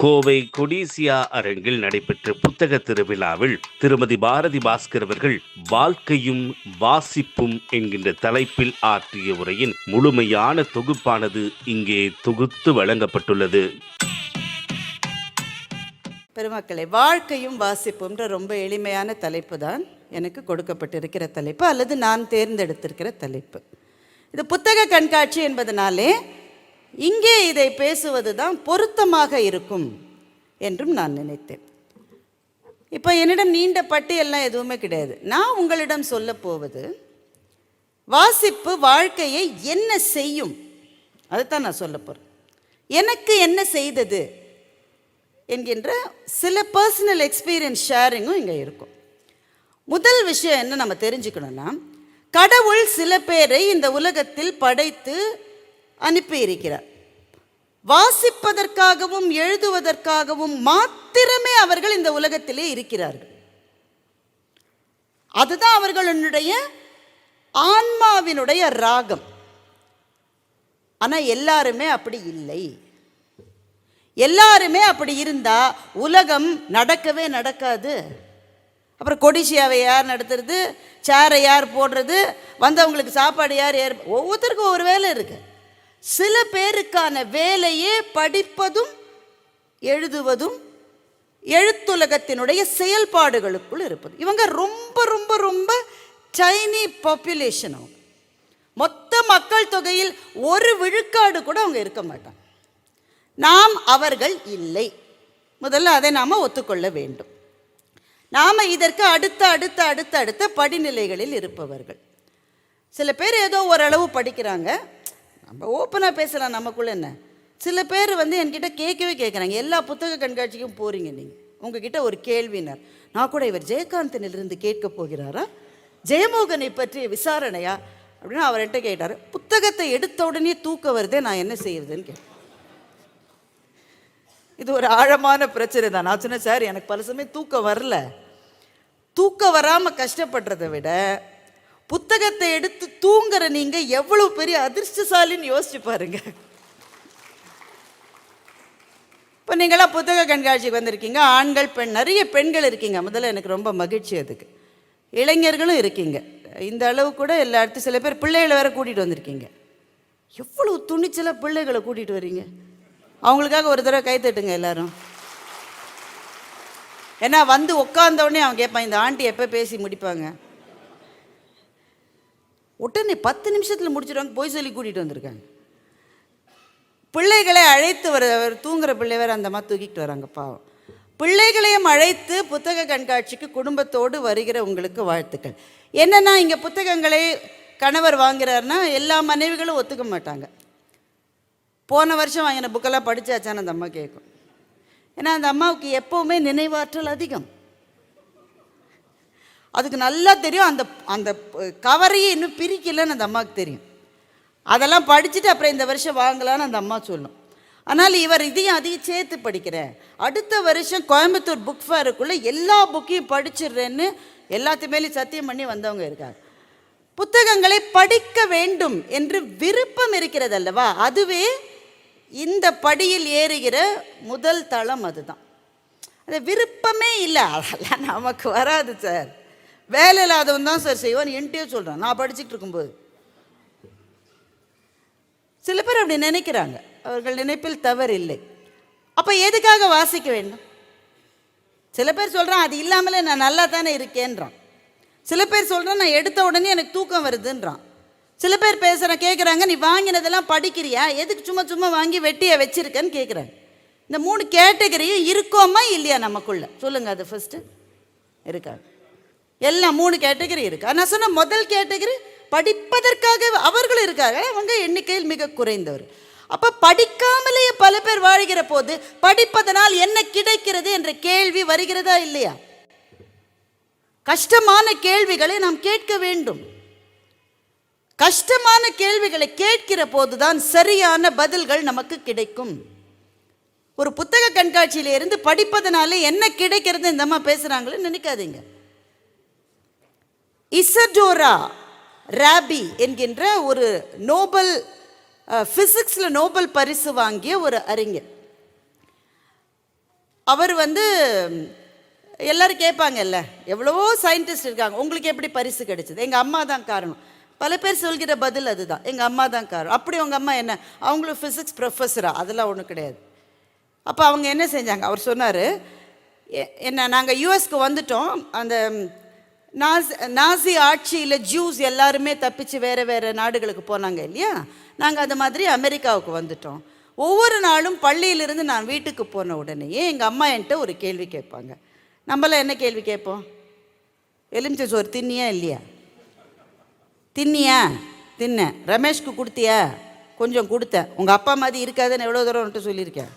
கோவை கொடிசியா அரங்கில் நடைபெற்ற புத்தக திருவிழாவில் திருமதி பாரதி பாஸ்கர் அவர்கள் வாழ்க்கையும் வாசிப்பும் என்கின்ற தலைப்பில் ஆற்றிய உரையின் முழுமையான தொகுப்பானது இங்கே தொகுத்து வழங்கப்பட்டுள்ளது. பெருமக்களே, வாழ்க்கையும் வாசிப்பும்ன்ற ரொம்ப எளிமையான தலைப்பு தான் எனக்கு கொடுக்கப்பட்டிருக்கிற தலைப்பு, அல்லது நான் தேர்ந்தெடுத்திருக்கிற தலைப்பு. இது புத்தக கண்காட்சி என்பதனாலே இங்கே இதை பேசுவது தான் பொருத்தமாக இருக்கும் என்றும் நான் நினைத்தேன். இப்போ என்னிடம் நீண்ட பட்டியல்லாம் எதுவுமே கிடையாது. நான் உங்களிடம் சொல்ல போவது வாசிப்பு வாழ்க்கையை என்ன செய்யும், அதுதான் நான் சொல்ல போகிறேன். எனக்கு என்ன செய்தது என்கின்ற சில பர்சனல் எக்ஸ்பீரியன்ஸ் ஷேரிங்கும் இங்கே இருக்கும். முதல் விஷயம் என்ன நம்ம தெரிஞ்சுக்கணும்னா, கடவுள் சில பேரை இந்த உலகத்தில் படைத்து அனுப்பி இருக்கிறார். வாசிப்பதற்காகவும் எழுதுவதற்காகவும் மாத்திரமே அவர்கள் இந்த உலகத்திலே இருக்கிறார்கள். அதுதான் அவர்களுடைய ஆன்மாவினுடைய ராகம். ஆனால் எல்லாருமே அப்படி இல்லை. எல்லாருமே அப்படி இருந்தா உலகம் நடக்கவே நடக்காது. அப்புறம் கொடிசியாவை யார் நடத்துறது, சேரை யார் போடுறது, வந்தவங்களுக்கு சாப்பாடு யார் ஒவ்வொருத்தருக்கும் ஒரு வேலை இருக்கு. சில பேருக்கான வேலையே படிப்பதும் எழுதுவதும் எழுத்துலகத்தினுடைய செயல்பாடுகளுக்குள் இருப்பது. இவங்க ரொம்ப ரொம்ப ரொம்ப டைனி பாப்புலேஷன். அவங்க மொத்த மக்கள் தொகையில் 1 விழுக்காடு கூட அவங்க இருக்க மாட்டாங்க. நாம் அவர்கள் இல்லை. முதல்ல அதை நாம் ஒத்துக்கொள்ள வேண்டும். நாம் இதற்கு அடுத்த அடுத்த அடுத்த அடுத்த படிநிலைகளில் இருப்பவர்கள். சில பேர் ஏதோ ஓரளவு படிக்கிறாங்க. நம்ம ஓப்பனாக பேசலாம், நமக்குள்ள என்ன. சில பேர் என்கிட்ட கேட்குறாங்க, எல்லா புத்தக கண்காட்சிக்கும் போகிறீங்க நீங்கள், உங்ககிட்ட ஒரு கேள்வினர். நான் கூட இவர் ஜெயகாந்தனிலிருந்து கேட்க போகிறாரா, ஜெயமோகனை பற்றிய விசாரணையா அப்படின்னு அவர்கிட்ட கேட்டார். புத்தகத்தை எடுத்த உடனே தூக்க வருதே, நான் என்ன செய்யறதுன்னு கேட்டேன். இது ஒரு ஆழமான பிரச்சனை தான். நான் சொன்னேன், சார் எனக்கு பல சமயம் தூக்கம் வரல. தூக்கம் வராமல் கஷ்டப்படுறதை விட புத்தகத்தை எடுத்து தூங்குற நீங்க எவ்வளவு பெரிய அதிர்ஷ்டசாலின்னு யோசிச்சு பாருங்க. இப்போ நீங்களாம் புத்தக கண்காட்சிக்கு வந்திருக்கீங்க, ஆண்கள் பெண் நிறைய பெண்கள் இருக்கீங்க. முதல்ல எனக்கு ரொம்ப மகிழ்ச்சி. அதுக்கு இளைஞர்களும் இருக்கீங்க. இந்த அளவு கூட எல்லா இடத்து சில பேர் பிள்ளைகளை வேற கூட்டிகிட்டு வந்திருக்கீங்க. எவ்வளவு துணிச்சலாக பிள்ளைகளை கூட்டிகிட்டு வரீங்க. அவங்களுக்காக ஒரு தடவை கை தட்டுங்க எல்லாரும். ஏன்னா உட்கார்ந்த உடனே அவன் கேட்பான், இந்த ஆண்டி எப்போ பேசி முடிப்பாங்க. உடனே 10 நிமிஷத்தில் முடிச்சிடுவாங்க. போய் சொல்லி கூட்டிகிட்டு வந்திருக்காங்க. பிள்ளைகளை அழைத்து தூங்குற பிள்ளை வேறு அந்த மாதிரி தூக்கிட்டு வராங்க பாவம். பிள்ளைகளையும் அழைத்து புத்தக கண்காட்சிக்கு குடும்பத்தோடு வருகிற உங்களுக்கு வாழ்த்துக்கள். என்னென்னா, இங்கே புத்தகங்களை கணவர் வாங்குறாருன்னா எல்லா மனைவிகளும் ஒத்துக்க மாட்டாங்க. போன வருஷம் வாங்கின புக்கெல்லாம் படித்தாச்சான்னு அந்த அம்மா கேட்கும். ஏன்னா அந்த அம்மாவுக்கு எப்போவுமே நினைவாற்றல் அதிகம். அதுக்கு நல்லா தெரியும், அந்த அந்த கவரையே இன்னும் பிரிக்கலைன்னு அந்த அம்மாவுக்கு தெரியும். அதெல்லாம் படிச்சுட்டு அப்புறம் இந்த வருஷம் வாங்கலான்னு அந்த அம்மா சொல்லும். ஆனால் இவர் அதையும் சேர்த்து படிக்கிறேன், அடுத்த வருஷம் கோயம்புத்தூர் புக் ஃபேருக்குள்ளே எல்லா புக்கையும் படிச்சிடுறேன்னு எல்லாத்தையுமே சத்தியம் பண்ணி வந்தவங்க இருக்காங்க. புத்தகங்களை படிக்க வேண்டும் என்று விருப்பம் இருக்கிறது அல்லவா, அதுவே இந்த படியில் ஏறுகிற முதல் தளம். அதுதான். அது விருப்பமே இல்லை, அதெல்லாம் நமக்கு வராது சார், வேலை இல்லாதவன் தான் சார் செய்வான் என்கிட்டயே சொல்கிறான் நான் படிச்சுட்டு இருக்கும்போது. சில பேர் அப்படி நினைக்கிறாங்க. அவர்கள் நினைப்பில் தவறு இல்லை. அப்போ எதுக்காக வாசிக்க வேண்டும்? சில பேர் சொல்கிறான், அது இல்லாமலே நான் நல்லா தானே இருக்கேன்றான். சில பேர் சொல்கிறான், நான் எடுத்த உடனே எனக்கு தூக்கம் வருதுன்றான். சில பேர் கேட்குறாங்க, நீ வாங்கினதெல்லாம் படிக்கிறியா, எதுக்கு சும்மா சும்மா வாங்கி வெட்டியை வச்சிருக்கேன்னு கேட்குறாங்க. இந்த 3 கேட்டகரியும் இருக்கோமா இல்லையா நமக்குள்ள சொல்லுங்கள். அது ஃபஸ்ட்டு இருக்காது. எல்லாம் 3 கேட்டகரி இருக்கு. நான் சொன்ன முதல் கேட்டகரி படிப்பதற்காக அவர்களும் இருக்காங்க, அவங்க எண்ணிக்கையில் மிக குறைந்தவர். அப்போ படிக்காமலேயே பல பேர் வாழ்கிற போது படிப்பதனால் என்ன கிடைக்கிறது என்ற கேள்வி வருகிறதா இல்லையா? கஷ்டமான கேள்விகளை நாம் கேட்க வேண்டும். கஷ்டமான கேள்விகளை கேட்கிற போதுதான் சரியான பதில்கள் நமக்கு கிடைக்கும். ஒரு புத்தக கண்காட்சியில இருந்து படிப்பதனால என்ன கிடைக்கிறது இந்த அம்மா பேசுறாங்களே நினைக்காதீங்க. இசடோரா ராபி என்கின்ற ஒரு பிசிக்ஸில் நோபல் பரிசு வாங்கிய ஒரு அறிஞர், அவர் வந்து எல்லோரும் கேட்பாங்கல்ல, எவ்வளவோ சயின்டிஸ்ட் இருக்காங்க, உங்களுக்கு எப்படி பரிசு கிடைச்சது? எங்கள் அம்மா தான் காரணம். பல பேர் சொல்கிற பதில் அதுதான், எங்கள் அம்மா தான் காரணம். அப்படி உங்கள் அம்மா என்ன, அவங்களும் ஃபிசிக்ஸ் ப்ரொஃபஸரா? அதெல்லாம் ஒன்றும் கிடையாது. அப்போ அவங்க என்ன செஞ்சாங்க, அவர் சொன்னார், என்ன நாங்கள் யூஎஸ்க்கு வந்துட்டோம், அந்த நாசி ஆட்சியில் ஜூஸ் எல்லாருமே தப்பிச்சு வேறு வேறு நாடுகளுக்கு போனாங்க இல்லையா, நாங்கள் அது மாதிரி அமெரிக்காவுக்கு வந்துட்டோம். ஒவ்வொரு நாளும் பள்ளியிலிருந்து நான் வீட்டுக்கு போன உடனேயே எங்கள் அம்மா என்கிட்ட ஒரு கேள்வி கேட்பாங்க. நம்மளாம் என்ன கேள்வி கேட்போம்? எலுமிச்சை சோறு தின்னியா இல்லையா? தின்னியா? தின்ன. ரமேஷ்க்கு கொடுத்தியா? கொஞ்சம் கொடுத்தேன். உங்கள் அப்பா மாதிரி இருக்காதுன்னு எவ்வளோ தூரம் வந்துட்டு சொல்லியிருக்கேன்.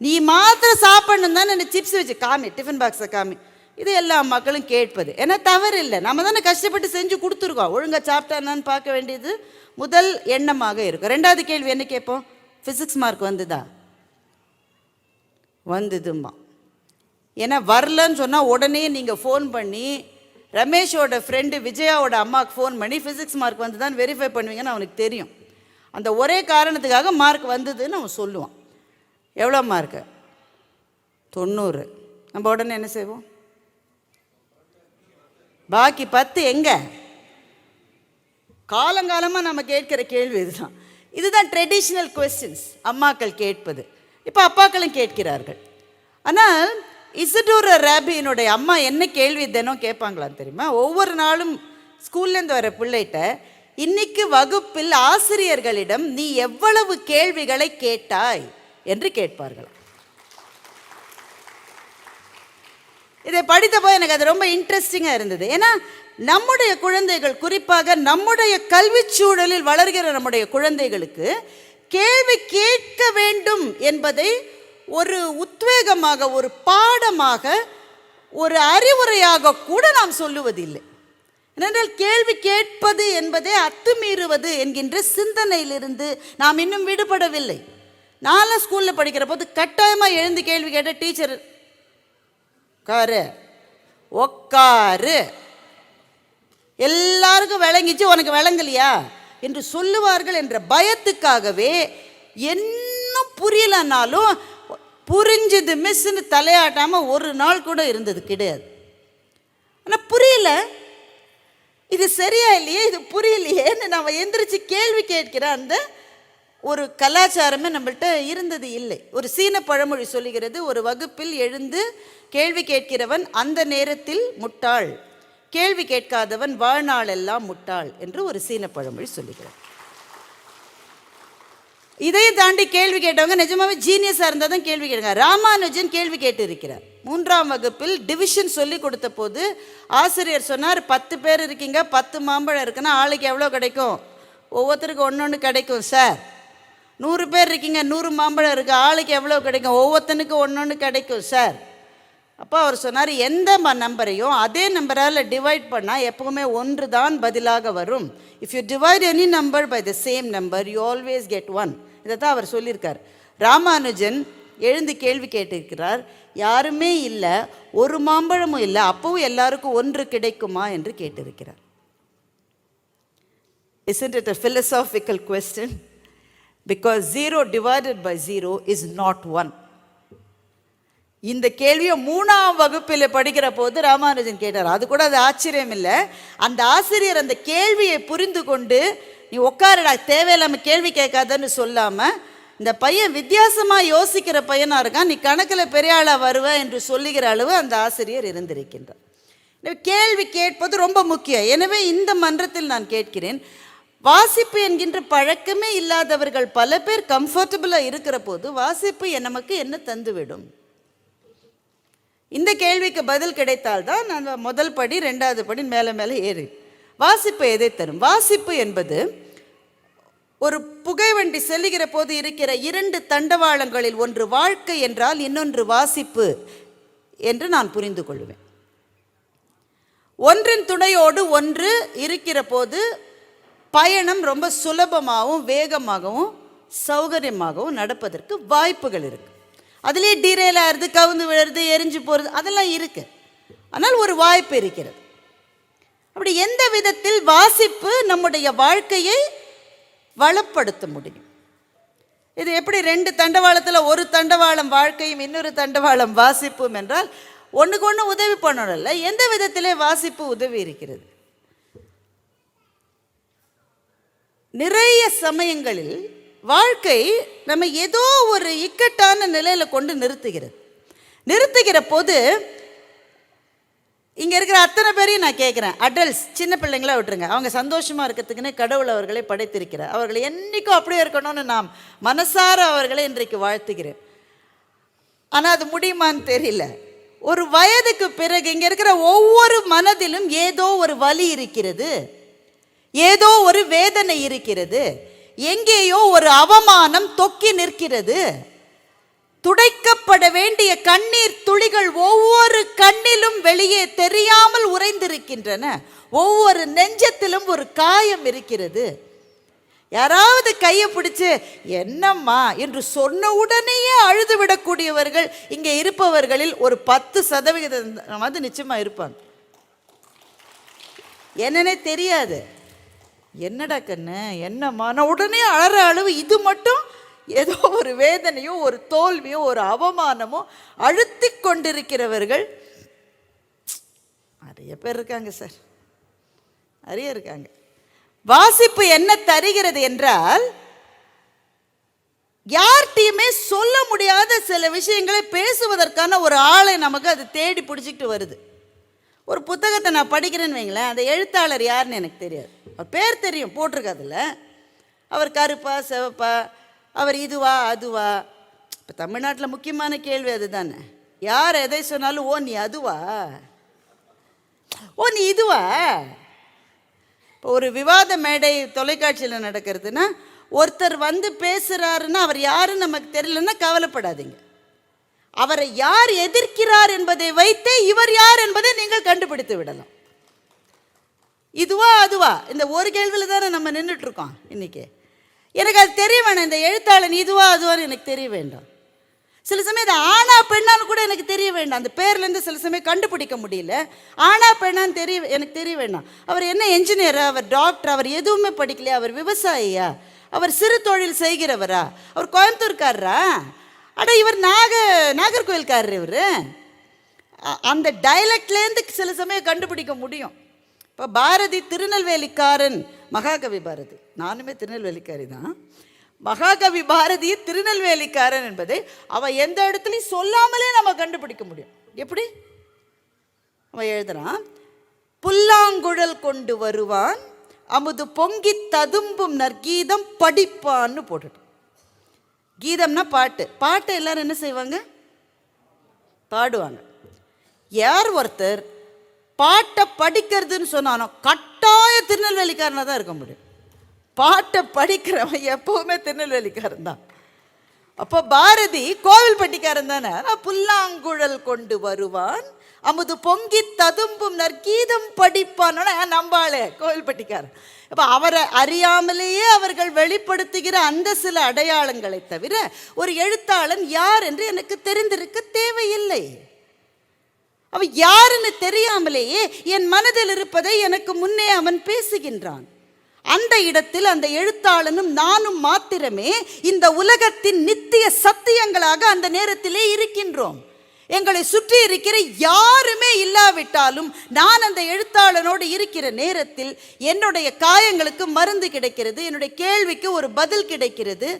நீ மாத்திரம் சாப்பிடணும் தானே என்ன சிப்ஸ் வச்சு காமி, டிஃபன் பாக்ஸை காமி. இது எல்லா மக்களும் கேட்பது. ஏன்னா தவறு இல்லை, நம்ம தானே கஷ்டப்பட்டு செஞ்சு கொடுத்துருக்கோம். ஒழுங்காக சாப்பிட்டான்னு பார்க்க வேண்டியது முதல் எண்ணமாக இருக்கும். ரெண்டாவது கேள்வி என்ன கேட்போம்? ஃபிசிக்ஸ் மார்க் வந்துதா? வந்துதும்மா. ஏன்னா வரலன்னு சொன்னால் உடனே நீங்கள் ஃபோன் பண்ணி ரமேஷோட ஃப்ரெண்டு விஜயாவோட அம்மாவுக்கு ஃபோன் பண்ணி ஃபிசிக்ஸ் மார்க் வந்து தான் வெரிஃபை பண்ணுவீங்கன்னு அவனுக்கு தெரியும். அந்த ஒரே காரணத்துக்காக மார்க் வந்ததுன்னு அவன் சொல்லுவான். எவ்வளோ மார்க்கு? 90. நம்ம உடனே என்ன செய்வோம்? பாக்கி 10 எங்கே? காலங்காலமாக நம்ம கேட்குற கேள்வி இதுதான். இதுதான் ட்ரெடிஷ்னல் கொஸ்டின்ஸ் அம்மாக்கள் கேட்பது. இப்போ அப்பாக்களும் கேட்கிறார்கள். ஆனால் இசடோர ராபியினுடைய அம்மா என்ன கேள்வி தினம் கேட்பாங்களான்னு தெரியுமா? ஒவ்வொரு நாளும் ஸ்கூல்லேருந்து வர பிள்ளைகிட்ட இன்னைக்கு வகுப்பில் ஆசிரியர்களிடம் நீ எவ்வளவு கேள்விகளை கேட்டாய் என்று கேட்பார்கள். இதை படித்தப்போ எனக்கு அது ரொம்ப இன்ட்ரெஸ்டிங்காக இருந்தது. ஏன்னா நம்முடைய குழந்தைகள், குறிப்பாக நம்முடைய கல்விச் சூழலில் வளர்கிற நம்முடைய குழந்தைகளுக்கு கேள்வி கேட்க வேண்டும் என்பதை ஒரு உத்வேகமாக, ஒரு பாடமாக, ஒரு அறிவுரையாக கூட நாம் சொல்லுவதில்லை. ஏனென்றால் கேள்வி கேட்பது என்பதே அத்துமீறுவது என்கின்ற சிந்தனையிலிருந்து நாம் இன்னும் விடுபடவில்லை. நான்லாம் ஸ்கூலில் படிக்கிற போது கட்டாயமாக எழுந்து கேள்வி கேட்ட டீச்சர் உட்காரு உட்காரு, எல்லாருக்கும் விளங்கிச்சு உனக்கு விளங்கலையா என்று சொல்லுவார்கள் என்ற பயத்துக்காகவே இன்னும் புரியலன்னாலும் புரிஞ்சது மிஸ்ன்னு தலையாட்டாமல் ஒரு நாள் கூட இருந்தது கிடையாது. ஆனால் புரியல, இது சரியா இல்லையே, இது புரியலையேன்னு நம்ம எந்திரிச்சு கேள்வி கேட்கிற அந்த ஒரு கலாச்சாரமே நம்மள்கிட்ட இருந்தது இல்லை. ஒரு சீன பழமொழி சொல்லுகிறது, ஒரு வகுப்பில் எழுந்து கேள்வி கேட்கிறவன் அந்த நேரத்தில் முட்டாள், கேள்வி கேட்காதவன் வாழ்நாள் எல்லாம் முட்டாள் என்று ஒரு சீன பழமொழி சொல்லுகிறார். இதையும் தாண்டி கேள்வி கேட்டவங்க நிஜமாவே ஜீனியஸாக இருந்தால் தான் கேள்வி கேட்குறாங்க. ராமானுஜன் கேள்வி கேட்டு இருக்கிறார். 3ஆம் வகுப்பில் டிவிஷன் சொல்லி கொடுத்த போது ஆசிரியர் சொன்னார், 10 பேர் இருக்கீங்க, 10 மாம்பழம் இருக்குன்னா ஆளுக்கு எவ்வளோ கிடைக்கும்? ஒவ்வொருத்தருக்கு ஒன்று கிடைக்கும் சார். 100 பேர் இருக்கீங்க, 100 மாம்பழம் இருக்குது, ஆளுக்கு எவ்வளோ கிடைக்கும்? ஒவ்வொருத்தனுக்கு ஒன்று கிடைக்கும் சார். அப்போ அவர் சொன்னார், எந்த நம்பரையும் அதே நம்பரால் டிவைட் பண்ணால் எப்போவுமே 1 தான் பதிலாக வரும். If you divide any number by the same number you always get 1. இதை தான் அவர் சொல்லியிருக்கார். ராமானுஜன் எழுந்து கேள்வி கேட்டிருக்கிறார், யாருமே இல்லை, ஒரு மாம்பழமும் இல்லை, அப்பவும் எல்லாருக்கும் 1 கிடைக்குமா என்று கேட்டிருக்கிறார். Isn't it a philosophical question? Because 0 divided by 0 is not 1. இந்த கேள்வியை 3ஆம் வகுப்பில் படிக்கிற போது ராமானுஜன் கேட்டார். அது கூட அது ஆச்சரியம் இல்லை. அந்த ஆசிரியர் அந்த கேள்வியை புரிந்து கொண்டு, நீ உட்காரடா, தேவையில்லாமல் கேள்வி கேட்காதன்னு சொல்லாமல், இந்த பையன் வித்தியாசமாக யோசிக்கிற பையனாக இருக்கான், நீ கணக்கில் பெரிய ஆளாக வருவ என்று சொல்லுகிற அளவு அந்த ஆசிரியர் இருந்திருக்கின்றார். கேள்வி கேட்பது ரொம்ப முக்கியம். எனவே இந்த மன்றத்தில் நான் கேட்கிறேன், வாசிப்பு என்கின்ற பழக்கமே இல்லாதவர்கள் பல பேர் கம்ஃபர்டபுளாக இருக்கிற போது வாசிப்பு நமக்கு என்ன தந்துவிடும்? இந்த கேள்விக்கு பதில் கிடைத்தால்தான் நான் முதல் படி, 2வது படி மேலே மேலே ஏறி. வாசிப்பு எதை தரும்? வாசிப்பு என்பது ஒரு புகைவண்டி செல்லுகிற போது இருக்கிற 2 தண்டவாளங்களில் ஒன்று வாழ்க்கை என்றால் இன்னொன்று வாசிப்பு என்று நான் புரிந்து கொள்வேன். ஒன்றின் துணையோடு ஒன்று இருக்கிற போது பயணம் ரொம்ப சுலபமாகவும் வேகமாகவும் சௌகரியமாகவும் நடப்பதற்கு வாய்ப்புகள் இருக்குது. அதுலேயே டீரெயில் ஆகிறது, கவுந்து விழுறது, எரிஞ்சு போகிறது, அதெல்லாம் இருக்குது. ஆனால் ஒரு வாய்ப்பு இருக்கிறது. அப்படி எந்த விதத்தில் வாசிப்பு நம்முடைய வாழ்க்கையை வளப்படுத்த முடியும்? இது எப்படி 2 தண்டவாளத்தில் ஒரு தண்டவாளம் வாழ்க்கையும் இன்னொரு தண்டவாளம் வாசிப்பும் என்றால் ஒன்றுக்கு ஒன்று உதவி பண்ணணும்ல. எந்த விதத்திலே வாசிப்பு உதவி இருக்கிறது? நிறைய சமயங்களில் வாழ்க்கை நம்ம ஏதோ ஒரு இக்கட்டான நிலையில் கொண்டு நிறுத்துகிற போது இங்கே இருக்கிற அத்தனை பேரையும் நான் கேட்குறேன், அடல்ட்ஸ், சின்ன பிள்ளைங்களா விட்டுருங்க, அவங்க சந்தோஷமாக இருக்கிறதுக்குன்னு கடவுள் அவர்களை படைத்திருக்கிறார். அவர்களை என்றைக்கும் அப்படியே இருக்கணும்னு நாம் மனசார அவர்களை இன்றைக்கு வாழ்த்துகிறேன். ஆனால் அது முடியுமான்னு தெரியல. ஒரு வயதுக்கு பிறகு இங்கே இருக்கிற ஒவ்வொரு மனதிலும் ஏதோ ஒரு வலி இருக்கிறது, ஏதோ ஒரு வேதனை இருக்கிறது, எங்கேயோ ஒரு அவமானம் தொக்கி நிற்கிறது. துடைக்கப்பட வேண்டிய கண்ணீர் துளிகள் ஒவ்வொரு கண்ணிலும் வெளியே தெரியாமல் உறைந்திருக்கின்றன. ஒவ்வொரு நெஞ்சத்திலும் ஒரு காயம் இருக்கிறது. யாராவது கையை பிடிச்சு என்னம்மா என்று சொன்ன உடனேயே அழுது விடக்கூடியவர்கள் இங்கே இருப்பவர்களில் ஒரு 10% நிச்சயமா இருப்பாங்க. என்னன்னே தெரியாது, என்னடா கண்ணு என்னம்மா, நான் உடனே அழற அளவு இது மட்டும் ஏதோ ஒரு வேதனையோ ஒரு தோல்வியோ ஒரு அவமானமோ அழுத்தி கொண்டிருக்கிறவர்கள் நிறைய பேர் இருக்காங்க சார், நிறைய இருக்காங்க. வாசிப்பு என்ன தருகிறது என்றால், யார்கிட்டையுமே சொல்ல முடியாத சில விஷயங்களை பேசுவதற்கான ஒரு ஆளை நமக்கு அது தேடி பிடிச்சிக்கிட்டு வருது. ஒரு புத்தகத்தை நான் படிக்கிறேன்னு வைங்களேன், அந்த எழுத்தாளர் யாருன்னு எனக்கு தெரியாது, அவர் பேர் தெரியும் போட்டிருக்காதுல்ல, அவர் கருப்பா சிவப்பா, அவர் இதுவா அதுவா. இப்போ தமிழ்நாட்டில் முக்கியமான கேள்வி அது தானே, யார் எதை சொன்னாலும் ஓ நீ அதுவா, ஓ நீ இதுவா. இப்போ ஒரு விவாத மேடை தொலைக்காட்சியில் நடக்கிறதுனா, ஒருத்தர் வந்து பேசுகிறாருன்னா அவர் யாருன்னு நமக்கு தெரியலன்னா கவலைப்படாதீங்க, அவரை யார் எதிர்க்கிறார் என்பதை வைத்தே இவர் யார் என்பதை நீங்கள் கண்டுபிடித்து விடலாம். இதுவா அதுவா, இந்த ஒரு கேள்வியில் தானே நம்ம நின்றுட்டு இருக்கோம் இன்னைக்கு. எனக்கு அது தெரிய வேணாம், இந்த எழுத்தாளன் இதுவா அதுவான்னு எனக்கு தெரிய வேண்டாம். சில சமயம் இது ஆனா பெண்ணான்னு கூட எனக்கு தெரிய வேண்டாம், அந்த பேர்லேருந்து சில சமயம் கண்டுபிடிக்க முடியல. ஆனா பெண்ணான்னு எனக்கு தெரிய வேண்டாம். அவர் என்ன என்ஜினியரா, அவர் டாக்டர், அவர் எதுவுமே படிக்கலையா, அவர் விவசாயியா, அவர் சிறு தொழில் செய்கிறவரா, அவர் கோயம்புத்தூர்காரரா, அட இவர் நாகர்கோவில்காரர், இவர் அந்த டைலக்ட்லேருந்து சில சமயம் கண்டுபிடிக்க முடியும். இப்போ பாரதி திருநெல்வேலிக்காரன், மகாகவி பாரதி, நானுமே திருநெல்வேலிக்காரி தான், மகாகவி பாரதி திருநெல்வேலிக்காரன் என்பதை அவன் எந்த இடத்துலையும் சொல்லாமலே நம்ம கண்டுபிடிக்க முடியும். எப்படி அவன் எழுதுறான், புல்லாங்குழல் கொண்டு வருவான் அமுது பொங்கி ததும்பும் நற்கீதம் படிப்பான்னு போட்டுட்டு. கீதம்னா பாட்டு எல்லாரும் என்ன செய்வாங்க, பாடுவாங்க. யார் ஒருத்தர் பாட்டை படிக்கிறதுன்னு சொன்னானோ கட்டாய திருநெல்வேலிக்காரனாக தான் இருக்க முடியும். பாட்டை படிக்கிறவன் எப்பவுமே திருநெல்வேலிக்காரன் தான். அப்போ பாரதி கோவில்பட்டிக்காரன் தானே. புல்லாங்குழல் கொண்டு வருவான் அமுது பொங்கி ததும்பும் நற்கீதம் படிப்பான், நம்பாளே கோவில்பட்டிக்காரன். அப்போ அவரை அறியாமலேயே அவர்கள் வெளிப்படுத்துகிற அந்த சில அடையாளங்களை தவிர ஒரு எழுத்தாளன் யார் என்று எனக்கு தெரிந்திருக்க தேவையில்லை. அவன் யாருன்னு தெரியாமலேயே என் மனதில் இருப்பதை எனக்கு முன்னே அவன் பேசுகின்றான். அந்த இடத்தில் அந்த எழுத்தாளனும் நானும் மாத்திரமே இந்த உலகத்தின் நித்திய சத்தியங்களாக அந்த நேரத்திலே இருக்கின்றோம். எங்களை சுற்றி இருக்கிற யாருமே இல்லாவிட்டாலும் நான் அந்த எழுத்தாளனோடு இருக்கிற நேரத்தில் என்னுடைய காயங்களுக்கு மருந்து கிடைக்கிறது, என்னுடைய கேள்விக்கு ஒரு பதில் கிடைக்கிறது.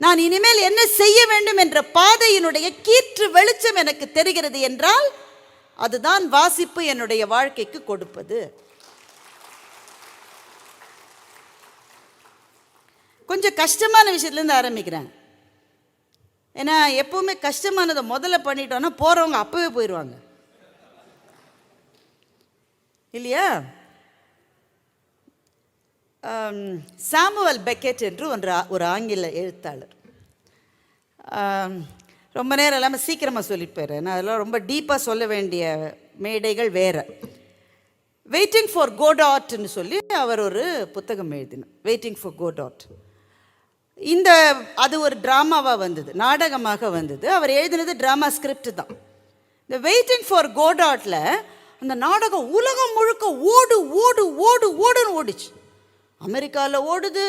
நான் இனிமேல் என்ன செய்ய வேண்டும் என்ற பாதையினுடைய கீற்று வெளிச்சம் எனக்கு தெரிகிறது என்றால் அதுதான் வாசிப்பு என்னுடைய வாழ்க்கைக்கு கொடுப்பது. கொஞ்சம் கஷ்டமான விஷயத்துலேருந்து ஆரம்பிக்கிறேன். ஏன்னா எப்பவுமே கஷ்டமானதை முதல்ல பண்ணிட்டோன்னா போகிறவங்க அப்பவே போயிடுவாங்க இல்லையா. சாமுவல் பெக்கெட் என்று ஒரு ஆங்கில எழுத்தாளர், ரொம்ப நேரம் இல்லாமல் சீக்கிரமாக சொல்லிட்டு போயிடுறேன், நான் அதெல்லாம் ரொம்ப டீப்பாக சொல்ல வேண்டிய மேடைகள் வேறு. வெயிட்டிங் ஃபார் கோடாட்னு சொல்லி அவர் ஒரு புத்தகம் எழுதினார், வெயிட்டிங் ஃபார் கோடாட். அது ஒரு ட்ராமாவாக வந்தது, நாடகமாக வந்தது. அவர் எழுதினது ட்ராமா ஸ்கிரிப்ட் தான். இந்த வெயிட்டிங் ஃபார் கோடாட்டில் அந்த நாடகம் உலகம் முழுக்க ஓடு ஓடு ஓடு ஓடுன்னு ஓடிச்சு. அமெரிக்காவில் ஓடுது,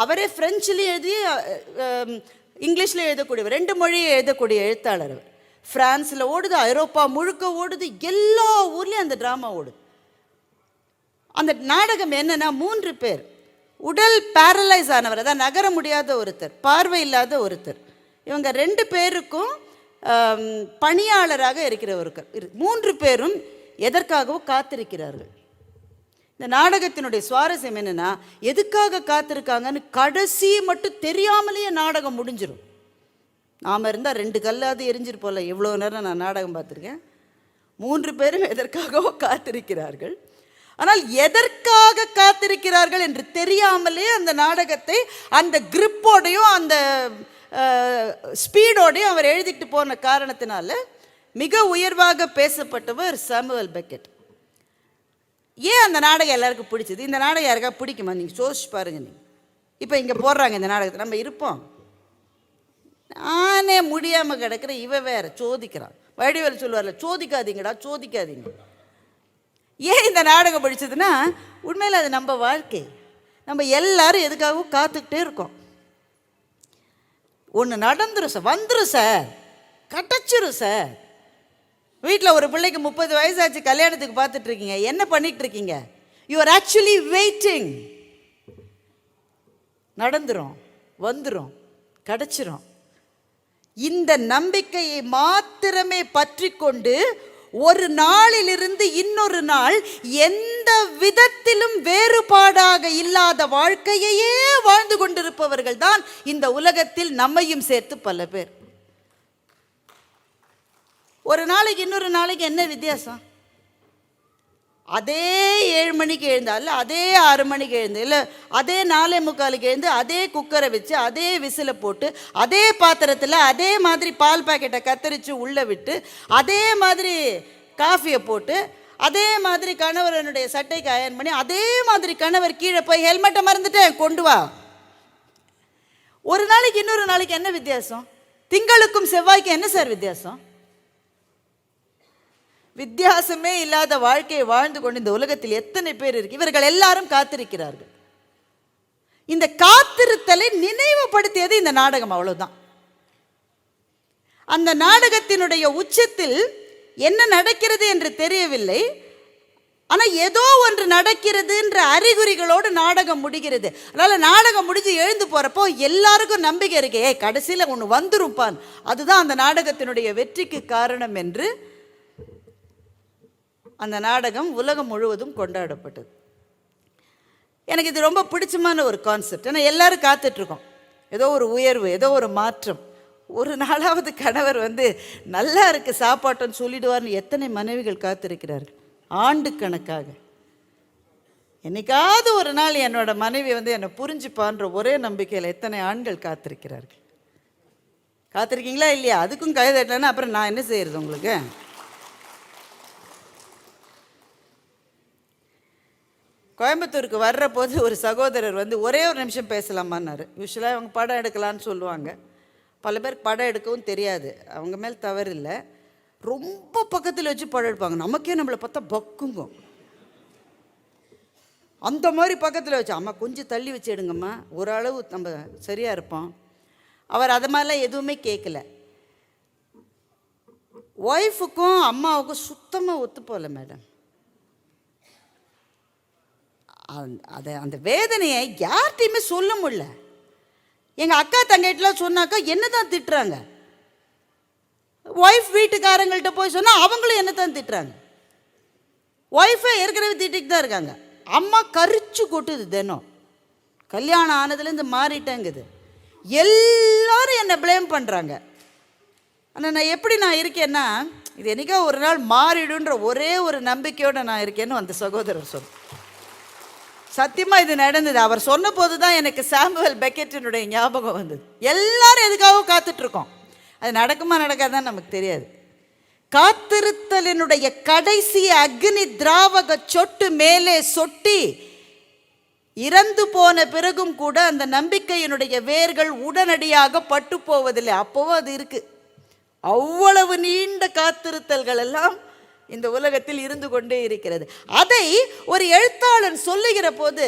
அவரே ஃப்ரெஞ்சுலேயும் எழுதி இங்கிலீஷில் எழுதக்கூடியவர், 2 மொழியை எழுதக்கூடிய எழுத்தாளர் அவர். பிரான்ஸில் ஓடுது, ஐரோப்பா முழுக்க ஓடுது, எல்லா ஊர்லேயும் அந்த ட்ராமா ஓடுது. அந்த நாடகம் என்னன்னா 3 பேர், உடல் பேரலைஸ் ஆனவர், அதான் நகர முடியாத ஒருத்தர், பார்வை இல்லாத ஒருத்தர், இவங்க 2 பேருக்கும் பணியாளராக இருக்கிற ஒருத்தர், 3 பேரும் எதற்காகவும் காத்திருக்கிறார்கள். இந்த நாடகத்தினுடைய சுவாரஸ்யம் என்னென்னா, எதுக்காக காத்திருக்காங்கன்னு கடைசி மட்டும் தெரியாமலேயே நாடகம் முடிஞ்சிடும். நாம் இருந்தால் 2 கல்லாவது எரிஞ்சிருப்போம்ல, எவ்வளோ நேரம் நான் நாடகம் பார்த்துருக்கேன். 3 பேரும் எதற்காகவோ காத்திருக்கிறார்கள். ஆனால் எதற்காக காத்திருக்கிறார்கள் என்று தெரியாமலே அந்த நாடகத்தை அந்த கிரிப்போடையும் அந்த ஸ்பீடோடையும் அவர் எழுதிட்டு போன காரணத்தினால மிக உயர்வாக பேசப்பட்டவர் சாமுவேல் பெக்கெட். ஏன் அந்த நாடகம் எல்லாருக்கும் பிடிச்சது? இந்த நாடகம் யாருக்கா பிடிக்குமா? நீங்கள் யோசிச்சு பாருங்க. நீங்கள் இப்போ இங்கே போடுறாங்க இந்த நாடகத்தை, நம்ம இருப்போம். நானே முடியாமல் கிடக்கிற இவ வேற சோதிக்கிறான். வடிவேல் சொல்லுவார்ல, சோதிக்காதீங்கடா சோதிக்காதீங்க. ஏன் இந்த நாடகம் பிடிச்சதுன்னா, உண்மையில் அது நம்ம வாழ்க்கை. நம்ம எல்லாரும் எதுக்காகவும் காத்துக்கிட்டே இருக்கோம். ஒன்று நடந்துரும் சார், வந்துடும் சார், கட்டச்சிரும் சார். வீட்டில் ஒரு பிள்ளைக்கு 30 வயசாச்சு, கல்யாணத்துக்கு பார்த்துட்டு இருக்கீங்க, என்ன பண்ணிட்டு இருக்கீங்க? You are actually waiting. நடந்துரும், வந்துடும், கிடச்சிரும். இந்த நம்பிக்கையை மாத்திரமே பற்றி கொண்டு ஒரு நாளிலிருந்து இன்னொரு நாள் எந்த விதத்திலும் வேறுபாடாக இல்லாத வாழ்க்கையையே வாழ்ந்து கொண்டிருப்பவர்கள் தான் இந்த உலகத்தில் நம்மையும் சேர்த்து பல பேர். ஒரு நாளைக்கு இன்னொரு நாளைக்கு என்ன வித்தியாசம்? அதே 7 மணிக்கு எழுந்தால், அதே 6 மணிக்கு எழுந்து, இல்லை அதே 4:45 எழுந்து, அதே குக்கரை வச்சு, அதே விசிலை போட்டு, அதே பாத்திரத்தில் அதே மாதிரி பால் பாக்கெட்டை கத்தரித்து உள்ளே விட்டு, அதே மாதிரி காஃபியை போட்டு, அதே மாதிரி கணவரனுடைய சட்டைக்கு அயன் பண்ணி, அதே மாதிரி கணவர் கீழே போய் ஹெல்மெட்டை மறந்துட்டேன் கொண்டு வா. ஒரு நாளைக்கு இன்னொரு நாளைக்கு என்ன வித்தியாசம்? திங்களுக்கும் செவ்வாய்க்கும் என்ன சார் வித்தியாசம்? வித்தியாசமே இல்லாத வாழ்க்கையை வாழ்ந்து கொண்டு இந்த உலகத்தில் எத்தனை பேர் இருக்கு. இவர்கள் எல்லாரும் காத்திருக்கிறார்கள். இந்த காத்திருத்தலை நினைவுபடுத்தியது இந்த நாடகம், அவ்வளவுதான். அந்த நாடகத்தினுடைய உச்சத்தில் என்ன நடக்கிறது என்று தெரியவில்லை, ஆனால் ஏதோ ஒன்று நடக்கிறது என்ற அறிகுறிகளோடு நாடகம் முடிகிறது. அதனால் நாடகம் முடிஞ்சு எழுந்து போகிறப்போ எல்லாருக்கும் நம்பிக்கை இருக்கு, கடைசியில் ஒன்று வந்துருப்பான். அதுதான் அந்த நாடகத்தினுடைய வெற்றிக்கு காரணம் என்று அந்த நாடகம் உலகம் முழுவதும் கொண்டாடப்பட்டது. எனக்கு இது ரொம்ப பிடிச்சமான ஒரு கான்செப்ட். ஏன்னா எல்லாரும் காத்துட்ருக்கோம், ஏதோ ஒரு உயர்வு, ஏதோ ஒரு மாற்றம். ஒரு நாளாவது கணவர் நல்லா இருக்கு சாப்பாட்டுன்னு சொல்லிடுவார்னு எத்தனை மனைவிகள் காத்திருக்கிறார்கள் ஆண்டு கணக்காக. என்னைக்காவது ஒரு நாள் என்னோட மனைவி என்னை புரிஞ்சுப்பான்ற ஒரே நம்பிக்கையில் எத்தனை ஆண்கள் காத்திருக்கிறார்கள். காத்திருக்கீங்களா இல்லையா? அதுக்கும் கை தட்டலைன்னா அப்புறம் நான் என்ன செய்யறது உங்களுக்கு? கோயம்புத்தூருக்கு வர்ற போது ஒரு சகோதரர் ஒரே ஒரு நிமிஷம் பேசலாமான்னாரு. யூஸ்வலாக அவங்க படம் எடுக்கலான்னு சொல்லுவாங்க. பல பேர் படம் எடுக்கவும் தெரியாது, அவங்க மேல் தவறு இல்லை. ரொம்ப பக்கத்தில் வச்சு படம் எடுப்பாங்க, நமக்கே நம்மளை பார்த்தா பக்குங்கும். அந்த மாதிரி பக்கத்தில் வச்சு, அம்மா கொஞ்சம் தள்ளி வச்சு எடுங்கம்மா, ஓரளவு நம்ம சரியாக இருப்போம். அவர் அது மாதிரிலாம் எதுவுமே கேட்கல. ஒய்ஃபுக்கும் அம்மாவுக்கும் சுத்தமாக ஒத்து போகல மேடம். அந்த வேதனையை யார்கிட்டையுமே சொல்ல முடியல. எங்கள் அக்கா தங்கிட்டலாம் சொன்னாக்கா என்ன தான் திட்டுறாங்க. ஒய்ஃப் வீட்டுக்காரங்கள்ட்ட போய் சொன்னால் அவங்களும் என்ன தான் திட்டுறாங்க. ஒய்ஃபை ஏற்கனவே திட்டிட்டு தான் இருக்காங்க. அம்மா கரிச்சு கொட்டுது தினம். கல்யாணம் ஆனதுலேருந்து மாறிட்டேங்குது. எல்லாரும் என்னை ப்ளேம் பண்ணுறாங்க. ஆனால் நான் எப்படி இருக்கேன்னா, இது என்னைக்கா ஒரு நாள் மாறிடுன்ற ஒரே ஒரு நம்பிக்கையோடு நான் இருக்கேன்னு அந்த சகோதரர் சொன்ன. சத்தியமாக இது நடந்தது. அவர் சொன்ன போது தான் எனக்கு சாமுவேல் பெக்கெட்டினுடைய ஞாபகம் வந்தது. எல்லாரும் எதுக்காக காத்துட்ருக்கோம், அது நடக்குமா நடக்காதான் நமக்கு தெரியாது. காத்திருத்தலினுடைய கடைசி அக்னி திராவக சொட்டு மேலே சொட்டி இறந்து போன பிறகும் கூட அந்த நம்பிக்கையினுடைய வேர்கள் உடனடியாக பட்டு போவதில்லை. அப்போவும் அது இருக்கு. அவ்வளவு நீண்ட காத்திருத்தல்கள் எல்லாம் இந்த உலகத்தில் இருந்து கொண்டே இருக்கிறது. அதை ஒரு எழுத்தாளன் சொல்லுகிற போது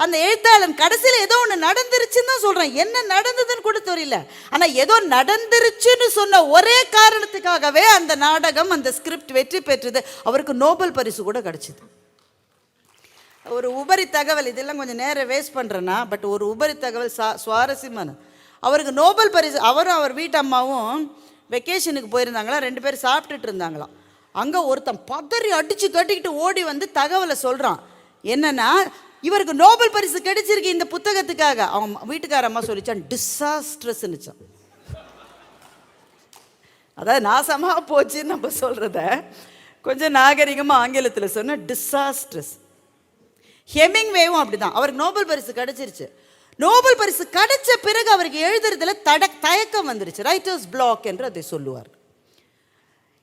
அந்த எழுத்தாளன் கடைசியில் ஏதோ ஒன்று நடந்துருச்சுன்னு தான் சொல்கிறான். என்ன நடந்ததுன்னு கூட தெரியல, ஆனால் ஏதோ நடந்துருச்சுன்னு சொன்ன ஒரே காரணத்துக்காகவே அந்த நாடகம், அந்த ஸ்கிரிப்ட் வெற்றி பெற்றது. அவருக்கு நோபல் பரிசு கூட கிடச்சிது. ஒரு உபரி தகவல், இதெல்லாம் கொஞ்சம் நேரம் வேஸ்ட் பண்ணுறேன்னா, பட் ஒரு உபரி தகவல் சுவாரஸ்யமான. அவருக்கு நோபல் பரிசு, அவரும் அவர் வீட்டு அம்மாவும் வெக்கேஷனுக்கு போயிருந்தாங்களா, 2 பேரும் சாப்பிட்டுட்டு இருந்தாங்களாம். அங்கே ஒருத்தன் பதறி அடித்து கட்டிக்கிட்டு ஓடி வந்து தகவலை சொல்கிறான். என்னன்னா, இவருக்கு நோபல் பரிசு கிடைச்சிருக்கு இந்த புத்தகத்துக்காக. அவன் வீட்டுக்கார அம்மா சொல்லிச்சான், டிசாஸ்ட்ரஸ்ன்னுச்சான். அதாவது நாசமாக போச்சுன்னு நம்ம சொல்கிறத கொஞ்சம் நாகரிகமாக ஆங்கிலத்தில் சொன்ன டிசாஸ்ட்ரஸ். ஹெமிங்வேவும் அப்படிதான், அவருக்கு நோபல் பரிசு கிடைச்சிருச்சு. நோபல் பரிசு கிடைச்ச பிறகு அவருக்கு எழுதுறதுல தயக்கம் வந்துருச்சு. ரைட்டர்ஸ் பிளாக் என்று அதை சொல்லுவார்.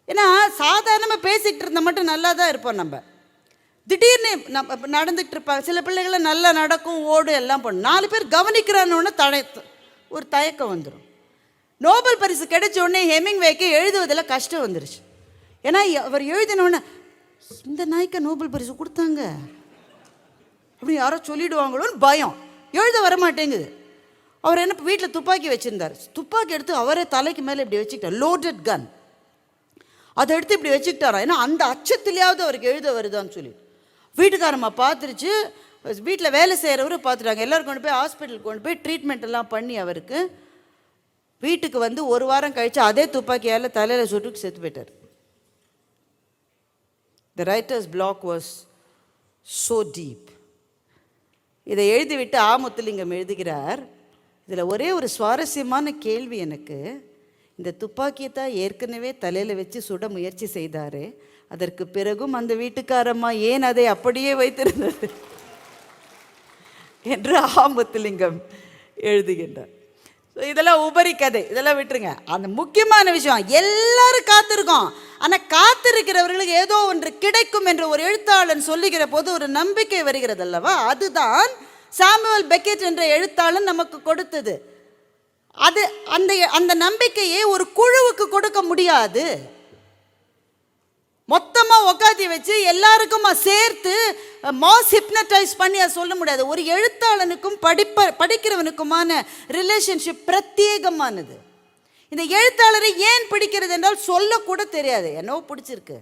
ஏன்னா சாதாரணமாக பேசிக்கிட்டு இருந்தால் மட்டும் நல்லா தான் இருப்போம். நம்ம திடீர்னு நடந்துகிட்டு இருப்பாங்க. சில பிள்ளைகளை நல்லா நடக்கும், ஓடு, எல்லாம் பண்ணும். 4 பேர் கவனிக்கிறான்னு ஒரு தயக்கம் வந்துடும். நோபல் பரிசு கிடைச்ச உடனே ஹெமிங்வேக்கு எழுதுவதில் கஷ்டம் வந்துருச்சு. ஏன்னா அவர் எழுதினோடனே இந்த நாய்க்கு நோபல் பரிசு கொடுத்தாங்க அப்படி யாரோ சொல்லிடுவாங்களோன்னு பயம், எழுத வரமாட்டேங்குது. அவர் என்ன வீட்டில் துப்பாக்கி வச்சுருந்தார். துப்பாக்கி எடுத்து அவரே தலைக்கு மேலே இப்படி வச்சுக்கிட்டார், லோடட் கன். அதை எடுத்து இப்படி வச்சுக்கிட்டாரா, ஏன்னா அந்த அச்சத்திலேயாவது அவருக்கு எழுத வருதான்னு சொல்லி. வீட்டுக்காரம்மா பார்த்துருச்சு, வீட்டில் வேலை செய்கிறவரும் பார்த்துட்டாங்க. எல்லோரும் கொண்டு போய் ஹாஸ்பிட்டலுக்கு கொண்டு போய் ட்ரீட்மெண்ட் எல்லாம் பண்ணி அவருக்கு வீட்டுக்கு வந்து 1 வாரம் கழித்து அதே துப்பாக்கியால் தலையில் சுட்டு செத்து போயிட்டார். The writer's block was so deep. இதை எழுதிவிட்டு முத்துலிங்கம் எழுதுகிறார், இதில் ஒரே ஒரு சுவாரஸ்யமான கேள்வி எனக்கு. இந்த துப்பாக்கியை தான் ஏற்கனவே தலையில் வச்சு சுட முயற்சி செய்தார், அதற்கு பிறகும் அந்த வீட்டுக்காரம்மா ஏன் அதை அப்படியே வைத்திருந்தது என்று முத்துலிங்கம் எழுதுகின்றார். இதெல்லாம் உபரி கதை, இதெல்லாம் விட்டுருங்க. அந்த முக்கியமான விஷயம், எல்லாரும் காத்திருக்கோம், ஆனால் காத்திருக்கிறவர்களுக்கு ஏதோ ஒன்று கிடைக்கும் என்று ஒரு எழுத்தாளன் சொல்லுகிற போது ஒரு நம்பிக்கை வருகிறது அல்லவா. அதுதான் சாமுவேல் பெக்கெட் என்ற எழுத்தாளன் நமக்கு கொடுத்தது. அது அந்த நம்பிக்கையை ஒரு குழுவுக்கு கொடுக்க முடியாது. மொத்தமாக உட்காந்து வச்சு எல்லாருக்கும் சேர்த்து மாஸ் ஹிப்னடைஸ் பண்ணி அதை சொல்ல முடியாது. ஒரு எழுத்தாளனுக்கும் படிக்கிறவனுக்குமான ரிலேஷன்ஷிப் பிரத்யேகமானது. இந்த எழுத்தாளரை ஏன் பிடிக்கிறது என்றால் சொல்லக்கூட தெரியாது, என்னவோ பிடிச்சிருக்கு.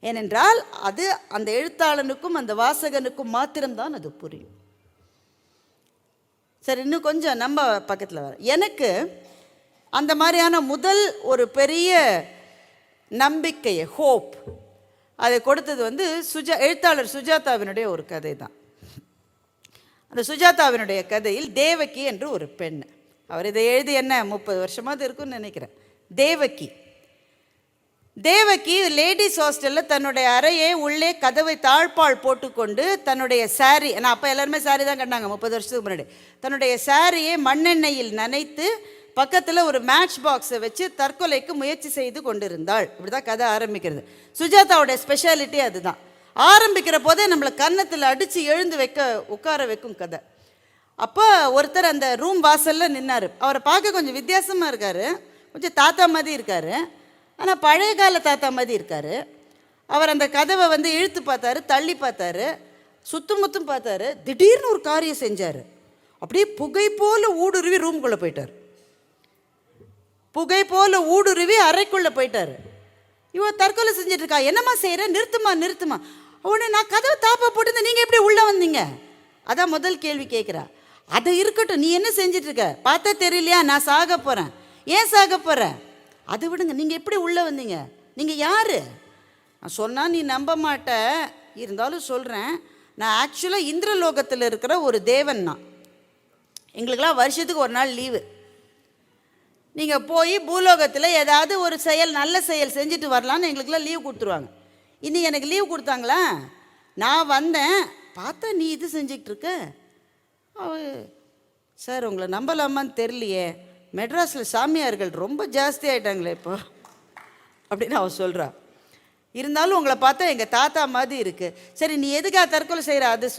ஏனென்றால் அது அந்த எழுத்தாளனுக்கும் அந்த வாசகனுக்கும் மாத்திரம்தான் அது புரியும். சரி, இன்னும் கொஞ்சம் நம்ம பக்கத்தில் வர. எனக்கு அந்த மாதிரியான முதல் ஒரு பெரிய நம்பிக்கையை, ஹோப், அதை கொடுத்தது வந்து எழுத்தாளர் சுஜாதாவினுடைய ஒரு கதை தான். அந்த சுஜாதாவினுடைய கதையில் தேவகி என்று ஒரு பெண், அவர் இதை எழுதி என்ன 30 வருஷமாவது இருக்குன்னு நினைக்கிறேன். தேவகி லேடிஸ் ஹாஸ்டலில் தன்னுடைய அறையை உள்ளே கதவை தாழ்பால் போட்டுக்கொண்டு தன்னுடைய சாரி, ஏன்னா அப்போ எல்லாருமே சாரி தான் கட்டினாங்க 30 வருஷத்துக்கு முன்னாடி, தன்னுடைய சாரியை மண்ணெண்ணெயில் நனைத்து பக்கத்தில் ஒரு மேட்ச் பாக்ஸை வச்சு தற்கொலைக்கு முயற்சி செய்து கொண்டிருந்தாள். இப்படி தான் கதை ஆரம்பிக்கிறது. சுஜாதாவுடைய ஸ்பெஷாலிட்டி அதுதான். ஆரம்பிக்கிற போதே நம்மளை கன்னத்தில் அடித்து எழுந்து உட்கார வைக்கும் கதை. அப்போ ஒருத்தர் அந்த ரூம் வாசலில் நின்னார். அவரை பார்க்க கொஞ்சம் வித்தியாசமாக இருக்கார், கொஞ்சம் தாத்தா மாதிரி இருக்கார், ஆனால் பழைய கால தாத்தா மாதிரி இருக்கார். அவர் அந்த கதவை வந்து இழுத்து பார்த்தாரு, தள்ளி பார்த்தாரு, சுத்தமுத்தும் பார்த்தாரு. திடீர்னு ஒரு காரியம் செஞ்சார். அப்படியே புகை போல் ஊடுருவி ரூம்குள்ளே போயிட்டார். புகை போல் ஊடுருவி அறைக்குள்ளே போயிட்டார். இவன் தற்கொலை செஞ்சிட்ருக்கா. என்னம்மா செய்கிற, நிறுத்துமா. உடனே நான் கதவை தாப்பா போட்டு, நீங்கள் எப்படி உள்ளே வந்தீங்க, அதான் முதல் கேள்வி கேட்குறா. அதை இருக்கட்டும், நீ என்ன செஞ்சிட்ருக்க, பார்த்தா தெரியலையா, நான் சாக போகிறேன். ஏன் சாக போகிறேன், அதை விடுங்க, நீங்கள் எப்படி உள்ளே வந்தீங்க, நீங்கள் யார்? நான் சொன்னால் நீ நம்ப மாட்ட, இருந்தாலும் சொல்கிறேன். நான் ஆக்சுவலாக இந்திரலோகத்தில் இருக்கிற ஒரு தேவன். நான் எங்களுக்கெல்லாம் வருஷத்துக்கு 1 நாள் லீவு. நீங்கள் போய் பூலோகத்தில் ஏதாவது ஒரு நல்ல செயல் செஞ்சுட்டு வரலான்னு எங்களுக்கெல்லாம் லீவ் கொடுத்துருவாங்க. இன்றைக்கி எனக்கு லீவ் கொடுத்தாங்களா, நான் வந்தேன், பார்த்தா நீ இது செஞ்சுக்கிட்டு இருக்க. சார் உங்களை நம்பலாமான்னு தெரியலையே, மெட்ராஸில் சாமியார்கள் ரொம்ப ஜாஸ்தி ஆகிட்டாங்களே இப்போ அப்படின்னு அவன் சொல்கிறா. இருந்தாலும் உங்களை பார்த்தா எங்கள் தாத்தா மாதிரி இருக்குது. சரி, நீ எதுக்காக தற்கொலை செய்கிற, அது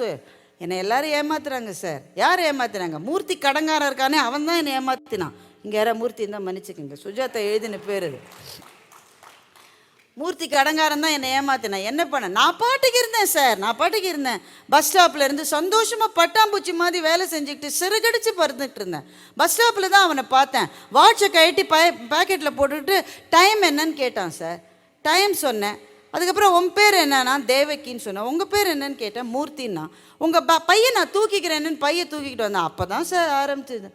என்னை எல்லோரும் ஏமாத்துறாங்க சார். யார் ஏமாத்துறாங்க, மூர்த்தி கடங்காரன் இருக்கானே, அவன் தான் என்னை ஏமாத்தினான். இங்கே யாராவது மூர்த்தி இருந்தால் மன்னிச்சுக்கோங்க, சுஜாதா எழுதின பேர் அது. மூர்த்தி கடங்காரன் தான் என்னை ஏமாத்தினேன். என்ன பண்ண, நான் பாட்டுக்கு இருந்தேன் சார், நான் பாட்டுக்கு இருந்தேன். பஸ் ஸ்டாப்பில் இருந்து சந்தோஷமாக பட்டாம்பூச்சி மாதிரி வேலை செஞ்சுக்கிட்டு சிறுகடிச்சு பறந்துட்டு இருந்தேன். பஸ் ஸ்டாப்பில் தான் அவனை பார்த்தேன். வாட்சை கழட்டி பேக்கெட்டில் போட்டுக்கிட்டு டைம் என்னன்னு கேட்டான் சார். டைம் சொன்னேன். அதுக்கப்புறம் உன் பேர் என்னன்னா தேவகின்னு சொன்னேன். உங்கள் பேர் என்னன்னு கேட்டேன். மூர்த்தின்னா. உங்கள் பையன் நான் தூக்கிக்கிறேன்னு பையன் தூக்கிக்கிட்டு வந்தேன். அப்போ தான் சார் ஆரம்பிச்சது.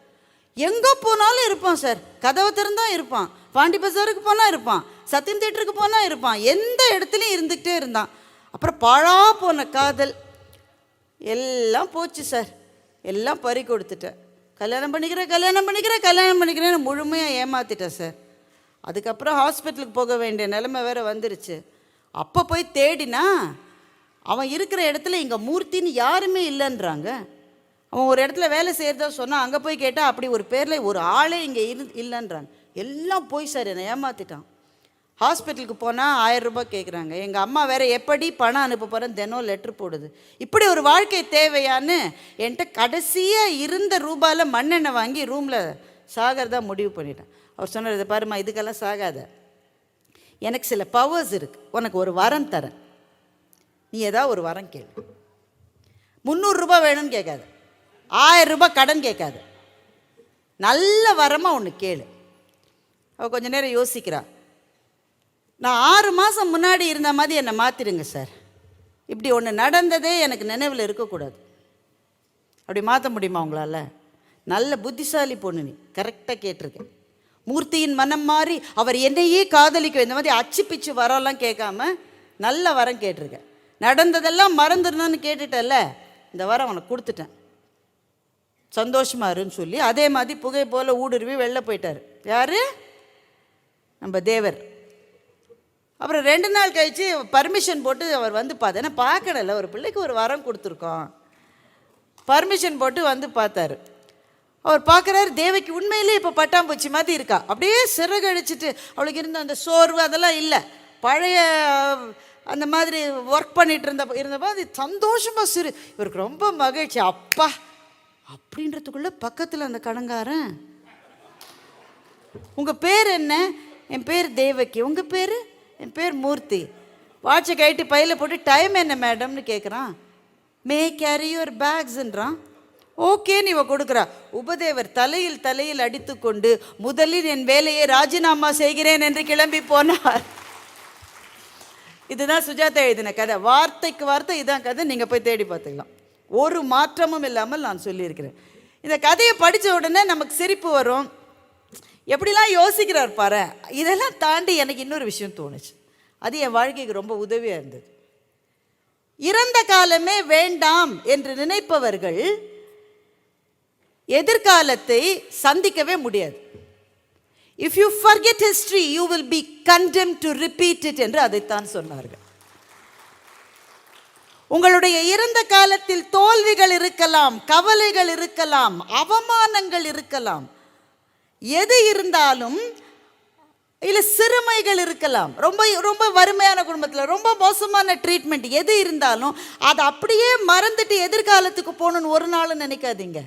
எங்கே போனாலும் இருப்பான் சார், கதவை திறந்தான் இருப்பான், பாண்டி பஜாருக்கு போனால் இருப்பான், சத்தியம் தேட்டருக்கு போனால் இருப்பான், எந்த இடத்துலையும் இருந்துக்கிட்டே இருந்தான். அப்புறம் பாழா போன காதல் எல்லாம் போச்சு சார், எல்லாம் பறி கொடுத்துட்டேன். கல்யாணம் பண்ணிக்கிறேன்னு முழுமையாக ஏமாற்றிட்டேன் சார். அதுக்கப்புறம் ஹாஸ்பிட்டலுக்கு போக வேண்டிய நிலைமை வேறு வந்துருச்சு. அப்போ போய் தேடினா அவன் இருக்கிற இடத்துல இங்கே மூர்த்தின்னு யாருமே இல்லைன்றாங்க. அவன் ஒரு இடத்துல வேலை செய்கிறதா சொன்னான். அங்கே போய் கேட்டால் அப்படி ஒரு பேரில் ஒரு ஆளே இங்கே இல்லைன்றாங்க. எல்லாம் போய் சார் என்னை ஏமாற்றிட்டான். ஹாஸ்பிட்டலுக்கு போனால் 1000 ரூபாய் கேட்குறாங்க. எங்கள் அம்மா வேறு எப்படி பணம் அனுப்ப போகிறேன் தினம் லெட்ரு போடுது. இப்படி ஒரு வாழ்க்கை தேவையான்னு என்கிட்ட கடைசியாக இருந்த ரூபாயில் மண்ணெண்ணெய் வாங்கி ரூமில் சாகிறதா முடிவு பண்ணிட்டேன். அவர் சொன்னார், இதை பாருமா, இதுக்கெல்லாம் சாகாத, எனக்கு சில பவர்ஸ் இருக்குது, உனக்கு ஒரு வரம் தரேன், நீ ஏதாவது ஒரு வரம் கேளு. 300 ரூபாய் வேணும்னு கேட்காது, 1000 ரூபாய் கடன் கேட்காது, நல்ல வரமாக ஒன்று கேளு. அவள் கொஞ்ச நேரம் யோசிக்கிறா. நான் 6 மாதம் முன்னாடி இருந்த மாதிரி என்னை மாற்றிடுங்க சார், இப்படி ஒன்று நடந்ததே எனக்கு நினைவில் இருக்கக்கூடாது. அப்படி மாற்ற முடியுமா உங்களால்? நல்ல புத்திசாலி பொண்ணு நீ, கரெக்டாக கேட்டிருக்கேன். மூர்த்தியின் மனம் மாறி அவர் என்னையே காதலிக்க, இந்த மாதிரி அச்சு பிச்சு வரலாம் கேட்காம நல்ல வரம் கேட்டிருக்கேன். நடந்ததெல்லாம் மறந்துடணும்னு கேட்டுட்டல, இந்த வரம் அவனை கொடுத்துட்டேன், சந்தோஷமா இருன்னு சொல்லி அதே மாதிரி புகை போல் ஊடுருவி வெளில போயிட்டார். யார்? நம்ம தேவர். அப்புறம் 2 நாள் கழித்து பர்மிஷன் போட்டு அவர் வந்து பார்த்தேன். ஏன்னா பார்க்கணும்ல, ஒரு பிள்ளைக்கு ஒரு வரம் கொடுத்துருக்கோம். பர்மிஷன் போட்டு வந்து பார்த்தாரு. அவர் பார்க்குறாரு, தேவகி உண்மையிலே இப்போ பட்டாம்பூச்சி மாதிரி இருக்கா. அப்படியே சிறகடிச்சிட்டு, அவளுக்கு இருந்த அந்த சோர்வு அதெல்லாம் இல்லை, பழைய அந்த மாதிரி ஒர்க் பண்ணிட்டு இருந்தப்போ அது சந்தோஷமாக இவருக்கு ரொம்ப மகிழ்ச்சி. அப்பா அப்படின்றதுக்குள்ளே பக்கத்தில் அந்த கடங்காரன், உங்கள் பேர் என்ன? என் பேர் தேவகி. உங்கள் பேர்? என் பேர் மூர்த்தி. வாட்சை கைட்டு பையில் போட்டு டைம் என்ன மேடம்னு கேட்குறான். மே கேரி யுவர் பேக்ஸ்ன்றான். ஓகேன்னு இவ கொடுக்குறா. உபதேவர் தலையில் அடித்து கொண்டு முதலில் என் வேலையை ராஜினாமா செய்கிறேன் என்று கிளம்பி போனார். இதுதான் சுஜாதா எழுதின கதை, வார்த்தைக்கு வார்த்தை இதான் கதை. நீங்கள் போய் தேடி பார்த்துக்கலாம், ஒரு மாற்றமும் இல்லாமல் நான் சொல்லியிருக்கிறேன். இந்த கதையை படித்த உடனே நமக்கு சிரிப்பு வரும். எப்படிலாம் யோசிக்கிறார் பாரு. இதெல்லாம் தாண்டி எனக்கு இன்னொரு விஷயம் தோணுச்சு, அது என் வாழ்க்கைக்கு ரொம்ப உதவியாக இருந்தது. இறந்த காலமே வேண்டாம் என்று நினைப்பவர்கள் எதிர்காலத்தை சந்திக்கவே முடியாது. If you forget history, you will be condemned to repeat it என்று அதைத்தான் சொன்னார்கள். உங்களுடைய இறந்த காலத்தில் தோல்விகள் இருக்கலாம், கவலைகள் இருக்கலாம், அவமானங்கள் இருக்கலாம், எது இருந்தாலும் இல்லை சிறுமைகள் இருக்கலாம், ரொம்ப ரொம்ப வறுமையான குடும்பத்தில் ரொம்ப மோசமான ட்ரீட்மெண்ட், எது இருந்தாலும் அதை அப்படியே மறந்துட்டு எதிர்காலத்துக்கு போகணுன்னு ஒரு நாளும் நினைக்காதீங்க.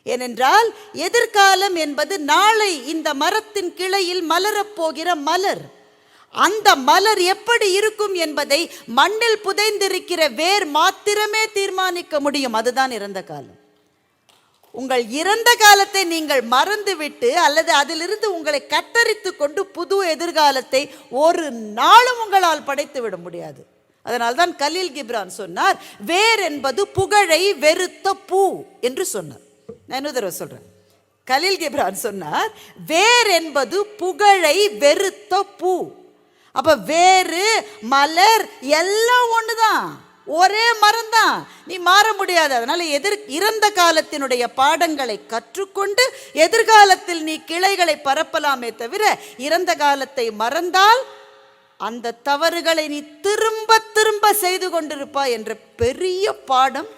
ஏனென்றால் எதிர்காலம் என்பது நாளை இந்த மரத்தின் கிளையில் மலரப்போகிற மலர். அந்த மலர் எப்படி இருக்கும் என்பதை மண்ணில் புதைந்திருக்கிற வேர் மாத்திரமே தீர்மானிக்க முடியும். அதுதான் இறந்த காலம். உங்கள் இறந்த காலத்தை நீங்கள் மறந்துவிட்டு அல்லது அதிலிருந்து உங்களை கத்தரித்து கொண்டு புது எதிர்காலத்தை ஒரு நாளும் உங்களால் படைத்து விட முடியாது. அதனால்தான் கலீல் கிப்ரான் சொன்னார், வேர் என்பது புகழை வெறுத்த பூ என்று சொன்னார். நான் இன்னொரு தடவை சொல்றேன், கலீல் கிப்ரான் சொன்னார், வேர் என்பது புகழை வெறுத்த பூ. அப்ப வேறு மலர் எல்லாம் ஒண்ணுதான், ஒரே மரம் தான், நீ மாற முடியாது. அதனால இறந்த காலத்தினுடைய பாடங்களை கற்றுக்கொண்டு எதிர்காலத்தில் நீ கிளைகளை பரப்பலாமே தவிர இறந்த காலத்தை மறந்தால் அந்த தவறுகளை நீ திரும்ப திரும்ப செய்து கொண்டிருப்பாய் என்ற பெரிய பாடம்.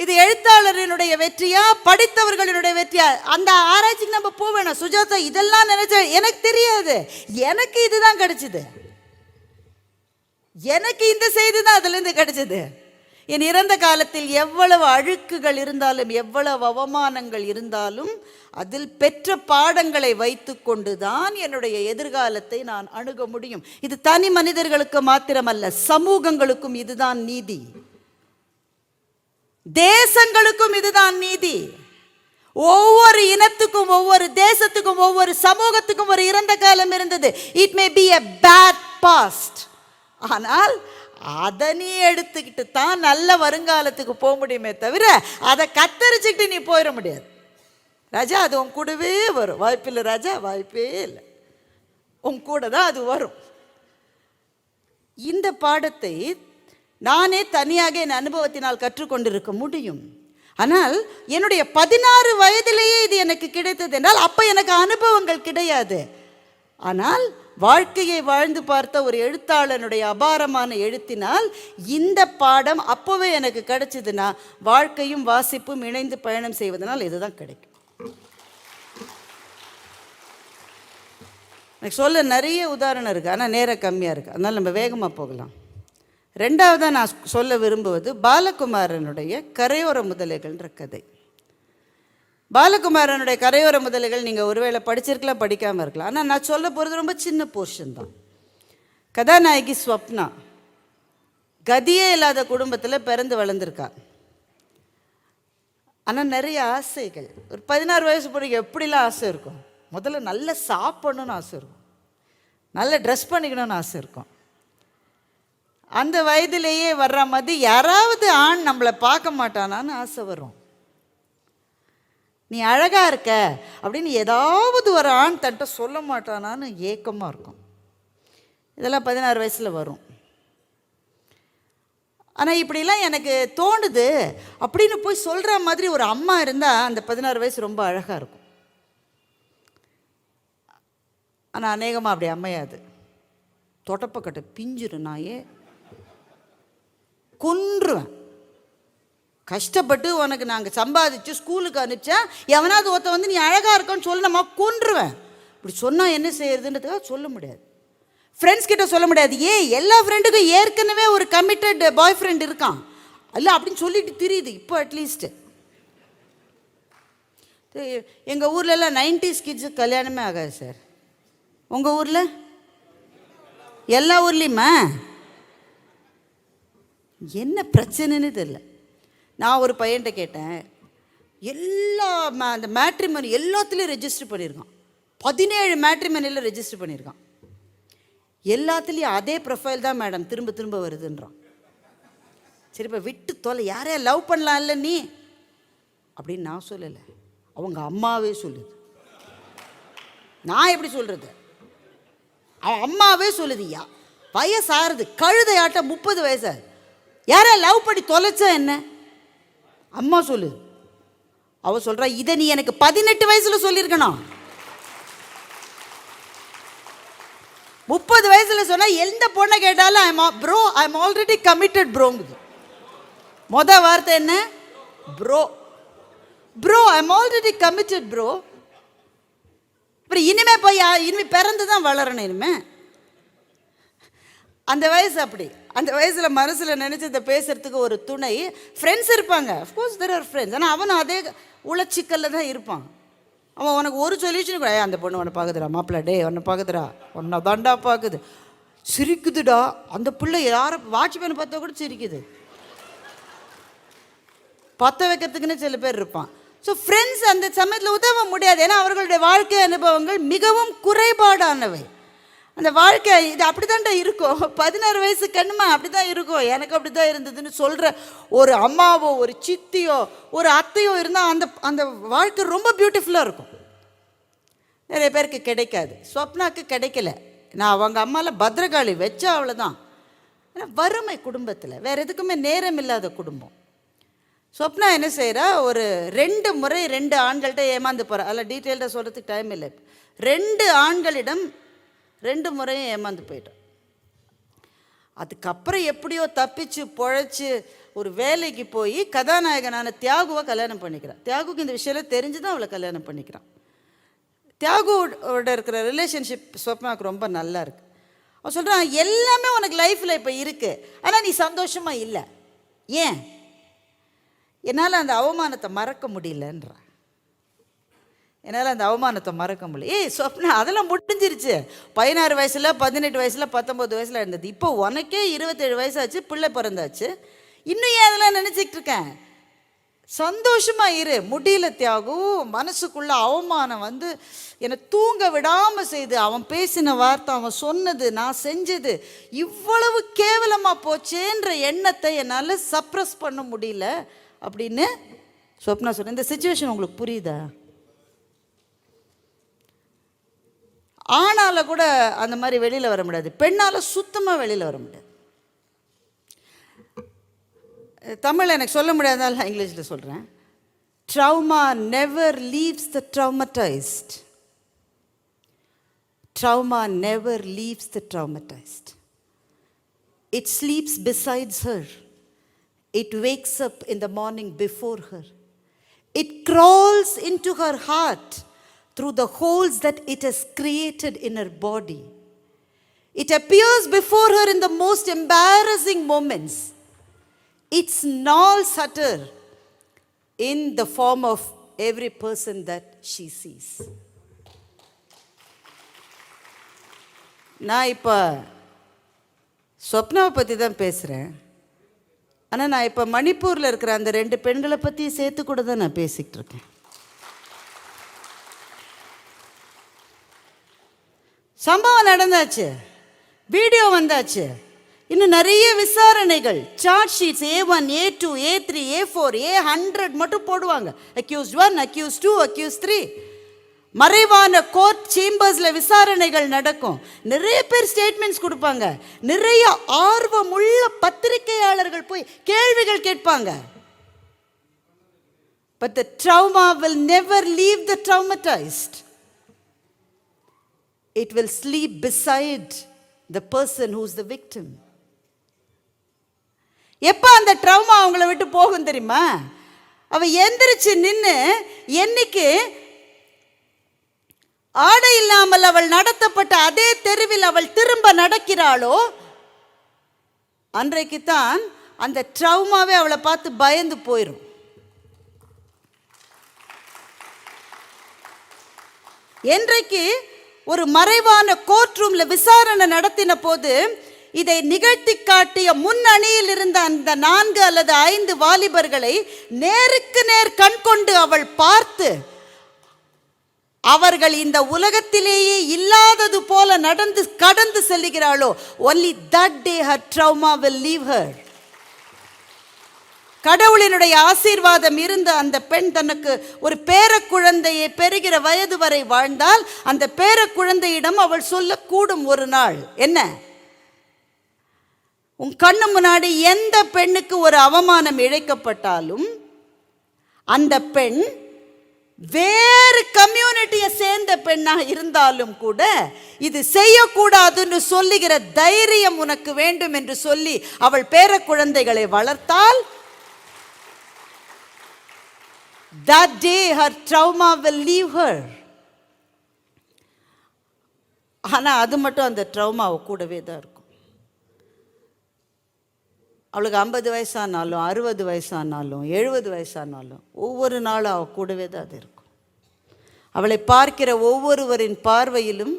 இது எழுத்தாளரினுடைய வெற்றியா படித்தவர்களினுடைய வெற்றியா? அந்த ஆராய்ச்சிக்கு நம்ம போவேணும். சுஜாதா இதெல்லாம் நினைச்ச எனக்கு தெரியாது, எனக்கு இதுதான் கிடைச்சது, எனக்கு இந்த செய்தி தான் அதுலேருந்து கிடைச்சது. என் இறந்த காலத்தில் எவ்வளவு அழுக்குகள் இருந்தாலும், எவ்வளவு அவமானங்கள் இருந்தாலும், அதில் பெற்ற பாடங்களை வைத்து கொண்டுதான் என்னுடைய எதிர்காலத்தை நான் அணுக முடியும். இது தனி மனிதர்களுக்கு மாத்திரமல்ல, சமூகங்களுக்கும் இதுதான் நீதி, தேசங்களுக்கும் இதுதான் நீதி. ஒவ்வொரு இனத்துக்கும், ஒவ்வொரு தேசத்துக்கும், ஒவ்வொரு சமூகத்துக்கும் ஒரு இறந்த காலம் இருந்தது. It may be a bad past, ஆனால் அதை நீ எடுத்துக்கிட்டு தான் நல்ல வருங்காலத்துக்கு போக முடியுமே தவிர அதை கத்தரிச்சுக்கிட்டு நீ போயிட முடியாது. ராஜா, அது உன் கூடவே வரும். வாய்ப்பில்லை ராஜா, வாய்ப்பே இல்லை. உன் கூட தான் அது வரும். இந்த பாடத்தை நானே தனியாக என் அனுபவத்தினால் கற்றுக்கொண்டிருக்க முடியும். ஆனால் என்னுடைய 16 வயதிலேயே இது எனக்கு கிடைத்தது என்றால் அப்போ எனக்கு அனுபவங்கள் கிடையாது. ஆனால் வாழ்க்கையை வாழ்ந்து பார்த்த ஒரு எழுத்தாளனுடைய அபாரமான எழுத்தினால் இந்த பாடம் அப்போவே எனக்கு கிடைச்சதுன்னா, வாழ்க்கையும் வாசிப்பும் இணைந்து பயணம் செய்வதனால் இதுதான் கிடைக்கும். எனக்கு சொல்ல நிறைய உதாரணம் இருக்குது, ஆனால் நேரம் கம்மியாக இருக்குது, அதனால் நம்ம வேகமாக போகலாம். ரெண்டாவதாக நான் சொல்ல விரும்புவது பாலகுமாரனுடைய கரையோர முதலைகள்ன்ற கதை. பாலகுமாரனுடைய கரையோர முதலைகள் நீங்கள் ஒருவேளை படிச்சிருக்கலாம், படிக்காமல் இருக்கலாம். ஆனால் நான் சொல்ல போகிறது ரொம்ப சின்ன போர்ஷன் தான். கதாநாயகி ஸ்வப்னா கதியே இல்லாத குடும்பத்தில் பிறந்து வளர்ந்துருக்கா. ஆனால் நிறைய ஆசைகள். ஒரு 16 வயசு பிடிக்க எப்படிலாம் ஆசை இருக்கும்? முதல்ல நல்ல சாப்பிடணும்னு ஆசை இருக்கும், நல்ல ட்ரெஸ் பண்ணிக்கணும்னு ஆசை இருக்கும். அந்த வயதிலேயே வர்ற மாதிரி யாராவது ஆண் நம்மளை பார்க்க மாட்டானான்னு ஆசை வரும். நீ அழகாக இருக்க அப்படின்னு ஏதாவது ஒரு ஆண் தன்ட்ட சொல்ல மாட்டானான்னு ஏக்கமாக இருக்கும். இதெல்லாம் 16 வயசில் வரும். ஆனால் இப்படிலாம் எனக்கு தோணுது அப்படின்னு போய் சொல்கிற மாதிரி ஒரு அம்மா இருந்தால் அந்த 16 வயசு ரொம்ப அழகாக இருக்கும். ஆனால் அநேகமாக அப்படி அமையாது. தொடப்பக்கட்டை பிஞ்சிரு, நாயே கொன்றுவேன். கஷ்டப்பட்டு உனக்கு நாங்கள் சம்பாதிச்சு ஸ்கூலுக்கு அனுப்பிச்சா எவனாவது ஒருத்த வந்து நீ அழகாக இருக்கன்னு சொல்லணுமா, கொன்றுவேன். இப்படி சொன்னால் என்ன செய்யறதுன்றதுக்காக சொல்ல முடியாது. ஃப்ரெண்ட்ஸ் கிட்ட சொல்ல முடியாது. எல்லா ஃப்ரெண்டுக்கும் ஏற்கனவே ஒரு கமிட்டட் பாய் ஃப்ரெண்ட் இருக்கான் இல்லை அப்படின்னு சொல்லிட்டு தெரியுது இப்போ. அட்லீஸ்ட்டு எங்கள் ஊர்லலாம் 90s கிட்ஸு கல்யாணமே ஆகாது சார். உங்கள் ஊரில்? எல்லா ஊர்லேயுமா? என்ன பிரச்சனைன்னு தெரியல. நான் ஒரு பையன்கிட்ட கேட்டேன், எல்லா அந்த மேட்ரிமனி எல்லாத்துலேயும் ரெஜிஸ்டர் பண்ணியிருக்கான். 17 மேட்ரிமனியில் ரெஜிஸ்டர் பண்ணியிருக்கான். எல்லாத்துலேயும் அதே ப்ரொஃபைல் தான் மேடம் திரும்ப திரும்ப வருதுன்றான். சரி, இப்போ விட்டு தொலை, யாரையா லவ் பண்ணலாம் இல்லை நீ அப்படின்னு நான் சொல்லலை, அவங்க அம்மாவே சொல்லுது. நான் எப்படி சொல்கிறது? அவன் அம்மாவே சொல்லுதியா, வயசாகிறது கழுதையாட்ட 30 வயசு, யாரா லவ் பண்ணி தொலைச்சா என்ன? அம்மா சொல்லுது. அவ சொல்கிறா, இதை நீ எனக்கு 18 வயசில் சொல்லியிருக்கணும். 30 வயசில் சொன்னால் எந்த பொண்ணை கேட்டாலும் bro I am already committed ப்ரோங்குது. மொதல் வார்த்தை என்ன? Bro. Bro I am already committed bro. அப்புறம் இனிமேல் போய் இனிமேல் பிறந்து தான் வளரணும். இனிமேல் அந்த வயசு அப்படி. அந்த வயசில் மனசில் நினச்சதை பேசுகிறதுக்கு ஒரு துணை ஃப்ரெண்ட்ஸ் இருப்பாங்க. Of course there are friends. ஆனால் அவனும் அதே உளச்சிக்கல்ல தான் இருப்பான். அவன் உனக்கு ஒரு சொல்யூஷன் கூட, அந்த பொண்ணு உன்னை பார்க்குதுடா மாப்பிள்ள, டே உன்னை பார்க்குதுடா, உன்னை தாண்டா பார்க்குது, சிரிக்குதுடா. அந்த பிள்ளை யாரை வாட்ச்மேனை பார்த்தா கூட சிரிக்குது. பற்ற வைக்கிறதுக்குன்னு சில பேர் இருப்பான். ஸோ ஃப்ரெண்ட்ஸ் அந்த சமயத்தில் உதவ முடியாது. ஏன்னா அவர்களுடைய வாழ்க்கை அனுபவங்கள் மிகவும் குறைபாடானவை. அந்த வாழ்க்கை இது அப்படி தான்டா இருக்கும். 16 வயசு கண்ணுமா அப்படி தான் இருக்கும், எனக்கு அப்படி தான் இருந்ததுன்னு சொல்கிற ஒரு அம்மாவோ ஒரு சித்தியோ ஒரு அத்தையோ இருந்தால் அந்த அந்த வாழ்க்கை ரொம்ப பியூட்டிஃபுல்லாக இருக்கும். நிறைய பேருக்கு கிடைக்காது. ஸ்வப்னாக்கு கிடைக்கல. நான் அவங்க அம்மாவில் பத்ரகாளி வச்சா அவ்வளோதான். ஏன்னா வறுமை குடும்பத்தில், வேறு எதுக்குமே நேரம் இல்லாத குடும்பம். ஸ்வப்னா என்ன செய்கிறா, ஒரு 2 முறை 2 ஆண்கள்கிட்ட ஏமாந்து போகிறா. அதில் டீட்டெயில்டாக சொல்கிறதுக்கு டைம் இல்லை. 2 ஆண்களிடம் 2 முறையும் ஏமாந்து போயிட்டான். அதுக்கப்புறம் எப்படியோ தப்பிச்சு பொழைச்சி ஒரு வேலைக்கு போய் கதாநாயகனான தியாகுவை கல்யாணம் பண்ணிக்கிறான். தியாகுக்கு இந்த விஷயம் தெரிஞ்சு தான் அவளை கல்யாணம் பண்ணிக்கிறான். தியாகுவோட இருக்கிற ரிலேஷன்ஷிப் ஸ்வப்னாவுக்கு ரொம்ப நல்லா இருக்குது. அவன் சொல்கிறான், எல்லாமே உனக்கு லைஃப்பில் இப்போ இருக்குது, ஆனால் நீ சந்தோஷமாக இல்லை. ஏன்? என்னால் அந்த அவமானத்தை மறக்க முடியலன்றான். என்னால் அந்த அவமானத்தை மறக்க முடியல. சொப்னா, அதெல்லாம் முடிஞ்சிருச்சு. 16 வயசில், 18 வயசில், 19 வயசில் இருந்தது. இப்போ உனக்கே 27 வயசாச்சு, பிள்ளை பிறந்தாச்சு. இன்னும் ஏன் அதெல்லாம் நினச்சிக்கிட்டு இருக்கேன்? சந்தோஷமாக இரு. முடியல தியாகு. மனசுக்குள்ள அவமானம் வந்து என்னை தூங்க விடாமல் செய்து, அவன் பேசின வார்த்தை, அவன் சொன்னது, நான் செஞ்சது இவ்வளவு கேவலமாக போச்சேன்ற எண்ணத்தை என்னால் சப்ரஸ் பண்ண முடியல அப்படின்னு சொப்னா சொன்னேன். இந்த சிச்சுவேஷன் உங்களுக்கு புரியுதா? ஆணால் கூட அந்த மாதிரி வெளியில் வர முடியாது, பெண்ணால் சுத்தமாக வெளியில் வர முடியாது. தமிழ் எனக்கு சொல்ல முடியாதால நான் இங்கிலீஷில் சொல்கிறேன். Trauma never leaves the traumatized. Trauma never leaves the traumatized. It sleeps besides her. It wakes up in the morning before her. It crawls into her heart through the holes that it has created in her body. It appears before her in the most embarrassing moments. It snarls at her in the form of every person that she sees. நான் இப்போ சொப்னாவை பற்றி தான் பேசுகிறேன். ஆனால் நான் இப்போ மணிப்பூரில் இருக்கிற அந்த 2 பெண்களை பற்றி சேர்த்து கூட தான் நான் பேசிக்கிட்டு இருக்கேன். சம்பவம் நடந்தாச்சு, வீடியோ வந்தாச்சு, இன்னும் நிறைய விசாரணைகள், charge sheets A1, A2, A3, A4, A100 மட்டும் போடுவாங்க. Accused 1, accused 2, accused 3. மறைவான கோர்ட் சேம்பர்ஸில் விசாரணைகள் நடக்கும். நிறைய பேர் ஸ்டேட்மெண்ட்ஸ் கொடுப்பாங்க. நிறைய ஆர்வமுள்ள பத்திரிகையாளர்கள் போய் கேள்விகள் கேட்பாங்க. But the trauma will never leave the traumatized. It will sleep beside the person who is the victim. எப்போ அந்த ட்ரௌமா அவங்கள விட்டு போகும் தெரியுமா? அவ எந்திரிச்சு நின்று என்னைக்கு ஆடை இல்லாமல் அவள் நடத்தப்பட்ட அதே தெருவில் அவள் திரும்ப நடக்கிறாளோ அன்றைக்குத்தான் அந்த ட்ரௌமாவே அவளை பார்த்து பயந்து போயிடும். என்றைக்கு ஒரு மறைவான கோர்ட் ரூம்ல விசாரணை நடத்தின போது இதை நிகழ்த்தி காட்டிய முன்னணியில் இருந்த அந்த 4 அல்லது 5 வாலிபர்களை நேருக்கு நேர் கண் கொண்டு அவள் பார்த்து, அவர்கள் இந்த உலகத்திலேயே இல்லாதது போல நடந்து கடந்து செல்கிறாளோ, only that day her trauma will leave her. கடவுளினுடைய ஆசீர்வாதம் இருந்த அந்த பெண் தனக்கு ஒரு பேரக்குழந்தையை பெறுகிற வயது வரை வாழ்ந்தால் அந்த பேரக்குழந்தையிடம் அவள் சொல்லக்கூடும் ஒரு நாள், என்ன, உன் கண்ணு முன்னாடி எந்த பெண்ணுக்கு ஒரு அவமானம் இழைக்கப்பட்டாலும் அந்த பெண் வேறு கம்யூனிட்டியை சேர்ந்த பெண்ணாக இருந்தாலும் கூட இது செய்யக்கூடாதுன்னு சொல்லுகிற தைரியம் உனக்கு வேண்டும் என்று சொல்லி அவள் பேர குழந்தைகளை வளர்த்தால், that day her trauma will leave her. ஆனால் அது மட்டும் அந்த ட்ரௌமா அவ கூடவே தான் இருக்கும். அவளுக்கு 50 வயசானாலும் 60 வயசானாலும் 70 வயசானாலும் ஒவ்வொரு நாளும் அவள் கூடவே தான் அது இருக்கும். அவளை பார்க்கிற ஒவ்வொருவரின் பார்வையிலும்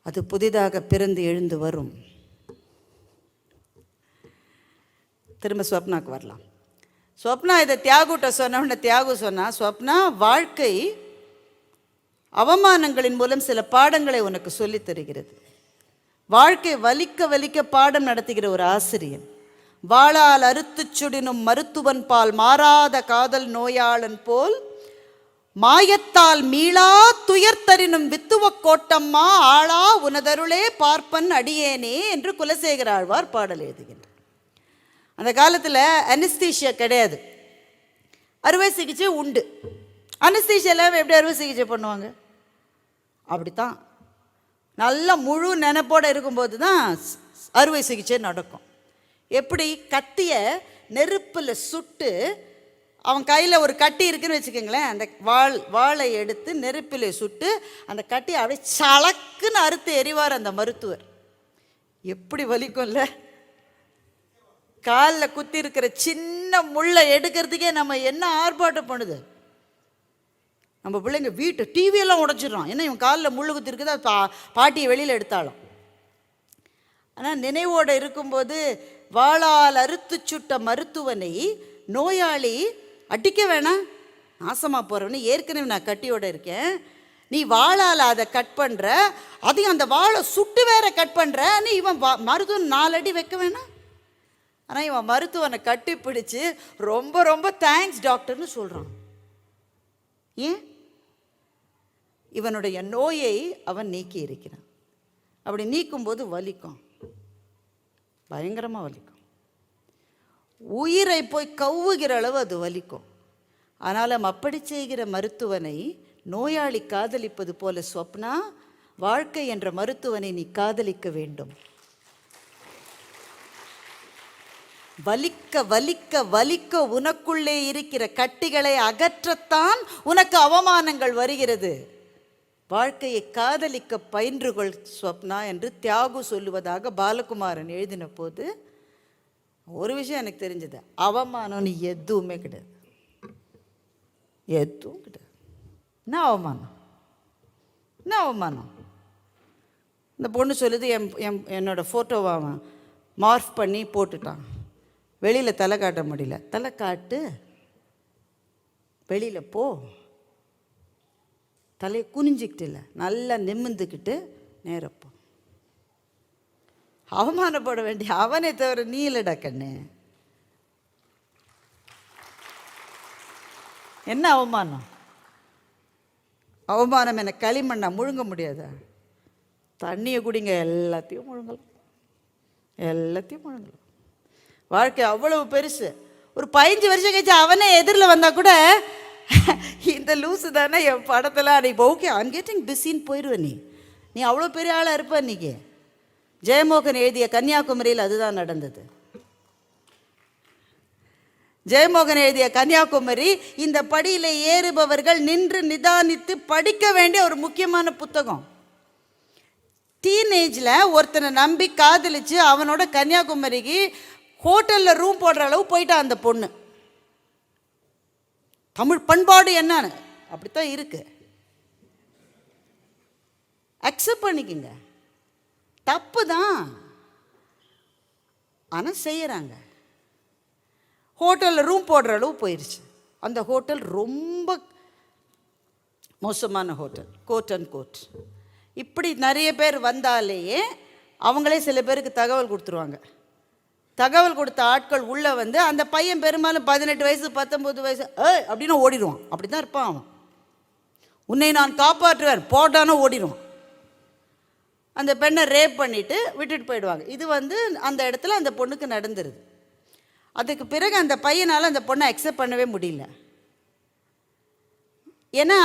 அது புதிதாக பிறந்து எழுந்து வரும். திரும்ப ஸ்வப்னாக்கு வரலாம். ஸ்வப்னா இதை தியாகுட்ட சொன்ன தியாகு சொன்னா, ஸ்வப்னா, வாழ்க்கை அவமானங்களின் மூலம் சில பாடங்களை உனக்கு சொல்லித் தருகிறது. வாழ்க்கை வலிக்க வலிக்க பாடம் நடத்துகிற ஒரு ஆசிரியன். வாளால் அறுத்து சுடினும் மருத்துவன் பால் மாறாத காதல் நோயாளன் போல் மாயத்தால் மீளா துயர்த்தரினும் வித்துவ கோட்டம்மா ஆளா உனதருளே பார்ப்பன் அடியேனே என்று குலசேகர ஆழ்வார் பாடல் எழுதுகின்றார். அந்த காலத்தில் அனஸ்தீஷியா கிடையாது, அறுவை சிகிச்சை உண்டு. அனஸ்தீஷியாவில் எப்படி அறுவை சிகிச்சை பண்ணுவாங்க? அப்படித்தான் நல்ல முழு நினைப்போடு இருக்கும்போது தான் அறுவை சிகிச்சை நடக்கும். எப்படி கத்தியை நெருப்பில் சுட்டு, அவன் கையில் ஒரு கட்டி இருக்குன்னு வச்சுக்கோங்களேன், அந்த வாளை எடுத்து நெருப்பில் சுட்டு அந்த கட்டியை அப்படியே சலக்குன்னு அறுத்து எறிவார் அந்த மருத்துவர். எப்படி வலிக்கும்ல? காலில் குத்தி இருக்கிற சின்ன முள்ளை எடுக்கிறதுக்கே நம்ம என்ன ஆர்ப்பாட்டம் பண்ணுது. நம்ம பிள்ளைங்க வீட்டு டிவியெல்லாம் உடைச்சிடுறோம். ஏன்னா இவன் காலில் முள்ளு குத்தி இருக்குதா பாட்டியை வெளியில் எடுத்தாலும். ஆனால் நினைவோடு இருக்கும்போது வாளால் அறுத்து சுட்ட மருத்துவனை நோயாளி அடிக்க வேணாம், நாசமாக போகிறவனு ஏற்கனவே நான் கட்டியோடு இருக்கேன், நீ வாளால் அதை கட் பண்ணுற, அதையும் அந்த வாழை சுட்டு வேற கட் பண்ணுற, நீ இவன் மருத்துவன் 4 அடி வைக்க வேணாம். ஆனால் இவன் மருத்துவனை கட்டி பிடிச்சி ரொம்ப ரொம்ப தேங்க்ஸ் டாக்டர்னு சொல்கிறான். ஏன்? இவனுடைய நோயை அவன் நீக்கி இருக்கிறான். அப்படி நீக்கும்போது வலிக்கும், பயங்கரமாக வலிக்கும், உயிரை போய் கவ்வுகிற அளவு அது வலிக்கும். ஆனாலும் அப்படி செய்கிற மருத்துவனை நோயாளி காதலிப்பது போல ஸ்வப்னா, வாழ்க்கை என்ற மருத்துவனை நீ காதலிக்க வேண்டும். வலிக்க வலிக்க வலிக்க உனக்குள்ளே இருக்கிற கட்டிகளை அகற்றத்தான் உனக்கு அவமானங்கள் வருகிறது. வாழ்க்கையை காதலிக்க பயின்றுகொள் ஸ்வப்னா என்று தியாகு சொல்லுவதாக பாலகுமாரன் எழுதின போது ஒரு விஷயம் எனக்கு தெரிஞ்சது, அவமானம்னு எதுவுமே கிடையாது, எதுவும் கிடையாது. என்ன அவமானம், என்ன அவமானம்? இந்த பொண்ணு சொல்லுது, என்னோட ஃபோட்டோவை அவன் மார்ஃப் பண்ணி போட்டுட்டான், வெளியில் தலை காட்ட முடியல. தலை காட்டு, வெளியில் போ, தலையை குனிஞ்சிக்கிட்டு இல்லை, நல்லா நிமிந்துக்கிட்டு நேரப்போ. அவமானப்பட வேண்டிய அவனை தவிர நீ இல்லைடா கண்ணு. என்ன அவமானம்? அவமானம் என்ன களிமண்ணா முழுங்க முடியாதா? தண்ணியை குடிங்க, எல்லாத்தையும் முழுங்கலாம், எல்லாத்தையும் முழுங்கலாம். வாழ்க்கை அவ்வளவு பெருசு. ஒரு 15 வருஷம் கழிச்சு அவனே எதிரில் வந்தால் கூட இந்த லூஸு தானே என் படத்தில் அன்றைக்கி ஓகே ஐம் கெட்டிங் பிஸின்னு போயிடுவேன். நீ அவ்வளோ பெரிய ஆளாக இருப்ப. இன்றைக்கி ஜெயமோகன் எழுதிய கன்னியாகுமரியில் அதுதான் நடந்தது. ஜெயமோகன் எழுதிய கன்னியாகுமரி இந்த படியில் ஏறுபவர்கள் நின்று நிதானித்து படிக்க வேண்டிய ஒரு முக்கியமான புத்தகம். டீனேஜில் ஒருத்தனை நம்பி காதலிச்சு அவனோட கன்னியாகுமரிக்கு ஹோட்டலில் ரூம் போடுற அளவு போயிட்டா அந்த பொண்ணு. தமிழ் பண்பாடு என்னன்னு அப்படித்தான் இருக்கு, அக்செப்ட் பண்ணிக்கங்க. தப்பு தான், ஆனால் செய்யறாங்க. ஹோட்டலில் ரூம் போடுற அளவு போயிடுச்சு. அந்த ஹோட்டல் ரொம்ப மோசமான ஹோட்டல், கோட் அண்ட் கோட். இப்படி நிறைய பேர் வந்தாலேயே அவங்களே சில பேருக்கு தகவல் கொடுத்துருவாங்க. தகவல் கொடுத்த ஆட்கள் உள்ளே வந்து அந்த பையன் பெரும்பாலும் 18 வயசு 19 வயசு அப்படின்னு ஓடிடுவான். அப்படி தான் இருப்பான் அவன். உன்னை நான் காப்பாற்றுவேன் போட்டானோ ஓடிடுவான். அந்த பெண்ணை ரேப் பண்ணிவிட்டு விட்டுட்டு போயிடுவாங்க. இது வந்து அந்த இடத்துல அந்த பொண்ணுக்கு நடந்துருது. அதுக்கு பிறகு அந்த பையனால் அந்த பொண்ணை அக்செப்ட் பண்ணவே முடியல. ஏன்னா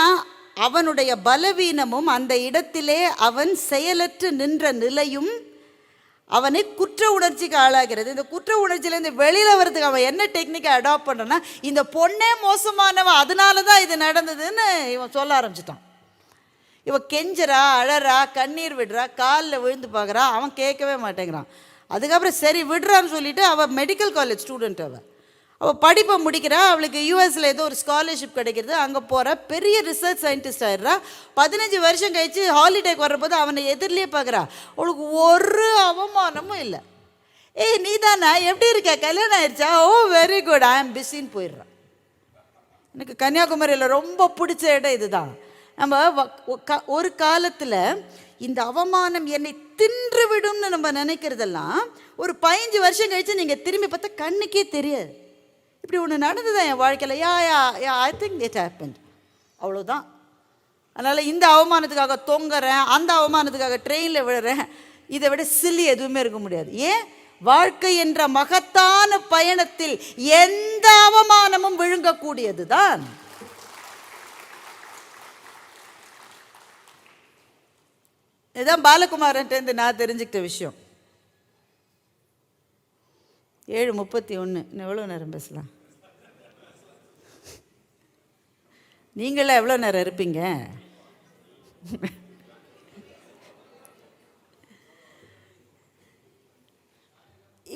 அவனுடைய பலவீனமும் அந்த இடத்திலே அவன் செயலற்று நின்ற நிலையும் அவனை குற்ற உணர்ச்சிக்கு ஆளாகிறது. இந்த குற்ற உணர்ச்சியிலேருந்து வெளியில் வர்றதுக்கு அவன் என்ன டெக்னிக்கை அடாப்ட் பண்ணுறான்னா, இந்த பொண்ணே மோசமானவன் அதனால தான் இது நடந்ததுன்னு இவன் சொல்ல ஆரம்பிச்சிட்டான். இவன் கெஞ்சுறா, அழறா, கண்ணீர் விடுறா, காலில் விழுந்து பார்க்குறா, அவன் கேட்கவே மாட்டேங்கிறான். அதுக்கப்புறம் சரி விடுறான்னு சொல்லிவிட்டு அவள் மெடிக்கல் காலேஜ் ஸ்டூடெண்ட், அவள் படிப்பை முடிக்கிறா. அவளுக்கு யூஎஸில் ஏதோ ஒரு ஸ்காலர்ஷிப் கிடைக்கிறது, அங்கே போகிற பெரிய ரிசர்ச் சயின்டிஸ்ட் ஆயிடுறா. 15 வருஷம் கழித்து ஹாலிடேக்கு வர்றபோது அவனை எதிரிலே பார்க்குறா. அவளுக்கு ஒரு அவமானமும் இல்லை. ஏய் நீ தானே, எப்படி இருக்க, கல்யாணம் ஆயிடுச்சா, ஓ வெரி குட் ஐ ஆம் பிஸின்னு போயிடுறான். எனக்கு கன்னியாகுமரியில் ரொம்ப பிடிச்ச இடம் இதுதான். நம்ம ஒரு காலத்தில் இந்த அவமானம் என்னை தின்று விடும்னு நம்ம நினைக்கிறதெல்லாம் ஒரு 15 வருஷம் கழித்து நீங்கள் திரும்பி பார்த்தா கண்ணுக்கே தெரியாது. இப்படி ஒன்று நடந்துதான் என் வாழ்க்கையில். யா ஐ திங்க் இட் ஹேப்பன்ட், அவ்வளோதான். அதனால் இந்த அவமானத்துக்காக தொங்குறேன், அந்த அவமானத்துக்காக ட்ரெயினில் விழுறேன், இதை விட சில்லி எதுவுமே இருக்க முடியாது. ஏன்? வாழ்க்கை என்ற மகத்தான பயணத்தில் எந்த அவமானமும் விழுங்கக்கூடியது தான். இதுதான் பாலகுமாரன்ட்டு நான் தெரிஞ்சுக்கிட்ட விஷயம். 7:31. இன்னும் எவ்வளோ நேரம் பேசலாம்? நீங்களே எவ்வளோ நேரம் இருப்பீங்க?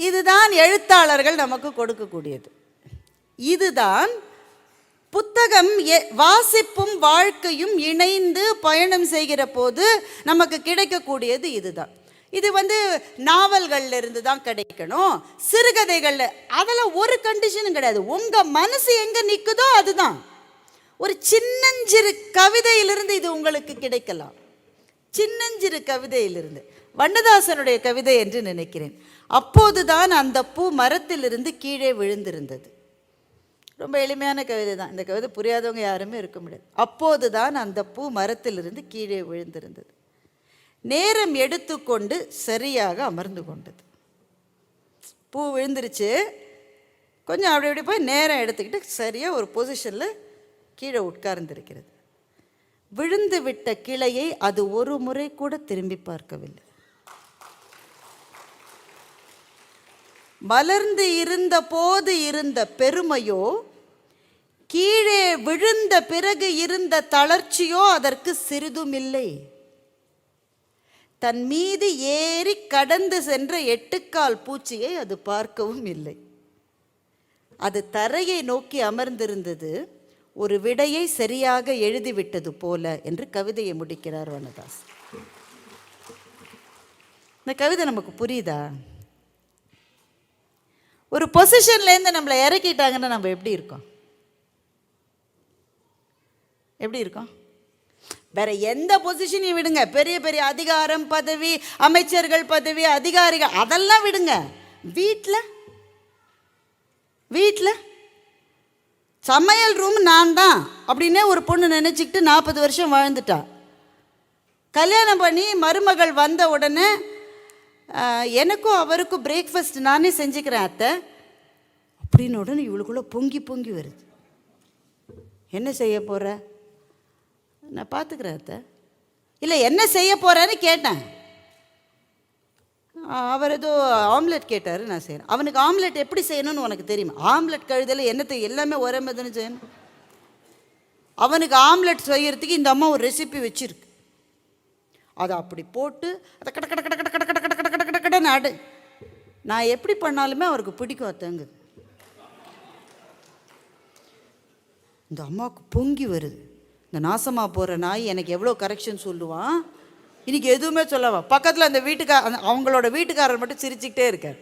இதுதான் எழுத்தாளர்கள் நமக்கு கொடுக்கக்கூடியது. இதுதான் புத்தகம். வாசிப்பும் வாழ்க்கையும் இணைந்து பயணம் செய்கிற போது நமக்கு கிடைக்கக்கூடியது இதுதான். இது நாவல்கள்ல இருந்து தான் கிடைக்கணும், சிறுகதைகள்ல அதெல்லாம் ஒரு கண்டிஷனும் கிடையாது. உங்க மனசு எங்க நிற்குதோ அதுதான். ஒரு சின்னஞ்சிறு கவிதையிலிருந்து இது உங்களுக்கு கிடைக்கலாம். சின்னஞ்சிறு கவிதையிலிருந்து, வண்ணதாசனுடைய கவிதை என்று நினைக்கிறேன். அப்போதுதான் அந்த பூ மரத்திலிருந்து கீழே விழுந்திருந்தது. ரொம்ப எளிமையான கவிதை தான். இந்த கவிதை புரியாதவங்க யாருமே இருக்க முடியாது. அப்போதுதான் அந்த பூ மரத்திலிருந்து கீழே விழுந்திருந்தது. நேரம் எடுத்துக்கொண்டு சரியாக அமர்ந்து கொண்டது. பூ விழுந்துருச்சு, கொஞ்சம் அப்படி அப்படி போய் நேரம் எடுத்துக்கிட்டு சரியாக ஒரு பொசிஷனில் கீழே உட்கார்ந்திருக்கிறது. விழுந்து விட்ட கிளையை அது ஒரு முறை கூட திரும்பி பார்க்கவில்லை. மலர்ந்து இருந்த போது இருந்த பெருமையோ, கீழே விழுந்த பிறகு இருந்த தளர்ச்சியோ அதற்கு சிறிதும் இல்லை. தன் மீது ஏறி கடந்து சென்ற 8 கால் பூச்சியை அது பார்க்கவும் இல்லை. அது தரையை நோக்கி அமர்ந்திருந்தது, ஒரு விடையை சரியாக எழுதிவிட்டது போல என்று கவிதையை முடிக்கிறார் வண்ணதாஸ். இந்த கவிதை நமக்கு புரியுதா? ஒரு பொசிஷன்லேருந்து நம்மளை இறக்கிட்டாங்கன்னா நம்ம எப்படி இருக்கோம்? எப்படி இருக்கோம்? வேற எந்த பொசிஷனையும் விடுங்க, பெரிய பெரிய அதிகாரம், பதவி, அமைச்சர்கள் பதவி, அதிகாரிகள் அதெல்லாம் விடுங்க. வீட்டில் சமையல் ரூம் நான் தான் அப்படின்னே ஒரு பொண்ணு நினச்சிக்கிட்டு 40 வருஷம் வாழ்ந்துட்டா. கல்யாணம் பண்ணி மருமகள் வந்த உடனே எனக்கும் அவருக்கும் பிரேக்ஃபாஸ்ட் நானே செஞ்சுக்கிறேன் அத்தை அப்படின்னு உடனே இவளுக்குள்ளே பொங்கி பொங்கி வருது. என்ன செய்ய போகிற? நான் பார்த்துக்கிறேன் அத்தை. இல்லை என்ன செய்ய போகிறேன்னு கேட்டேன். அவர் ஏதோ ஆம்லெட் கேட்டார், நான் செய்கிறேன். அவனுக்கு ஆம்லெட் எப்படி செய்யணும்னு உனக்கு தெரியுமா? ஆம்லெட் கழுதல் என்னத்தை எல்லாமே ஒரே மாதிரி செய்யணும். அவனுக்கு ஆம்லெட் செய்யறதுக்கு இந்த அம்மா ஒரு ரெசிபி வச்சுருக்கு. அதை அப்படி போட்டு அதை கட கட கட கட கட கட கட கட கட கட நாடு. நான் எப்படி பண்ணாலுமே அவருக்கு பிடிக்கும் அத்தங்க. இந்த அம்மாவுக்கு பொங்கி வருது. இந்த நாசமாக போகிற நாய் எனக்கு எவ்வளோ கரெக்ஷன் சொல்லுவான், இன்றைக்கி எதுவுமே சொல்லவா. பக்கத்தில் அந்த அவங்களோட வீட்டுக்காரர் மட்டும் சிரிச்சுக்கிட்டே இருக்கார்.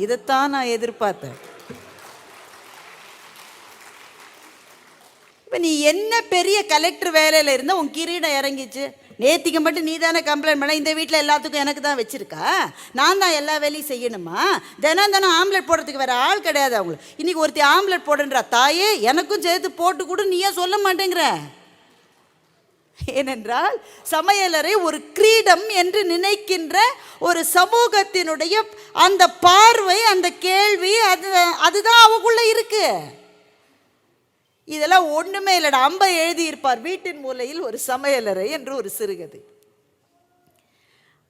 இதைத்தான் நான் எதிர்பார்த்தேன். இப்போ நீ என்ன பெரிய கலெக்டர் வேலையில் இருந்தால் உன் கிரீடம் இறங்கிச்சு. நேத்திக்கு மட்டும் நீ தானே கம்ப்ளைண்ட் பண்ண, இந்த வீட்டில் எல்லாத்துக்கும் எனக்கு தான் வச்சுருக்கா, நான் தான் எல்லா வேலையும் செய்யணுமா? தினம் ஆம்லெட் போடுறதுக்கு வேறு ஆள் கிடையாது அவங்களுக்கு. இன்றைக்கி ஒருத்தி ஆம்லெட் போடுன்றா, தாயே எனக்கும் சேர்த்து போட்டு கூட நீயே சொல்ல மாட்டேங்கிற. ஏனென்றால் சமையலறை ஒரு கிரீடம் என்று நினைக்கின்ற ஒரு சமூகத்தினுடைய அந்த பார்வை, அந்த கேள்வி, அதுதான் அவக்குள்ள இருக்கு. இதெல்லாம் ஒன்றுமே இல்லைடா. அம்பை எழுதியிருப்பார் வீட்டின் மூலையில் ஒரு சமையலறை என்று ஒரு சிறுகதை.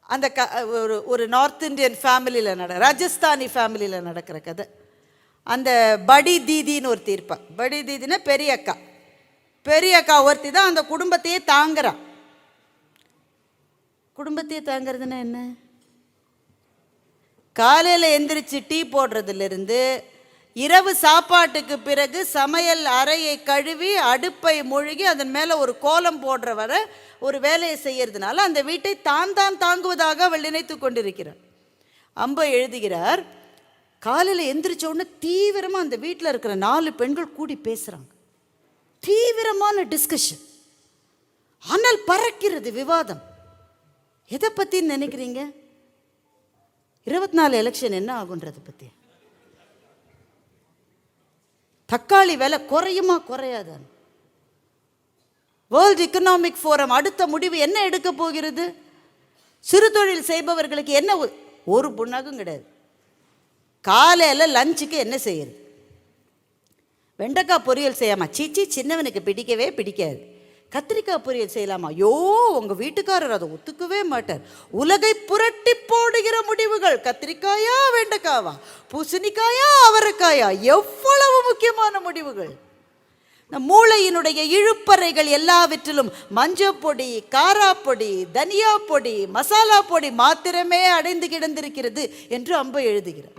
அந்த ஒரு நார்த் இந்தியன் ஃபேமிலியில் ராஜஸ்தானி ஃபேமிலியில் நடக்கிற கதை. அந்த படி தீதின்னு ஒருத்தி இருப்பா. படி தீதினா பெரிய அக்கா. பெரிய அக்கா ஒருத்தி தான் அந்த குடும்பத்தையே தாங்குறான். குடும்பத்தையே தாங்கிறதுனா என்ன? காலையில் எந்திரிச்சு டீ போடுறதுலேருந்து இரவு சாப்பாட்டுக்கு பிறகு சமையல் அறையை கழுவி அடுப்பை மூழ்கி அதன் மேலே ஒரு கோலம் போடுற வரை ஒரு வேலையை செய்யறதுனால அந்த வீட்டை தான் தாங்குவதாக அவள் நினைத்து கொண்டிருக்கிறார். அம்பை எழுதுகிறார், காலையில் எந்திரிச்ச உடனே தீவிரமாக அந்த வீட்டில் இருக்கிற 4 பெண்கள் கூடி பேசுகிறாங்க. தீவிரமான டிஸ்கஷன். ஆனால் பறக்கிறது விவாதம். எதை பற்றின்னு நினைக்கிறீங்க? 24 எலெக்ஷன் என்ன ஆகுன்றதை பற்றி. தக்காளி விலை குறையுமா குறையாதான்? வேர்ல்ட் எக்கனாமிக் ஃபோரம் அடுத்த முடிவு என்ன எடுக்க போகிறது? சிறு தொழில் செய்பவர்களுக்கு என்ன? ஒரு புண்ணாக்கும் கிடையாது. காலையில் லஞ்சுக்கு என்ன செய்யுது? வெண்டைக்காய் பொரியல் செய்யாமா? சீச்சி, சின்னவனுக்கு பிடிக்கவே பிடிக்காது. கத்திரிக்காய் பொரியல் செய்யலாமா? ஐயோ உங்கள் வீட்டுக்காரர் அதை ஒத்துக்கவே மாட்டார். உலகை புரட்டி போடுகிற முடிவுகள். கத்திரிக்காயா வெண்டைக்காவா, பூசணிக்காயா அவரைக்காயா, எவ்வளவு முக்கியமான முடிவுகள். மூளையினுடைய இழுப்பறைகள் எல்லாவற்றிலும் மஞ்சப்பொடி, காராப்பொடி, தனியா பொடி, மசாலா பொடி மாத்திரமே அடைந்து கிடந்திருக்கிறது என்று அம்பு எழுதுகிறார்.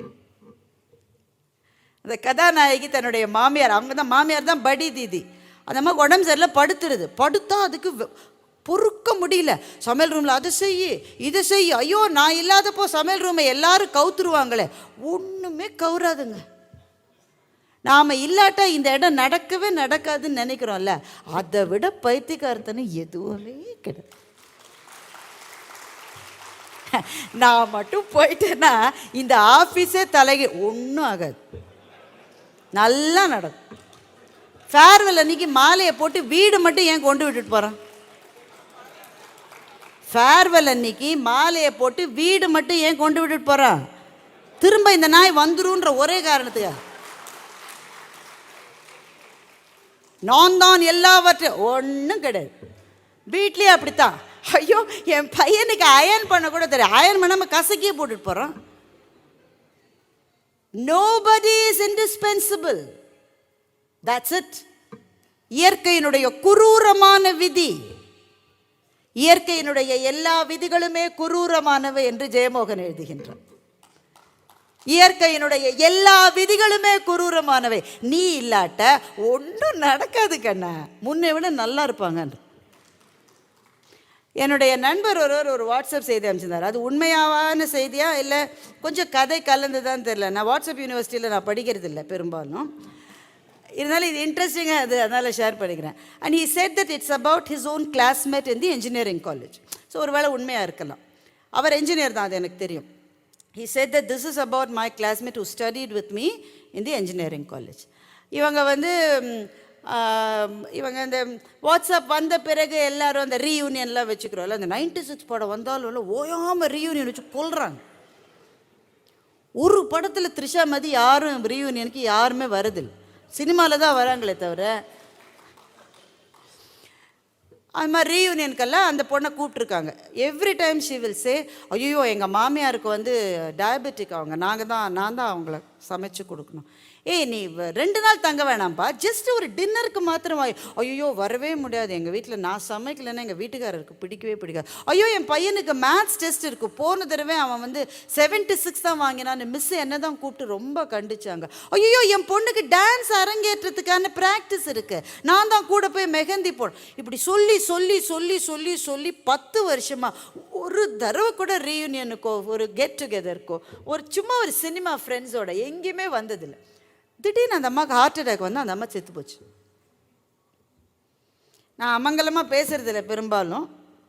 அந்த கதாநாயகி தன்னுடைய மாமியார், அவங்க தான் மாமியார் தான் படி தீதி, அந்த மாதிரி உடம்பு சரியில்லை படுத்துருது. படுத்தா அதுக்கு பொறுக்க முடியல. சமையல் ரூமில் அதை செய்யி இதை செய்யி, ஐயோ நான் இல்லாதப்போ சமையல் ரூமை எல்லாரும் கவுத்துருவாங்களே, ஒன்றுமே கவுறாதுங்க. நாம் இல்லாட்டா இந்த இடம் நடக்கவே நடக்காதுன்னு நினைக்கிறோம்ல, அதை விட பைத்தியக்காரத்தனை எதுவுமே கிடையாது. நான் மட்டும் போயிட்டேன்னா இந்த ஆஃபீஸே தலைகி ஒன்றும் ஆகாது, நல்லா நடக்கும். ஃபேர்வெல் அன்னைக்கு மாலையை போட்டு வீடு மட்டும் ஏன் கொண்டு விட்டுட்டு போகிறான்? ஃபேர்வெல் அன்னைக்கு மாலையை போட்டு வீடு மட்டும் ஏன் கொண்டு விட்டுட்டு போகிறான்? திரும்ப இந்த நாய் வந்துருன்ற ஒரே காரணத்துக்கு. நான் தான் எல்லாவற்றையும் ஒன்றும் கிடையாது. வீட்லேயே அப்படித்தான். ஐயோ என் பையனுக்கு அயன் பண்ண கூட தெரியும், அயன் பண்ணாமல் கசக்கியே போட்டுட்டு போகிறான். Nobody is indispensable. That's it. இயற்கையினுடைய குரூரமான விதி. இயற்கையினுடைய எல்லா விதிகளுமே குரூரமானவை என்று ஜெயமோகன் எழுதுகின்றான். இயற்கையினுடைய எல்லா விதிகளுமே குரூரமானவை. நீ இல்லாட்ட ஒன்றும் நடக்காது கண்ணா, முன்னை விட நல்லா இருப்பாங்க. என்னுடைய நண்பர் ஒரு வாட்ஸ்அப் செய்தி அமைச்சிருந்தார். அது உண்மையாவான செய்தியா இல்லை கொஞ்சம் கதை கலந்துதான் தெரியல. நான் வாட்ஸ்அப் யூனிவர்சிட்டியில் நான் படிக்கிறது இல்லை பெரும்பாலும், இருந்தாலும் இது இன்ட்ரெஸ்டிங்காக அது அதனால் ஷேர் பண்ணிக்கிறேன். And he said that it's about his own classmate in the engineering college. So ஒரு வேளை உண்மையாக இருக்கலாம், அவர் என்ஜினியர் தான், அது எனக்கு தெரியும். He said that this is about my classmate who studied with me in the engineering college. இவங்க இந்த வாட்ஸ்அப் வந்த பிறகு எல்லாரும் அந்த ரீயூனியன்லாம் வச்சுக்கிறோம்ல, அந்த 96 படம் வந்தாலும் ஓயாமல் ரீயூனியன் வச்சு கொள்கிறாங்க. ஒரு படத்தில் த்ரிஷா மதி யாரும் ரீயூனியனுக்கு யாருமே வருதில்லை, சினிமாவில் தான் வராங்களே தவிர. அது மாதிரி ரீயூனியனுக்கெல்லாம் அந்த பொண்ணை கூப்பிட்ருக்காங்க. Every time she will say, ஐயோ எங்கள் மாமியாருக்கு டயபெட்டிக், நான் தான் அவங்கள சமைச்சு கொடுக்கணும். நீ 2 நாள் தங்க வேணாம்ப்பா, ஜஸ்ட் ஒரு டின்னருக்கு மாத்திரம். ஐயோ வரவே முடியாது, எங்கள் வீட்டில் நான் சமைக்கலைன்னா எங்கள் வீட்டுக்காரருக்கு பிடிக்கவே பிடிக்காது. ஐயோ என் பையனுக்கு மேத்ஸ் டெஸ்ட் இருக்குது, போன தடவை அவன் 76 தான் வாங்கினான்னு மிஸ் என்ன தான் கூப்பிட்டு ரொம்ப கண்டிச்சாங்க. ஐயோ என் பொண்ணுக்கு டான்ஸ் அரங்கேற்றத்துக்கான ப்ராக்டிஸ் இருக்குது, நான் தான் கூட போய் மெஹந்தி போடணும். இப்படி சொல்லி சொல்லி சொல்லி சொல்லி சொல்லி 10 வருஷமாக ஒரு தடவை கூட ரீயூனியனுக்கோ ஒரு கெட் டுகெதருக்கோ ஒரு சும்மா ஒரு சினிமா ஃப்ரெண்ட்ஸோட எங்கேயுமே வந்ததில்லை. திடீர்னு அந்த அம்மாவுக்கு ஹார்ட் அட்டாக் வந்து அந்த அம்மா செத்து போச்சு. நான் அமங்கலமாக பேசுகிறதில்ல பெரும்பாலும்,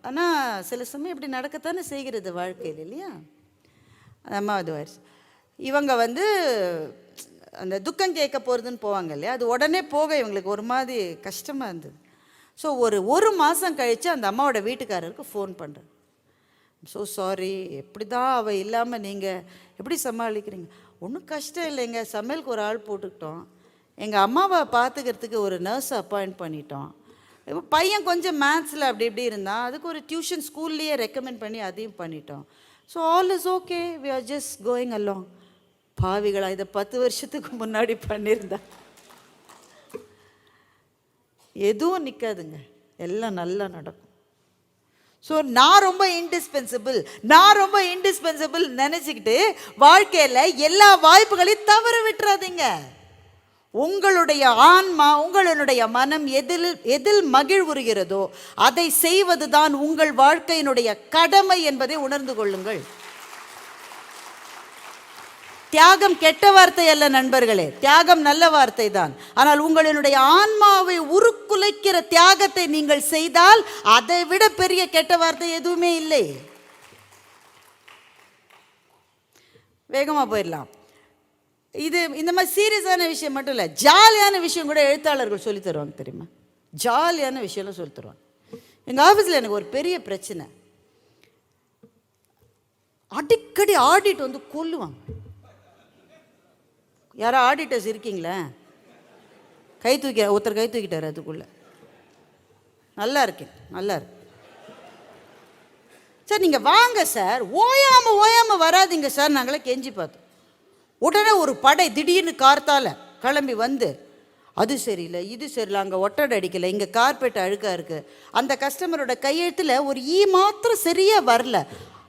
ஆனால் சில சமயம் இப்படி நடக்கத்தானே செய்கிறது வாழ்க்கையில் இல்லையா. அந்த அம்மா இதுவாயிடுச்சு. இவங்க அந்த துக்கம் கேட்க போகிறதுன்னு போவாங்க இல்லையா, அது உடனே போக இவங்களுக்கு ஒரு மாதிரி கஷ்டமாக இருந்தது. ஸோ ஒரு மாதம் கழித்து அந்த அம்மாவோட வீட்டுக்காரருக்கு ஃபோன் பண்ணுறேன். ஸோ சாரி, எப்படி தான் அவள் இல்லாமல் நீங்கள் எப்படி சமாளிக்கிறீங்க? ஒன்றும் கஷ்டம் இல்லைங்க, சமையலுக்கு ஒரு ஆள் போட்டுக்கிட்டோம், எங்கள் அம்மாவை பார்த்துக்கிறதுக்கு ஒரு நர்ஸ் அப்பாயிண்ட் பண்ணிட்டோம், பையன் கொஞ்சம் மேத்ஸில் அப்படி இப்படி இருந்தான், அதுக்கு ஒரு டியூஷன் ஸ்கூல்லையே ரெக்கமெண்ட் பண்ணி அதையும் பண்ணிட்டோம். So all is okay, we are just going along. பாவிகளா, இதை 10 வருஷத்துக்கு முன்னாடி பண்ணியிருந்தா எதுவும் நிற்காதுங்க, எல்லாம் நல்லா நடக்கும். ஸோ நான் ரொம்ப இன்டிஸ்பென்சிபிள் நினச்சிக்கிட்டு வாழ்க்கையில் எல்லா வாய்ப்புகளையும் தவற விட்டுறாதீங்க. உங்களுடைய ஆன்மா, உங்களுடைய மனம் எதில் மகிழ்வுறுகிறதோ அதை செய்வது தான் உங்கள் வாழ்க்கையினுடைய கடமை என்பதை உணர்ந்து கொள்ளுங்கள். தியாகம் கெட்ட வார்த்தை அல்ல நண்பர்களே, தியாகம் நல்ல வார்த்தை தான். ஆனால் உங்களுடைய ஆன்மாவை உருக்குலைக்கிற தியாகத்தை நீங்கள் செய்தால் அதை விட பெரிய கெட்ட வார்த்தை எதுவுமே இல்லை. வேகமாக போயிடலாம். இது இந்த மாதிரி சீரியஸான விஷயம் மட்டும் இல்லை, ஜாலியான விஷயம் கூட எழுத்தாளர்கள் சொல்லி தருவாங்க தெரியுமா. ஜாலியான விஷயம்லாம் சொல்லி தருவாங்க. எங்கள் ஆஃபீஸில் எனக்கு ஒரு பெரிய பிரச்சனை, அடிக்கடி ஆடிட் கொல்லுவாங்க. யாரோ ஆடிட்டர்ஸ் இருக்கீங்களா? ஒருத்தர் கை தூக்கிட்டார். அதுக்குள்ளே நல்லா இருக்கேன், நல்லா இருக்கு சார், நீங்கள் வாங்க சார், ஓயாமல் வராதிங்க சார், நாங்களே கெஞ்சி பார்த்தோம். உடனே ஒரு படை திடீர்னு கார்த்தால கிளம்பி அது சரியில்லை, இது சரியில்லை, அங்கே ஒட்டடை அடிக்கலை, இங்கே கார்பெட் அழுக்காக இருக்குது, அந்த கஸ்டமரோட கையெழுத்தில் ஒரு மாத்திரம் சரியாக வரல,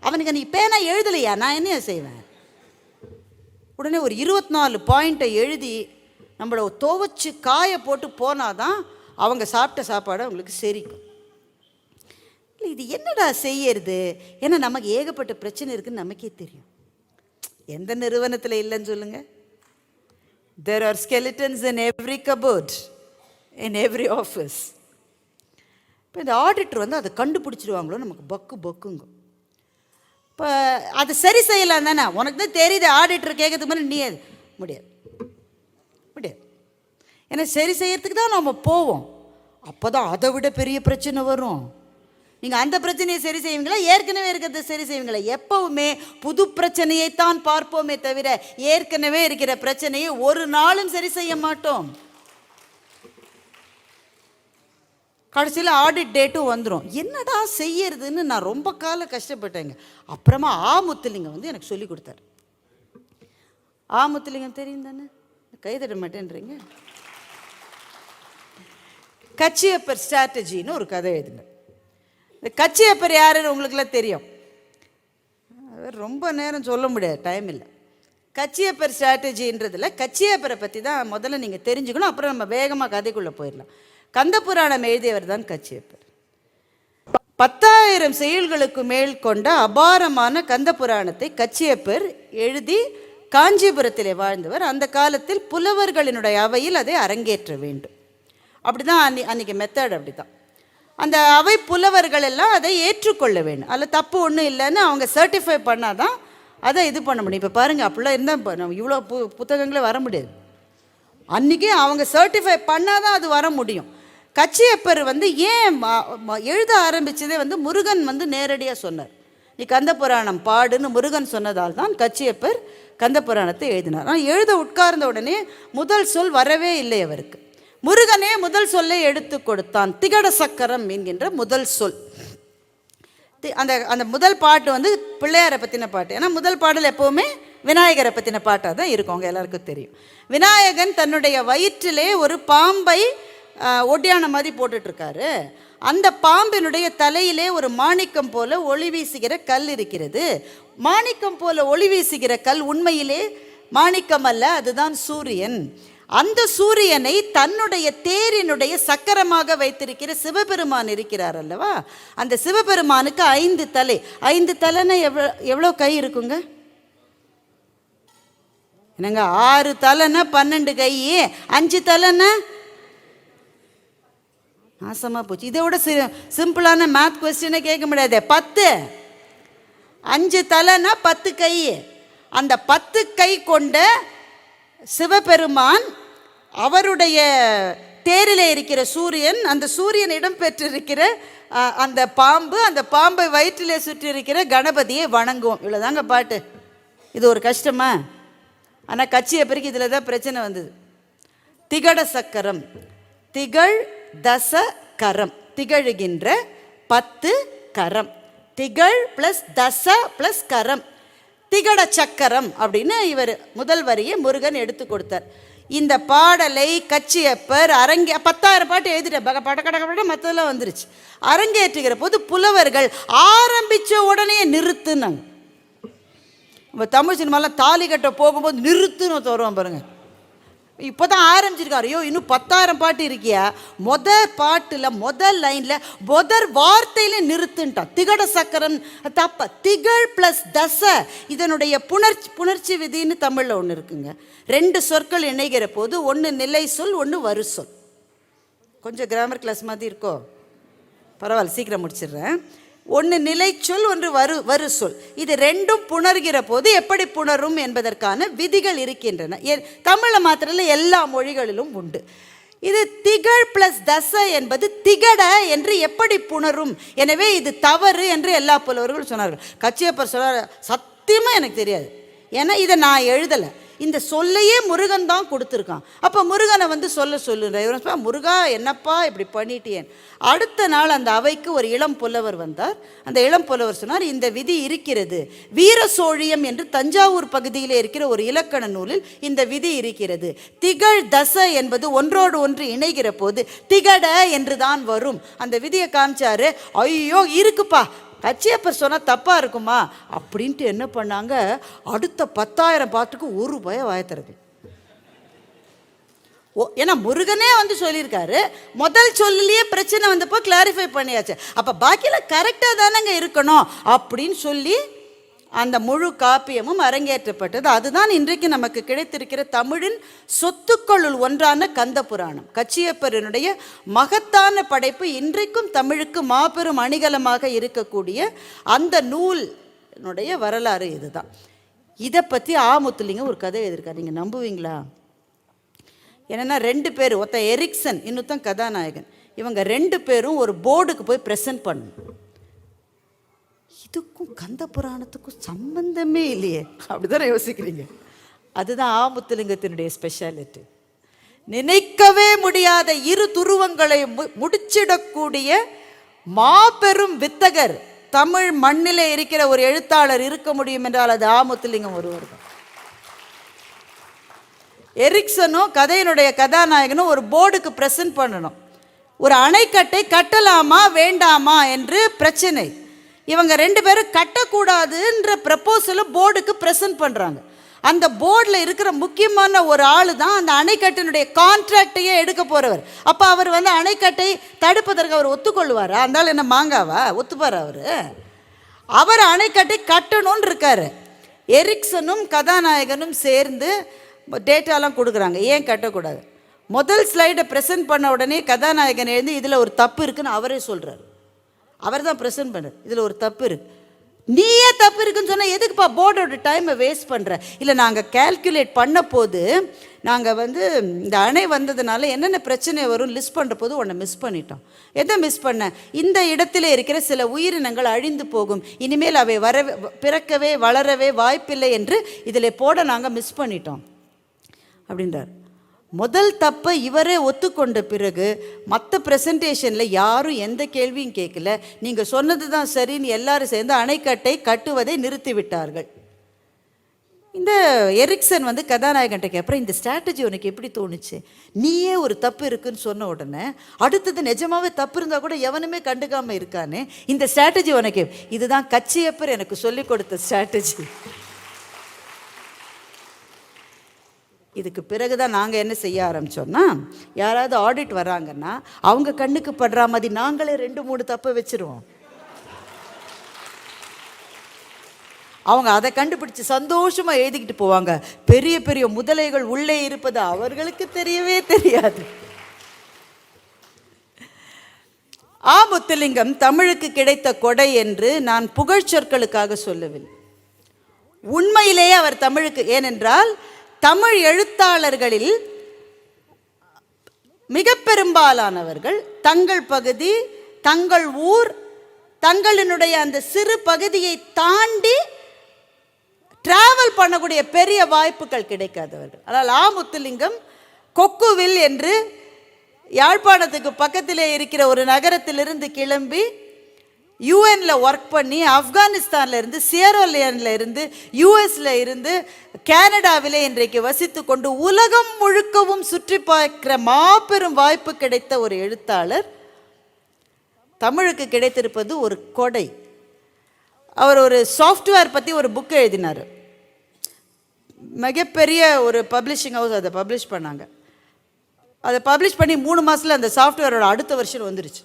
அவனுக்கு நீ பேனா எழுதலையா, நான் என்ன செய்வேன்? உடனே ஒரு 24 பாயிண்ட்டை எழுதி நம்மளை துவைச்சி காய போட்டு போனாதான் அவங்க சாப்பிட்ட சாப்பாடு அவங்களுக்கு செரிக்கும். இல்லை, இது என்னடா செய்யறது? ஏன்னா நமக்கு ஏகப்பட்ட பிரச்சனை இருக்குன்னு நமக்கே தெரியும். எந்த நிறுவனத்தில் இல்லைன்னு சொல்லுங்கள்? There are skeletons in every cupboard, in every office. இப்போ இந்த ஆடிட்டர் வந்து அதை கண்டுபிடிச்சிடுவாங்களோ நமக்கு பக்குங்க. இப்போ அதை சரி செய்யலாம் தானே, உனக்கு தான் தெரியுது, ஆடிட்டர் கேட்கறதுக்கு மாதிரி நீ முடியாது. ஏன்னா சரி செய்யறதுக்கு தான் நம்ம போவோம், அப்போ தான் அதை விட பெரிய பிரச்சனை வரும். நீங்கள் அந்த பிரச்சனையை சரி செய்வீங்களா, ஏற்கனவே இருக்கிறத சரி செய்வீங்களா? எப்பவுமே புது பிரச்சனையைத்தான் பார்ப்போமே தவிர ஏற்கனவே இருக்கிற பிரச்சனையை ஒரு நாளும் சரி செய்ய மாட்டோம். கடைசியில் ஆடிட் டேட்டும் வந்துடும். என்னடா செய்யறதுன்னு நான் ரொம்ப காலம் கஷ்டப்பட்டேங்க. அப்புறமா முத்துலிங்கம் வந்து எனக்கு சொல்லி கொடுத்தாரு. முத்துலிங்கம் தெரியும் தானே? கைதட்ட மாட்டேன்றீங்க. கச்சியப்பர் ஸ்ட்ராட்டஜின்னு ஒரு கதை எழுதினார். இந்த கச்சியப்பர் யாருன்னு உங்களுக்குலாம் தெரியும். ரொம்ப நேரம் சொல்ல முடியாது, டைம் இல்லை. கச்சியப்பர் ஸ்ட்ராட்டஜின்றதில் கச்சியப்பரை பற்றி தான் முதல்ல நீங்கள் தெரிஞ்சுக்கணும், அப்புறம் நம்ம வேகமாக கதைக்குள்ளே போயிடலாம். கந்தபுராணம் எழுதியவர் தான் கச்சியப்பர். 10,000 செயல்களுக்கு மேல் கொண்ட அபாரமான கந்தபுராணத்தை கச்சியப்பர் எழுதி காஞ்சிபுரத்திலே வாழ்ந்தவர். அந்த காலத்தில் புலவர்களினுடைய அவையில் அதை அரங்கேற்ற வேண்டும். அப்படி தான் அன்றைக்கி மெத்தட். அப்படி தான் அந்த அவை புலவர்கள் எல்லாம் அதை ஏற்றுக்கொள்ள வேண்டும். அதில் தப்பு ஒன்றும் இல்லைன்னு அவங்க சர்டிஃபை பண்ணால் தான் அதை இது பண்ண முடியும். இப்போ பாருங்கள், அப்படிலாம் இருந்தால் நம்ம இவ்வளோ புத்தகங்களே வர முடியாது. அன்றைக்கி அவங்க சர்டிஃபை பண்ணால் தான் அது வர முடியும். கச்சியப்பர் வந்து ஏன் எழுத ஆரம்பித்ததே வந்து முருகன் வந்து நேரடியாக சொன்னார், நீ கந்தபுராணம் பாடுன்னு முருகன் சொன்னதால் தான் கச்சியப்பர் கந்தபுராணத்தை எழுதினார். ஆனால் எழுத உட்கார்ந்த உடனே முதல் சொல் வரவே இல்லை அவருக்கு. முருகனே முதல் சொல்லை எடுத்து கொடுத்தான், திகட சக்கரம் என்கின்ற முதல் சொல். அந்த அந்த முதல் பாட்டு வந்து பிள்ளையாரை பற்றின பாட்டு. ஏன்னா முதல் பாடல் எப்போவுமே விநாயகரை பற்றின பாட்டாக தான் இருக்கும், அவங்க எல்லாருக்கும் தெரியும். விநாயகன் தன்னுடைய வயிற்றிலே ஒரு பாம்பை ஒட்டியான மாதிரி போட்டுட்ருக்காரு. அந்த பாம்பினுடைய தலையிலே ஒரு மாணிக்கம் போல ஒளி வீசுகிற கல் இருக்கிறது. மாணிக்கம் போல ஒளி வீசுகிற கல் உண்மையிலே மாணிக்கம் அல்ல, அதுதான் சூரியன். அந்த சூரியனை தன்னுடைய தேரினுடைய சக்கரமாக வைத்திருக்கிற சிவபெருமான் இருக்கிறார் அல்லவா, அந்த சிவபெருமானுக்கு 5 தலை. 5 தலைன்னா எவ்வளோ கை இருக்குங்க? என்னங்க, 6 தலைன்னா 12 கை, 5 தலைன்னா நாசமாக போச்சு. இதை விட சிம்பிளான மேத் கொஸ்டினை கேட்க முடியாது. 10, 5 தலைன்னா 10 கை. அந்த 10 கை கொண்ட சிவபெருமான், அவருடைய தேரில் இருக்கிற சூரியன், அந்த சூரியனிடம் பெற்றிருக்கிற அந்த பாம்பு, அந்த பாம்பை வயிற்றிலே சுற்றி இருக்கிற கணபதியை வணங்குவோம். இவ்வளோதாங்க பாட்டு. இது ஒரு கஷ்டமா? ஆனால் கச்சியப்பருக்கு இதில் தான் பிரச்சனை வந்தது. திகட சக்கரம், திகழ் தச கரம், திகழுகின்ற 10 கரம், திகழ் ப்ளஸ் தச ப்ளஸ் கரம், திகட சக்கரம் அப்படின்னு இவர் முதல் வரியை முருகன் எடுத்து கொடுத்தார். இந்த பாடலை கச்சியப்பர் 10,000 பாட்டு எழுதிட்டார், பட மற்றதெல்லாம் வந்துருச்சு. அரங்கேற்றுகிற போது புலவர்கள் ஆரம்பித்த உடனே நிறுத்துனாங்க. நம்ம தமிழ் சினிமாலாம் தாலி கட்ட போகும்போது நிறுத்துன்னு தருவோம் பாருங்க. இப்போ தான் ஆரம்பிச்சிருக்காரு, ஐயோ இன்னும் 10,000 பாட்டு இருக்கியா? பாட்டில் முதல் லைனில் முதல் வார்த்தையில நிறுத்துன்ட்டான். திகட சக்கரம் தப்ப, திகழ் ப்ளஸ் தச. இதனுடைய புணர்ச்சி விதின்னு தமிழில் ஒன்று இருக்குங்க. 2 சொற்கள் இணைகிற போது ஒன்று நிலை சொல், ஒன்று வரு சொல். கொஞ்சம் கிராமர் கிளாஸ் மாதிரி இருக்கோ? பரவாயில்ல, சீக்கிரம் முடிச்சிடுறேன். ஒன்று நிலை சொல், ஒன்று வரு சொல். இது 2ம் புணர்கிற போது எப்படி புணரும் என்பதற்கான விதிகள் இருக்கின்றன. தமிழில் மாத்திரம் எல்லா மொழிகளிலும் உண்டு. இது திகழ் ப்ளஸ் தச என்பது திகட என்று எப்படி புணரும், எனவே இது தவறு என்று எல்லா புலவர்களும் சொன்னார்கள். கச்சியப்பர் சொல்றார், சத்தியமாக எனக்கு தெரியாது, ஏன்னா இதை நான் எழுதலை. இந்த சொல்லையே முருகன் தான் கொடுத்துருக்கான். அப்போ முருகனை வந்து சொல்லுற இவன் முருகா என்னப்பா இப்படி பண்ணிட்டேன். அடுத்த நாள் அந்த அவைக்கு ஒரு இளம் புலவர் வந்தார். அந்த இளம் புலவர் சொன்னார், இந்த விதி இருக்கிறது. வீர சோழியம் என்று தஞ்சாவூர் பகுதியில் இருக்கிற ஒரு இலக்கண நூலில் இந்த விதி இருக்கிறது. திகழ் தச என்பது ஒன்றோடு ஒன்று இணைகிற போது திகட என்று தான் வரும். அந்த விதியை காமிச்சாரு. ஐயோ இருக்குப்பா, கச்சியப்பர் சொன்னால் தப்பாக இருக்குமா அப்படின்ட்டு என்ன பண்ணாங்க, அடுத்த 10,000 பாட்டுக்கு ஒரு பயம் வாயத்துறது. ஏன்னா முருகனே வந்து சொல்லியிருக்காரு, முதல் சொல்லிலேயே பிரச்சனை வந்தப்போ கிளாரிஃபை பண்ணியாச்சு. அப்போ பாக்கியில் கரெக்டாக தானேங்க இருக்கணும் அப்படின்னு சொல்லி அந்த முழு காப்பியமும் அரங்கேற்றப்பட்டது. அதுதான் இன்றைக்கு நமக்கு கிடைத்திருக்கிற தமிழின் சொத்துக்களுள் ஒன்றான கந்த புராணம். கச்சியப்பரனுடைய மகத்தான படைப்பு இன்றைக்கும் தமிழுக்கு மாபெரும் அணிகலமாக இருக்கக்கூடிய அந்த நூலினுடைய வரலாறு இதுதான். இதை பற்றி முத்துலிங்கம் ஒரு கதை எழுதியிருக்காரு. நீங்கள் நம்புவீங்களா? என்னென்னா 2 பேர், ஒருத்தன் எரிக்சன், இன்னொருத்தன் கதாநாயகன். இவங்க 2 பேரும் ஒரு போர்டுக்கு போய் ப்ரெசென்ட் பண்ணணும். இதுக்கும் கந்த புராணத்துக்கும் சம்பந்தமே இல்லையே, அப்படிதான் யோசிக்கிறீங்க. அதுதான் முத்துலிங்கத்தினுடைய ஸ்பெஷாலிட்டி. நினைக்கவே முடியாத இரு துருவங்களை முடிச்சிடக்கூடிய மாபெரும் வித்தகர் தமிழ் மண்ணிலே இருக்கிற ஒரு எழுத்தாளர் இருக்க முடியும் என்றால் அது முத்துலிங்கம் ஒருவர் தான். எரிக்சனும் கதையினுடைய கதாநாயகனும் ஒரு போர்டுக்கு ப்ரெசென்ட் பண்ணணும். ஒரு அணைக்கட்டை கட்டலாமா வேண்டாமா என்று பிரச்சனை. இவங்க 2 பேரும் கட்டக்கூடாதுன்ற ப்ரப்போசலை போர்டுக்கு ப்ரெசென்ட் பண்ணுறாங்க. அந்த போர்டில் இருக்கிற முக்கியமான ஒரு ஆள் தான் அந்த அணைக்கட்டினுடைய கான்ட்ராக்டையே எடுக்க போகிறவர். அப்போ அவர் வந்து அணைக்கட்டை தடுப்பதற்கு அவர் ஒத்துக்கொள்வாரா? இருந்தாலும் என்ன மாங்காவா? ஒத்துப்பார் அவர் அணைக்கட்டை கட்டணும்னு இருக்காரு. எரிக்சனும் கதாநாயகனும் சேர்ந்து டேட்டாலாம் கொடுக்குறாங்க, ஏன் கட்டக்கூடாது. முதல் ஸ்லைடை ப்ரெசென்ட் பண்ண உடனே கதாநாயகன் எழுந்து இதில் ஒரு தப்பு இருக்குன்னு அவரே சொல்கிறார். அவர் தான் ப்ரெசென்ட் பண்ணுறார், இதில் ஒரு தப்பு இருக்குது. நீயே தப்பு இருக்குன்னு சொன்னால் எதுக்குப்பா போர்டோட டைமை வேஸ்ட் பண்ணுற? இல்லை, நாங்கள் கேல்குலேட் பண்ண போது நாங்கள் வந்து இந்த அணை வந்ததுனால என்னென்ன பிரச்சனை வரும் லிஸ்ட் பண்ணுற போது ஒன்றை மிஸ் பண்ணிட்டோம். எதை மிஸ் பண்ண? இந்த இடத்துல இருக்கிற சில உயிரினங்கள் அழிந்து போகும், இனிமேல் அவை பிறக்கவே வளரவே வாய்ப்பில்லை என்று இதில் போட நாங்கள் மிஸ் பண்ணிட்டோம் அப்படின்றார். முதல் தப்பை இவரே ஒத்துக்கொண்ட பிறகு மற்ற ப்ரெசன்டேஷனில் யாரும் எந்த கேள்வியும் கேட்கல. நீங்கள் சொன்னது தான் சரின்னு எல்லாரும் சேர்ந்து அணைக்கட்டை கட்டுவதை நிறுத்திவிட்டார்கள். இந்த எரிக்சன் வந்து கதாநாயகன்ட்ட கேட்குறேன், இந்த ஸ்ட்ராட்டஜி உனக்கு எப்படி தோணுச்சு? நீயே ஒரு தப்பு இருக்குன்னு சொன்ன உடனே அடுத்தது நிஜமாவே தப்பு இருந்தால் கூட எவனுமே கண்டுக்காமல் இருக்கானே, இந்த ஸ்ட்ராட்டஜி உனக்கு? இதுதான் கச்சியப்பர் எனக்கு சொல்லிக் கொடுத்த ஸ்ட்ராட்டஜி. இதுக்கு பிறகு தான் நாங்கள் என்ன செய்ய ஆரம்பித்தோன்னா, யாராவது ஆடிட் வராங்கன்னா அவங்க கண்ணுக்கு படுற மாதிரி நாங்களே 2-3 தப்பை வச்சுருவோம். அவங்க அதை கண்டுபிடிச்சு சந்தோஷமாக எழுதிக்கிட்டு போவாங்க. பெரிய பெரிய முதலைகள் உள்ளே இருப்பது அவர்களுக்கு தெரியவே தெரியாது. முத்துலிங்கம் தமிழுக்கு கிடைத்த கொடை என்று நான் புகழ்ச்சொற்களுக்காக சொல்லவில்லை. உண்மையிலேயே அவர் தமிழுக்கு, ஏனென்றால் தமிழ் எழுத்தாளர்களில் மிக பெரும்பாலானவர்கள் தங்கள் பகுதி, தங்கள் ஊர், தங்களினுடைய அந்த சிறு பகுதியை தாண்டி டிராவல் பண்ணக்கூடிய பெரிய வாய்ப்புகள் கிடைக்காதவர்கள். அதனால் முத்துலிங்கம் கொக்குவில் என்று யாழ்ப்பாணத்துக்கு பக்கத்திலே இருக்கிற ஒரு நகரத்திலிருந்து கிளம்பி யூஎன்ல ஒர்க் பண்ணி ஆப்கானிஸ்தானில் இருந்து, சியரோலியனில் இருந்து, யூஎஸ்ல இருந்து, கனடாவிலே இன்றைக்கு வசித்து கொண்டு உலகம் முழுக்கவும் சுற்றி பார்க்கிற மாபெரும் வாய்ப்பு கிடைத்த ஒரு எழுத்தாளர். தமிழுக்கு கிடைத்திருப்பது ஒரு கொடை. அவர் ஒரு சாஃப்ட்வேர் பற்றி ஒரு புக் எழுதினார். மிகப்பெரிய ஒரு பப்ளிஷிங் ஹவுஸ் அதை பப்ளிஷ் பண்ணாங்க. அதை பப்ளிஷ் பண்ணி 3 மாதத்தில் அந்த சாஃப்ட்வேரோட அடுத்த வருஷன் வந்துருச்சு.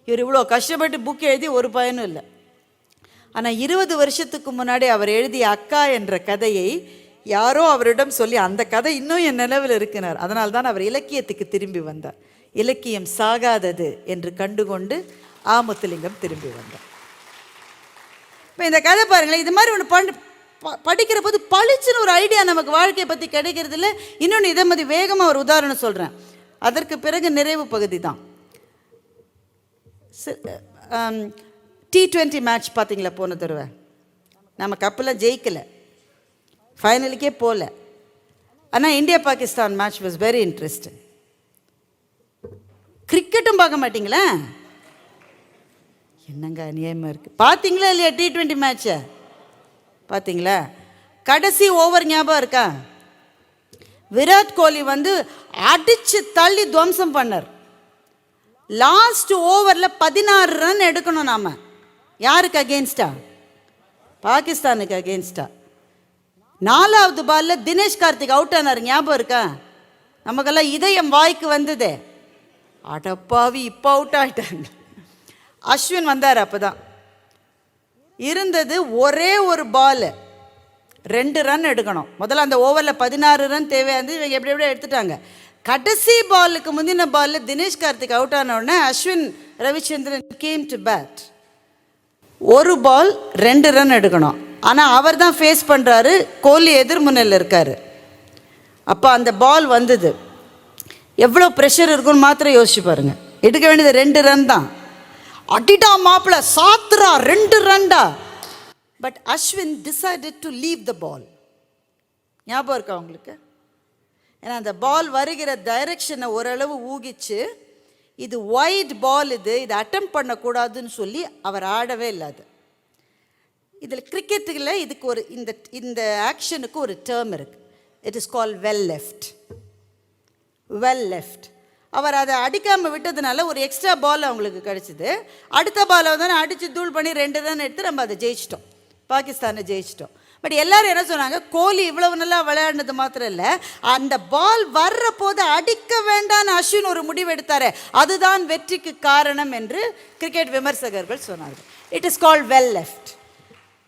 இவர் இவ்வளோ கஷ்டப்பட்டு புக் எழுதி ஒரு பயனும் இல்லை. ஆனால் 20 வருஷத்துக்கு முன்னாடி அவர் எழுதிய அக்கா என்ற கதையை யாரோ அவரிடம் சொல்லி அந்த கதை இன்னும் என் நினைவில் இருக்கிறார். அதனால் தான் அவர் இலக்கியத்துக்கு திரும்பி வந்தார். இலக்கியம் சாகாதது என்று கண்டுகொண்டு முத்துலிங்கம் திரும்பி வந்தார். இப்போ இந்த கதை பாருங்களேன், இது மாதிரி ஒன்று படிக்கிற போது பளிச்சுன்னு ஒரு ஐடியா நமக்கு வாழ்க்கையை பற்றி கிடைக்கிறது இல்லை. இன்னொன்று இதே மாதிரி வேகமாக ஒரு உதாரணம் சொல்கிறேன், அதற்கு பிறகு நிறைவு பகுதி தான். T20 மேட்ச் பார்த்தீங்களா? போன தடவை நம்ம கப்பெல்லாம் ஜெயிக்கலை. ஃபைனலுக்கே போகல. ஆனால் India Pakistan match was very interesting. கிரிக்கெட்டும் பார்க்க மாட்டிங்களா? என்னங்க அநியாயமாக இருக்குது. பார்த்தீங்களா இல்லையா T20 மேட்சை? பார்த்தீங்களா? கடைசி ஓவர் ஞாபகம் இருக்கா? விராட் கோலி வந்து அடித்து தள்ளி துவம்சம் பண்ணார். லாஸ்ட் ஓவரில் 16 ரன் எடுக்கணும். நாம் யாருக்கு அகெயின்ஸ்டா? பாகிஸ்தானுக்கு அகெயின்ஸ்டா. 4வது பாலில் தினேஷ் கார்த்திக் அவுட் ஆனார். ஞாபகம் இருக்கா? நமக்கெல்லாம் இதயம் வாய்க்கு வந்தது. அடப்பாவி, இப்போ அவுட் ஆகிட்டாங்க. அஸ்வின் வந்தார். அப்போ தான் இருந்தது ஒரே ஒரு பால், 2 ரன் எடுக்கணும். முதல்ல அந்த ஓவரில் 16 ரன் தேவையானது. இவங்க எப்படி எப்படியோ எடுத்துட்டாங்க. கடைசி பாலுக்கு முந்தின பாலில் தினேஷ் கார்த்திக் அவுட் ஆன உடனே Ashwin Ravichandran came to bat. ஒரு பால் 2 ரன் எடுக்கணும். ஆனால் அவர் தான் ஃபேஸ் பண்ணுறாரு, கோலி எதிர்முனையில் இருக்கார். அப்போ அந்த பால் வந்தது. எவ்வளோ ப்ரெஷர் இருக்குன்னு மாத்திரம் யோசிச்சு பாருங்க. எடுக்க வேண்டியது 2 ரன் தான். அடிடா மாப்பிள்ள, சாத்துரா, 2 ரன்டா. But Ashwin decided to leave the ball. ஞாபகம் இருக்கா உங்களுக்கு? ஏன்னா அந்த பால் வருகிற டைரக்ஷனை ஓரளவு ஊகிச்சு, இது ஒயிட் பால், இது அட்டெம்ப்ட் பண்ணக்கூடாதுன்னு சொல்லி அவர் ஆடவே இல்லாது. இதில் கிரிக்கெட்டுகளில் இதுக்கு ஒரு இந்த ஆக்ஷனுக்கு ஒரு டேர்ம் இருக்குது. It is call well left. Well left. அவர் அதை அடிக்காமல் விட்டதுனால ஒரு எக்ஸ்ட்ரா பால் அவங்களுக்கு கிடச்சிது. அடுத்த பாலை தானே அடித்து தூள் பண்ணி 2 ரன் எடுத்து நம்ம அதை ஜெயிச்சிட்டோம், பாகிஸ்தானை ஜெயிச்சிட்டோம். பட் எல்லாரும் என்ன சொன்னாங்க, கோலி இவ்வளவு நல்லா விளையாடினது மாத்திரம் இல்லை, அந்த பால் வர்ற போது அடிக்க வேண்டான்னு அஸ்வின் ஒரு முடிவு எடுத்தார், அதுதான் வெற்றிக்கு காரணம் என்று கிரிக்கெட் விமர்சகர்கள் சொன்னார்கள். It is called well left.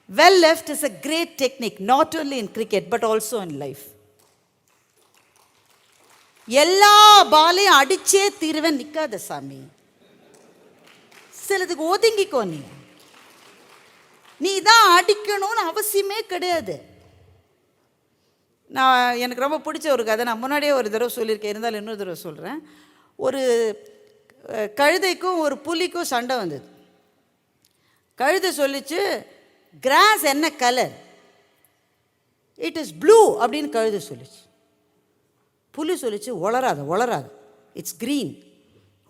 Well left is a great technique, not only in cricket but also in life. எல்லா பாலையும் அடிச்சே தீர்வேன் நிற்காத சாமி. சிலதுக்கு ஒதுங்கிக்கோ. நீ தான் அடிக்கணும்னு அவசியமே கிடையாது. எனக்கு ரொம்ப பிடிச்ச ஒரு கதை, நான் முன்னாடியே ஒரு தடவை சொல்லியிருக்கேன், இருந்தாலும் இன்னொரு தடவை சொல்கிறேன். ஒரு கழுதைக்கும் ஒரு புலிக்கும் சண்டை வந்தது. கழுதை சொல்லிச்சு, கிராஸ் என்ன கலர்? இட் இஸ் ப்ளூ அப்படின்னு கழுதை சொல்லிச்சு. புலி சொல்லிச்சு, வளராத, இட்ஸ் க்ரீன்.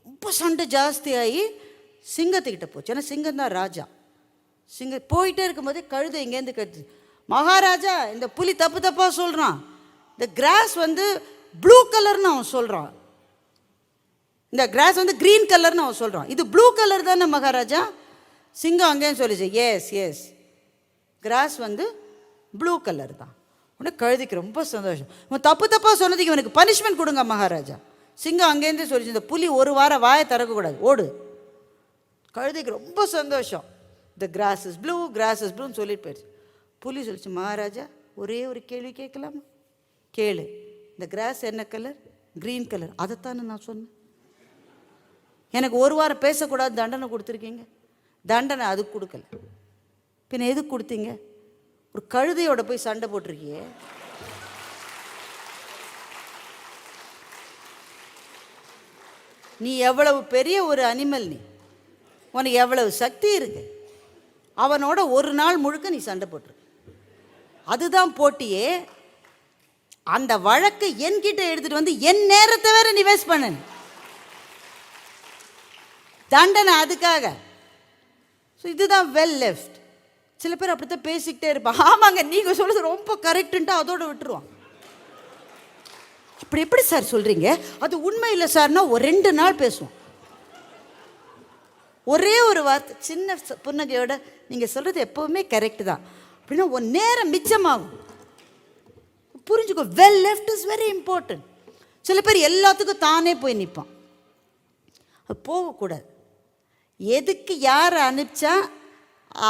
ரொம்ப சண்டை ஜாஸ்தியாகி சிங்கத்துக்கிட்ட போச்சு. ஏன்னா சிங்கம் தான் ராஜா. சிங்கம் போயிட்டே இருக்கும்போது கழுதை இங்கேருந்து கட்டுது, மகாராஜா இந்த புலி தப்பாக சொல்கிறான், இந்த கிராஸ் வந்து ப்ளூ கலர்னு அவன் சொல்கிறான், இந்த கிராஸ் வந்து க்ரீன் கலர்னு அவன் சொல்கிறான், இது ப்ளூ கலர் தானே மகாராஜா? சிங்கம் அங்கேயும் சொல்லிச்சு, எஸ் கிராஸ் வந்து ப்ளூ கலர் தான். உடனே கழுதைக்கு ரொம்ப சந்தோஷம். இவன் தப்பாக சொன்னதுக்கு இவனுக்கு பனிஷ்மெண்ட் கொடுங்க மகாராஜா. சிங்கம் அங்கேருந்து சொல்லிச்சு, இந்த புலி ஒரு வாரம் வாயை திறக்கக்கூடாது, ஓடு. கழுதைக்கு ரொம்ப சந்தோஷம். த கிராஸ் இஸ் ப்ளூன்னு சொல்லிட்டு போயிடுச்சு. புலி சொல்லிச்சு, மகாராஜா ஒரே ஒரு கேள்வி கேட்கலாமா? கேளு. இந்த கிராஸ் என்ன கலர்? Green colour. அதைத்தானே நான் சொன்னேன். எனக்கு ஒரு வாரம் பேசக்கூடாது தண்டனை கொடுத்துருக்கீங்க. தண்டனை அதுக்கு கொடுக்கல, பின்ன எதுக்கு கொடுத்தீங்க? ஒரு கழுதையோட போய் சண்டை போட்டிருக்கியே. நீ எவ்வளவு பெரிய ஒரு அனிமல், நீ உனக்கு எவ்வளவு சக்தி இருக்கு. அவனோட ஒரு நாள் முழுக்க நீ சண்டை போட்டிருக்க. அதுதான் போட்டியே. அந்த வழக்கை என்கிட்ட எடுத்துட்டு வந்து என் நேரத்தை வேற நீ வேஸ்ட் பண்ண. தண்டனை அதுக்காக. ஸோ இதுதான் வெல் லெஃப்ட். சில பேர் அப்படித்தான் பேசிக்கிட்டே இருப்பான். ஆமாங்க நீங்கள் சொல்லுறது ரொம்ப கரெக்டுன்ட்டு அதோடு விட்டுருவான். அப்படி எப்படி சார் சொல்கிறீங்க? அது உண்மை இல்லை சார்னா ஒரு 2 நாள் பேசுவோம். ஒரே ஒரு வார்த்தை சின்ன புன்னகையோட நீங்கள் சொல்கிறது எப்போவுமே கரெக்டு தான் அப்படின்னா ஒரு நேரம் மிச்சமாகும். புரிஞ்சுக்கோ, well left is very important. சில பேர் எல்லாத்துக்கும் தானே போய் நிற்பான். அது போகக்கூடாது. எதுக்கு யார் அனுப்பிச்சா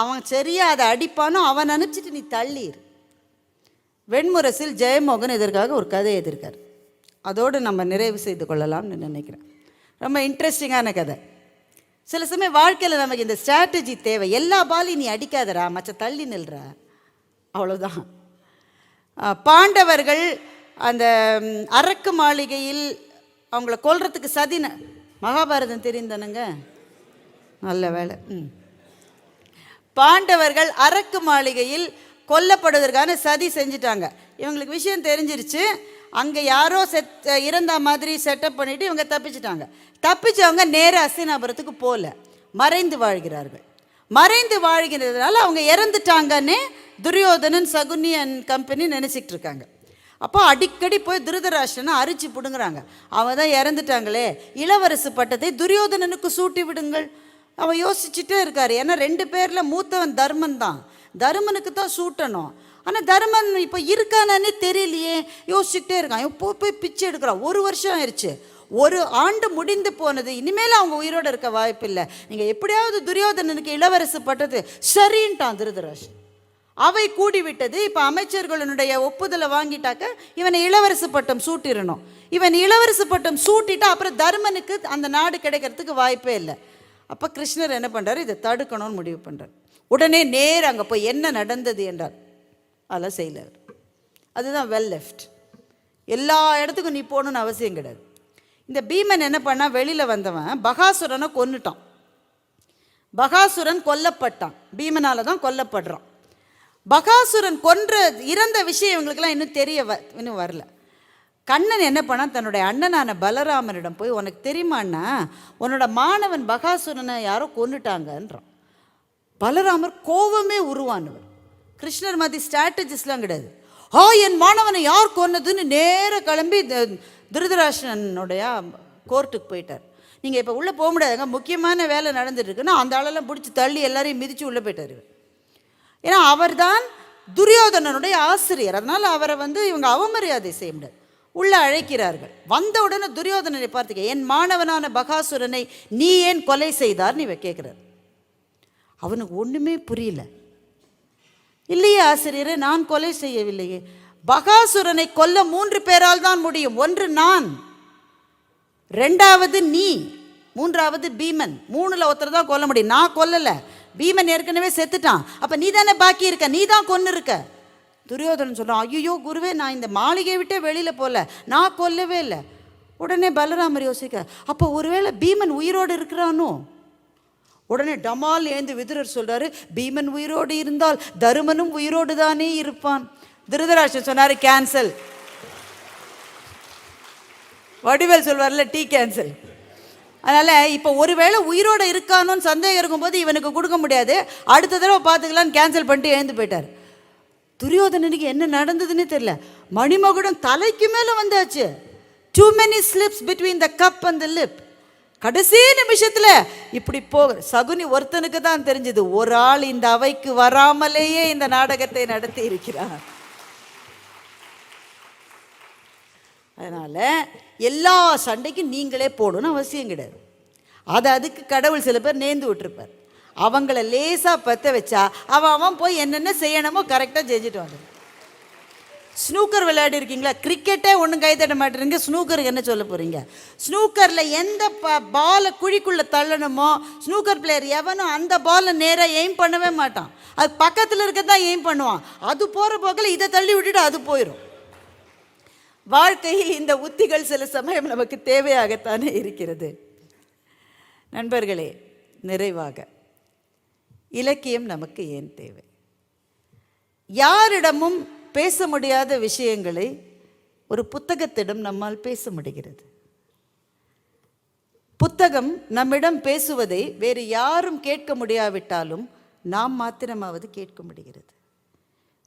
அவன் சரியா அதை அடிப்பானோ அவன் அனுப்பிச்சிட்டு நீ தள்ளிடு. வெண்முரசில் ஜெயமோகன் இதற்காக ஒரு கதை எழுதியிருக்கார். அதோடு நம்ம நிறைவு செய்து கொள்ளலாம்னு நினைக்கிறேன். ரொம்ப இன்ட்ரெஸ்டிங்கான கதை. சில சமயம் வாழ்க்கையில் நமக்கு இந்த ஸ்ட்ராட்டஜி தேவை. எல்லா பாலையும் நீ அடிக்காதரா, மற்ற தள்ளி நில்றா, அவ்வளோதான். பாண்டவர்கள் அந்த அரக்கு மாளிகையில் அவங்கள கொல்றதுக்கு சதின மகாபாரதம் தெரிந்தானுங்க, நல்ல வேலை. பாண்டவர்கள் அரக்கு மாளிகையில் கொல்லப்படுவதற்கான சதி செஞ்சிட்டாங்க. இவங்களுக்கு விஷயம் தெரிஞ்சிருச்சு. அங்கே யாரோ இறந்த மாதிரி செட்டப் பண்ணிவிட்டு இவங்க தப்பிச்சிட்டாங்க. தப்பிச்சவங்க நேர அஸ்தினாபுரத்துக்கு போகல, மறைந்து வாழ்கிறார்கள். மறைந்து வாழ்கிறதுனால அவங்க இறந்துட்டாங்கன்னு துரியோதனன், சகுனி அண்ட் கம்பெனி நினச்சிக்கிட்டு இருக்காங்க. அப்போ அடிக்கடி போய் திருதராஷ்டிரனை அரிச்சு பிடுங்குறாங்க. அவன் தான் இறந்துட்டாங்களே, இளவரசு பட்டத்தை துரியோதனனுக்கு சூட்டி விடுங்கள். அவன் யோசிச்சுட்டே இருக்கார். ஏன்னா 2 பேரில் மூத்தவன் தர்மன் தான், தர்மனுக்கு தான் சூட்டணும். ஆனால் தர்மன் இப்போ இருக்கானே தெரியலையே, யோசிச்சுக்கிட்டே இருக்கான். இவன் போய் பிச்சை எடுக்கிறான். 1 வருஷம் ஆயிடுச்சு, 1 ஆண்டு முடிந்து போனது. இனிமேல் அவங்க உயிரோடு இருக்க வாய்ப்பில்லை. நீங்கள் எப்படியாவது துரியோதனனுக்கு இளவரசு பட்டது சரின்ட்டான் திருதராஷ்டிரன். அவை கூடிவிட்டது. இப்போ அமைச்சர்களுடைய ஒப்புதலை வாங்கிட்டாக்க இவனை இளவரசு பட்டம் சூட்டிடணும். இவன் இளவரசு பட்டம் சூட்டிட்டா அப்புறம் தர்மனுக்கு அந்த நாடு கிடைக்கிறதுக்கு வாய்ப்பே இல்லை. அப்போ கிருஷ்ணர் என்ன பண்ணுறாரு, இதை தடுக்கணும்னு முடிவு பண்ணுறார். உடனே நேர் அங்கே போய் என்ன நடந்தது என்றார். அதெல்லாம் செய்யல. அதுதான் வெல் லெஃப்ட். எல்லா இடத்துக்கும் நீ போகணுன்னு அவசியம் கிடையாது. இந்த பீமன் என்ன பண்ணா, வெளியில் வந்தவன் பகாசுரனை கொன்னுட்டான். பகாசுரன் கொல்லப்பட்டான். பீமனால தான் கொல்லப்படுறான். பகாசுரன் இறந்த விஷயம் இவங்களுக்கெல்லாம் இன்னும் வரல. கண்ணன் என்ன பண்ணான், தன்னுடைய அண்ணனான பலராமனிடம் போய், உனக்கு தெரியுமாண்ணா, உன்னோட மாணவன் பகாசுரனை யாரோ கொன்னுட்டாங்கன்றான். பலராமர் கோபமே உருவானவர். கிருஷ்ணர் மாதிரி ஸ்ட்ராட்டஜிஸ்லாம் கிடையாது. என் மாணவனை யார் கொன்னதுன்னு நேர கிளம்பி திருதராஷ்டிரனுடைய கோர்ட்டுக்கு போயிட்டார். நீங்கள் இப்போ உள்ளே போக முடியாதுங்க, முக்கியமான வேலை நடந்துட்டுருக்குன்னா அந்த ஆளெல்லாம் பிடிச்சி தள்ளி எல்லாரையும் மிதித்து உள்ளே போயிட்டார். ஏன்னா அவர் தான் துரியோதனனுடைய ஆசிரியர். அதனால் அவரை இவங்க அவமரியாதை செய்ய முடியாது. உள்ளே அழைக்கிறார்கள். வந்த உடனே துரியோதனனை பார்த்துக்க, என் மாணவனான பகாசுரனை நீ ஏன் கொலை செய்தார்னு இவ கேட்குறார். அவனுக்கு ஒன்றுமே புரியல. இல்லையே ஆசிரியரே, நான் கொலை செய்யவில்லையே. பகாசுரனை கொல்ல 3 பேரால் தான் முடியும். 1 நான், 2வது நீ, 3வது பீமன். 3ல் ஒருத்தர் தான் கொல்ல முடியும். நான் கொல்லலை, பீமன் ஏற்கனவே செத்துட்டான். அப்போ நீ தானே பாக்கி இருக்க, நீ தான் கொன்று இருக்க. துரியோதனன் சொல்கிறான், ஐயோ குருவே, நான் இந்த மாளிகையை விட்டே வெளியில் போகல, நான் கொல்லவே இல்லை. உடனே பலராமர் யோசிக்க, அப்போ ஒருவேளை பீமன் உயிரோடு இருக்கிறானோ? உடனே டமால் ஏந்து விதுரர் சொல்கிறாரு, பீமன் உயிரோடு இருந்தால் தருமனும் உயிரோடு தானே இருப்பான். திருதராஷ்டிரன் சொன்னார், கேன்சல். வடிவேல் சொல்வார்ல, டீ கேன்சல். அதனால் இப்போ ஒருவேளை உயிரோடு இருக்கானோன்னு சந்தேகம் இருக்கும்போது இவனுக்கு கொடுக்க முடியாது, அடுத்த தடவை பார்த்துக்கலான்னு கேன்சல் பண்ணிட்டு எழுந்து போயிட்டார். துரியோதனனுக்கு என்ன நடந்ததுன்னு தெரியல. மணிமகுடம் தலைக்கு மேலே வந்தாச்சு. Too many slips between the cup and the lip. கடைசி நிமிஷத்தில் இப்படி சகுனி ஒருத்தனுக்கு தான் தெரிஞ்சது, ஒரு ஆள் இந்த அவைக்கு வராமலேயே இந்த நாடகத்தை நடத்தி இருக்கிறார். அதனால் எல்லா சண்டைக்கும் நீங்களே போடணும்னு அவசியம் கிடையாது. அதுக்கு கடவுள் சில பேர் நேர்ந்து விட்டுருப்பார். அவங்கள லேசாக பற்ற வச்சா அவன் போய் என்னென்ன செய்யணுமோ கரெக்டாக செஞ்சுட்டு வந்துடும். ஸ்னூக்கர் விளையாடி இருக்கீங்களா? கிரிக்கெட்டே ஒன்றும் கை தட்ட மாட்டேறீங்க, ஸ்னூக்கருக்கு என்ன சொல்ல போகிறீங்க? ஸ்னூக்கரில் எந்த பாலை குழிக்குள்ளே தள்ளணுமோ, ஸ்னூக்கர் பிளேயர் எவனும் அந்த பாலை நேராக எய்ம் பண்ணவே மாட்டான். அது பக்கத்தில் இருக்க தான் எய்ம் பண்ணுவான். அது போகிற போக்கில் இதை தள்ளி விட்டுட்டு அது போயிடும். வாழ்க்கையில் இந்த உத்திகள் சில சமயம் நமக்கு தேவையாகத்தானே இருக்கிறது. நண்பர்களே, நிறைவாக இலக்கியம் நமக்கு ஏன் தேவை? யாரிடமும் பேச முடியாத விஷயங்களை ஒரு புத்தகத்திடம் நம்மால் பேச முடிகிறது. புத்தகம் நம்மிடம் பேசுவதை வேறு யாரும் கேட்க முடியாவிட்டாலும் நாம் மாத்திரமாவது கேட்க முடிகிறது.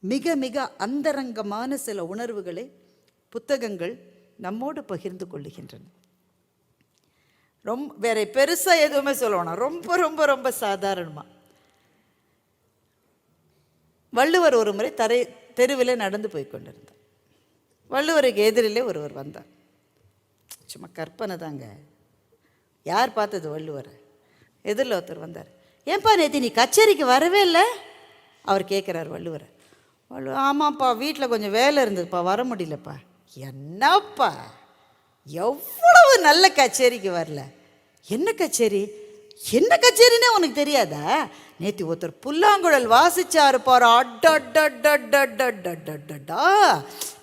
மிக மிக அந்தரங்கமான சில உணர்வுகளை புத்தகங்கள் நம்மோடு பகிர்ந்து கொள்ளுகின்றன. வேற பெருசாக எதுவுமே சொல்லணும், ரொம்ப ரொம்ப ரொம்ப சாதாரணமாக. வள்ளுவர் ஒரு முறை தெருவில் நடந்து போய் கொண்டிருந்தார். வள்ளுவருக்கு எதிரிலே ஒருவர் வந்தார். சும்மா கற்பனை தாங்க, யார் பார்த்தது வள்ளுவரை? எதிரில் ஒருத்தர் வந்தார். ஏன்பா நேற்று நீ கச்சேரிக்கு வரவே இல்லை? அவர் கேட்குறார் வள்ளுவரை. ஆமாப்பா, வீட்டில் கொஞ்சம் வேலை இருந்ததுப்பா, வர முடியலப்பா. என்னப்பா, எவ்வளவு நல்ல கச்சேரிக்கு வரல? என்ன கச்சேரி? என்ன கச்சேரின்னே உனக்கு தெரியாதா? நேற்று ஒருத்தர் புல்லாங்குழல் வாசிச்சாரு பாரு, அட்டா,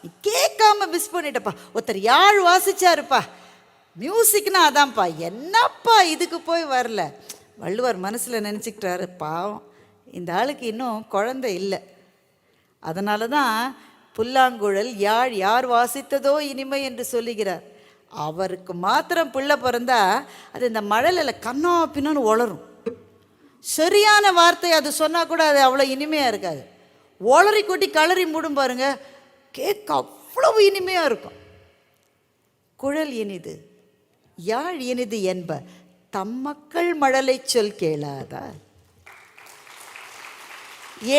நீ கேட்காம மிஸ் பண்ணிட்டப்பா. ஒருத்தர் யாழ் வாசிச்சாருப்பா, மியூசிக்னா அதான்ப்பா. என்னப்பா இதுக்கு போய் வரல? வள்ளுவர் மனசில் நினச்சிக்கிட்டாரு, பாவம் இந்த ஆளுக்கு இன்னும் குழந்தை இல்லை, அதனால தான் புல்லாங்குழல் யாழ் யார் வாசித்ததோ இனிமை என்று சொல்லுகிறார். அவருக்கு மாத்திரம் பிள்ளை பிறந்தா அது இந்த மழலையில் கண்ணா பின்னான்னு உளரும். சரியான வார்த்தை அது சொன்னால் கூட அது அவ்வளோ இனிமையாக இருக்காது. ஒளரி கொட்டி களறி மூடும் பாருங்க, கேட்க அவ்வளவு இனிமையாக இருக்கும். குழல் இனிது யாழ் இனிது என்ப தம்மக்கள் மழலை சொல் கேளாதா.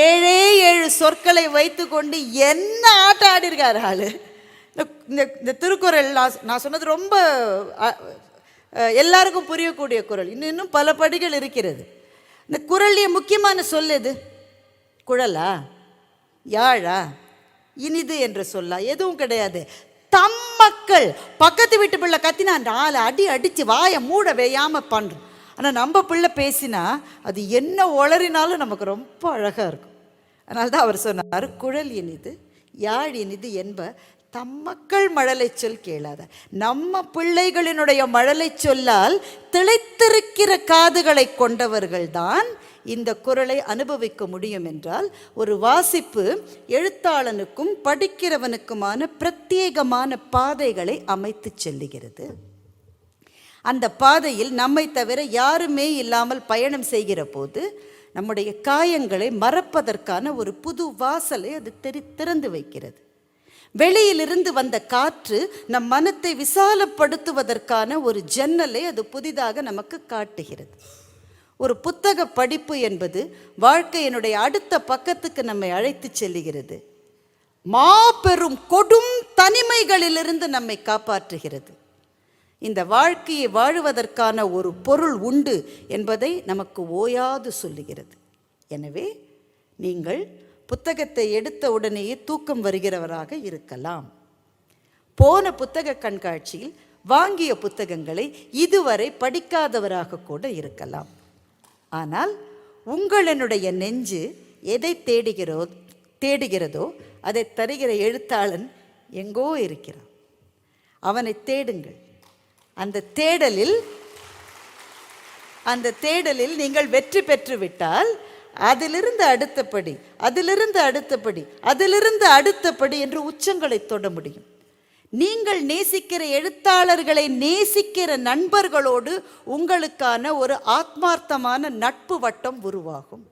7 சொற்களை வைத்து கொண்டு என்ன ஆட்டம் ஆடிருக்காரு ஆளு. இந்த திருக்குறள் நான் சொன்னது ரொம்ப எல்லாருக்கும் புரியக்கூடிய குறள். இன்னும் பல படிகள் இருக்கிறது. இந்த குறள்லேயே முக்கியமான சொல் எது? குழலா, யாழா, இனிது என்று சொல்லா? எதுவும் கிடையாது. தம் மக்கள். பக்கத்து வீட்டு பிள்ளை கத்தினா 4 அடி அடித்து வாயை மூட வேயாமல் பண்ணுறோம். ஆனால் நம்ம பிள்ளை பேசினா அது என்ன உளறினாலும் நமக்கு ரொம்ப அழகாக இருக்கும். அதனால தான் அவர் சொன்னார், குழல் இனிது யாழ் இனிது என்ப தம்மக்கள் மழலை சொல் கேளாத. நம்ம பிள்ளைகளினுடைய மழலை சொல்லால் திளைத்திருக்கிற காதுகளை கொண்டவர்கள்தான் இந்த குறளை அனுபவிக்க முடியும் என்றால், ஒரு வாசிப்பு எழுத்தாளனுக்கும் படிக்கிறவனுக்குமான பிரத்யேகமான பாதைகளை அமைத்து செல்லுகிறது. அந்த பாதையில் நம்மை தவிர யாருமே இல்லாமல் பயணம் செய்கிற போது நம்முடைய காயங்களை மறப்பதற்கான ஒரு புது வாசலை அது திறந்து வைக்கிறது. வெளியிலிருந்து வந்த காற்று நம் மனத்தை விசாலப்படுத்துவதற்கான ஒரு ஜன்னலை அது புதிதாக நமக்கு காட்டுகிறது. ஒரு புத்தக படிப்பு என்பது வாழ்க்கையினுடைய அடுத்த பக்கத்துக்கு நம்மை அழைத்து செல்லுகிறது. மாபெரும் கொடும் தனிமைகளிலிருந்து நம்மை காப்பாற்றுகிறது. இந்த வாழ்க்கையை வாழுவதற்கான ஒரு பொருள் உண்டு என்பதை நமக்கு ஓயாது சொல்லுகிறது. எனவே நீங்கள் புத்தகத்தை எடுத்த உடனேயே தூக்கம் வருகிறவராக இருக்கலாம். போன புத்தக கண்காட்சியில் வாங்கிய புத்தகங்களை இதுவரை படிக்காதவராக கூட இருக்கலாம். ஆனால் உங்களினுடைய நெஞ்சு எதை தேடுகிறதோ அதை தருகிற எழுத்தாளன் எங்கோ இருக்கிறான். அவனை தேடுங்கள். அந்த தேடலில் நீங்கள் வெற்றி பெற்று விட்டால் அதிலிருந்து அடுத்தபடி, அதிலிருந்து அடுத்தபடி, அதிலிருந்து அடுத்தபடி என்று உச்சங்களை தொட முடியும். நீங்கள் நேசிக்கிற எழுத்தாளர்களை நேசிக்கிற நண்பர்களோடு உங்களுக்கான ஒரு ஆத்மார்த்தமான நட்பு வட்டம் உருவாகும்.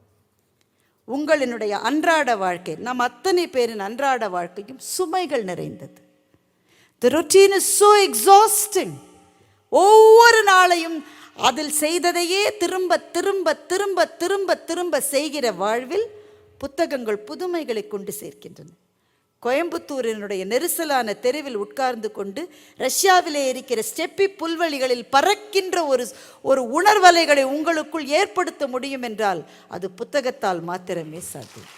உங்களினுடைய அன்றாட வாழ்க்கை, நம் அத்தனை பேரின் அன்றாட வாழ்க்கையும் சுமைகள் நிறைந்தது. The routine is so exhausting. ஒவ்வொரு நாளையும் அதில் செய்ததையே திரும்ப திரும்ப திரும்ப திரும்ப திரும்ப செய்கிற வாழ்வில் புத்தகங்கள் புதுமைகளை கொண்டு சேர்க்கின்றன. கோயம்புத்தூரினுடைய நெரிசலான தெருவில் உட்கார்ந்து கொண்டு ரஷ்யாவிலே இருக்கிற ஸ்டெப்பி புல்வெளிகளில் பறக்கின்ற ஒரு உணர்வலைகளை உங்களுக்குள் ஏற்படுத்த முடியும் என்றால் அது புத்தகத்தால் மாத்திரமே சாத்தியம்.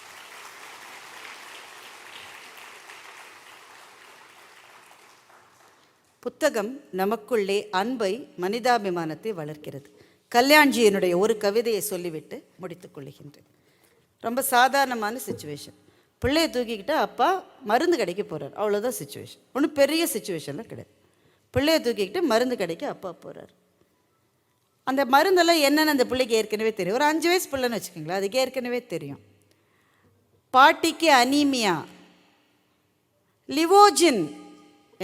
புத்தகம் நமக்குள்ளே அன்பை, மனிதாபிமானத்தை வளர்க்கிறது. கல்யாண்ஜியினுடைய ஒரு கவிதையை சொல்லிவிட்டு முடித்துக் கொள்ளுகின்றேன். ரொம்ப சாதாரணமான சிச்சுவேஷன். பிள்ளையை தூக்கிக்கிட்டு அப்பா மருந்து கடைக்கு போகிறார், அவ்வளோதான் சிச்சுவேஷன். ஒன்றும் பெரிய சிச்சுவேஷன்லாம் கிடையாது. பிள்ளையை தூக்கிக்கிட்டு மருந்து கடைக்கு அப்பா போகிறார். அந்த மருந்தெல்லாம் என்னென்னு அந்த பிள்ளைக்கு ஏற்கனவே தெரியும். ஒரு 5 வயசு பிள்ளைன்னு வச்சுக்கோங்களேன், அதுக்கு ஏற்கனவே தெரியும். பாட்டிக்கு அனீமியா, லிவோஜின்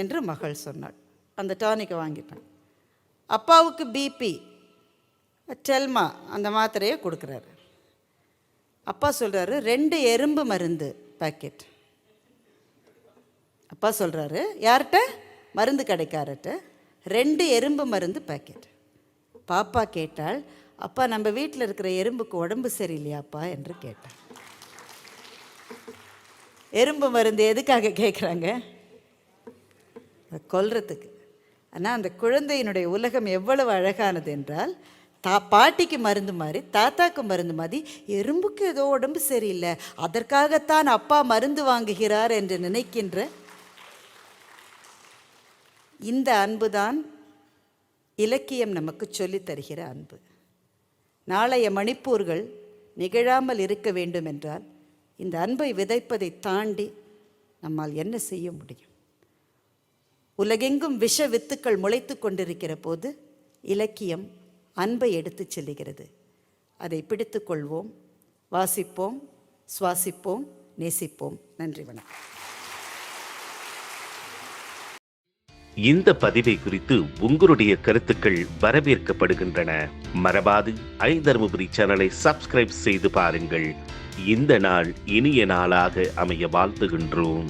என்று மகள் சொன்னாள். அந்த டானிக்கை வாங்கிட்டான். அப்பாவுக்கு பிபி, டெல்மா அந்த மாத்திரையை கொடுக்குறாரு. அப்பா சொல்கிறாரு 2 எறும்பு மருந்து பேக்கெட். அப்பா சொல்கிறாரு யார்கிட்ட? மருந்து கடைக்காரர்கிட்ட 2 எறும்பு மருந்து பேக்கெட். பாப்பா கேட்டாள், அப்பா நம்ம வீட்டில் இருக்கிற எறும்புக்கு உடம்பு சரியில்லையாப்பா என்று கேட்டாள். எறும்பு மருந்து எதுக்காக கேட்குறாங்க? கொல்றதுக்கு. ஆனால் அந்த குழந்தையினுடைய உலகம் எவ்வளவு அழகானது என்றால், பாட்டிக்கு மருந்து மாதிரி, தாத்தாக்கு மருந்து மாதிரி, எறும்புக்கு ஏதோ உடம்பு சரியில்லை, அதற்காகத்தான் அப்பா மருந்து வாங்குகிறார் என்று நினைக்கின்ற இந்த அன்புதான் இலக்கியம் நமக்கு சொல்லித் தருகிற அன்பு. நாளைய மணிப்பூர்கள் நிகழாமல் இருக்க வேண்டும் என்றால் இந்த அன்பை விதைப்பதை தாண்டி நம்மால் என்ன செய்ய முடியும்? உலகெங்கும் விஷ வித்துக்கள் முளைத்து கொண்டிருக்கிற போது இலக்கியம் அன்பை எடுத்து செல்லுகிறது. அதை பிடித்து கொள்வோம், வாசிப்போம், சுவாசிப்போம், நேசிப்போம். நன்றி, வணக்கம். இந்த பதிவை குறித்து உங்களுடைய கருத்துக்கள் வரவேற்கப்படுகின்றன. மறவாது ஐதருமபுரி சேனலை சப்ஸ்கிரைப் செய்து பாருங்கள். இந்த நாள் இனிய நாளாக அமைய வாழ்த்துகின்றோம்.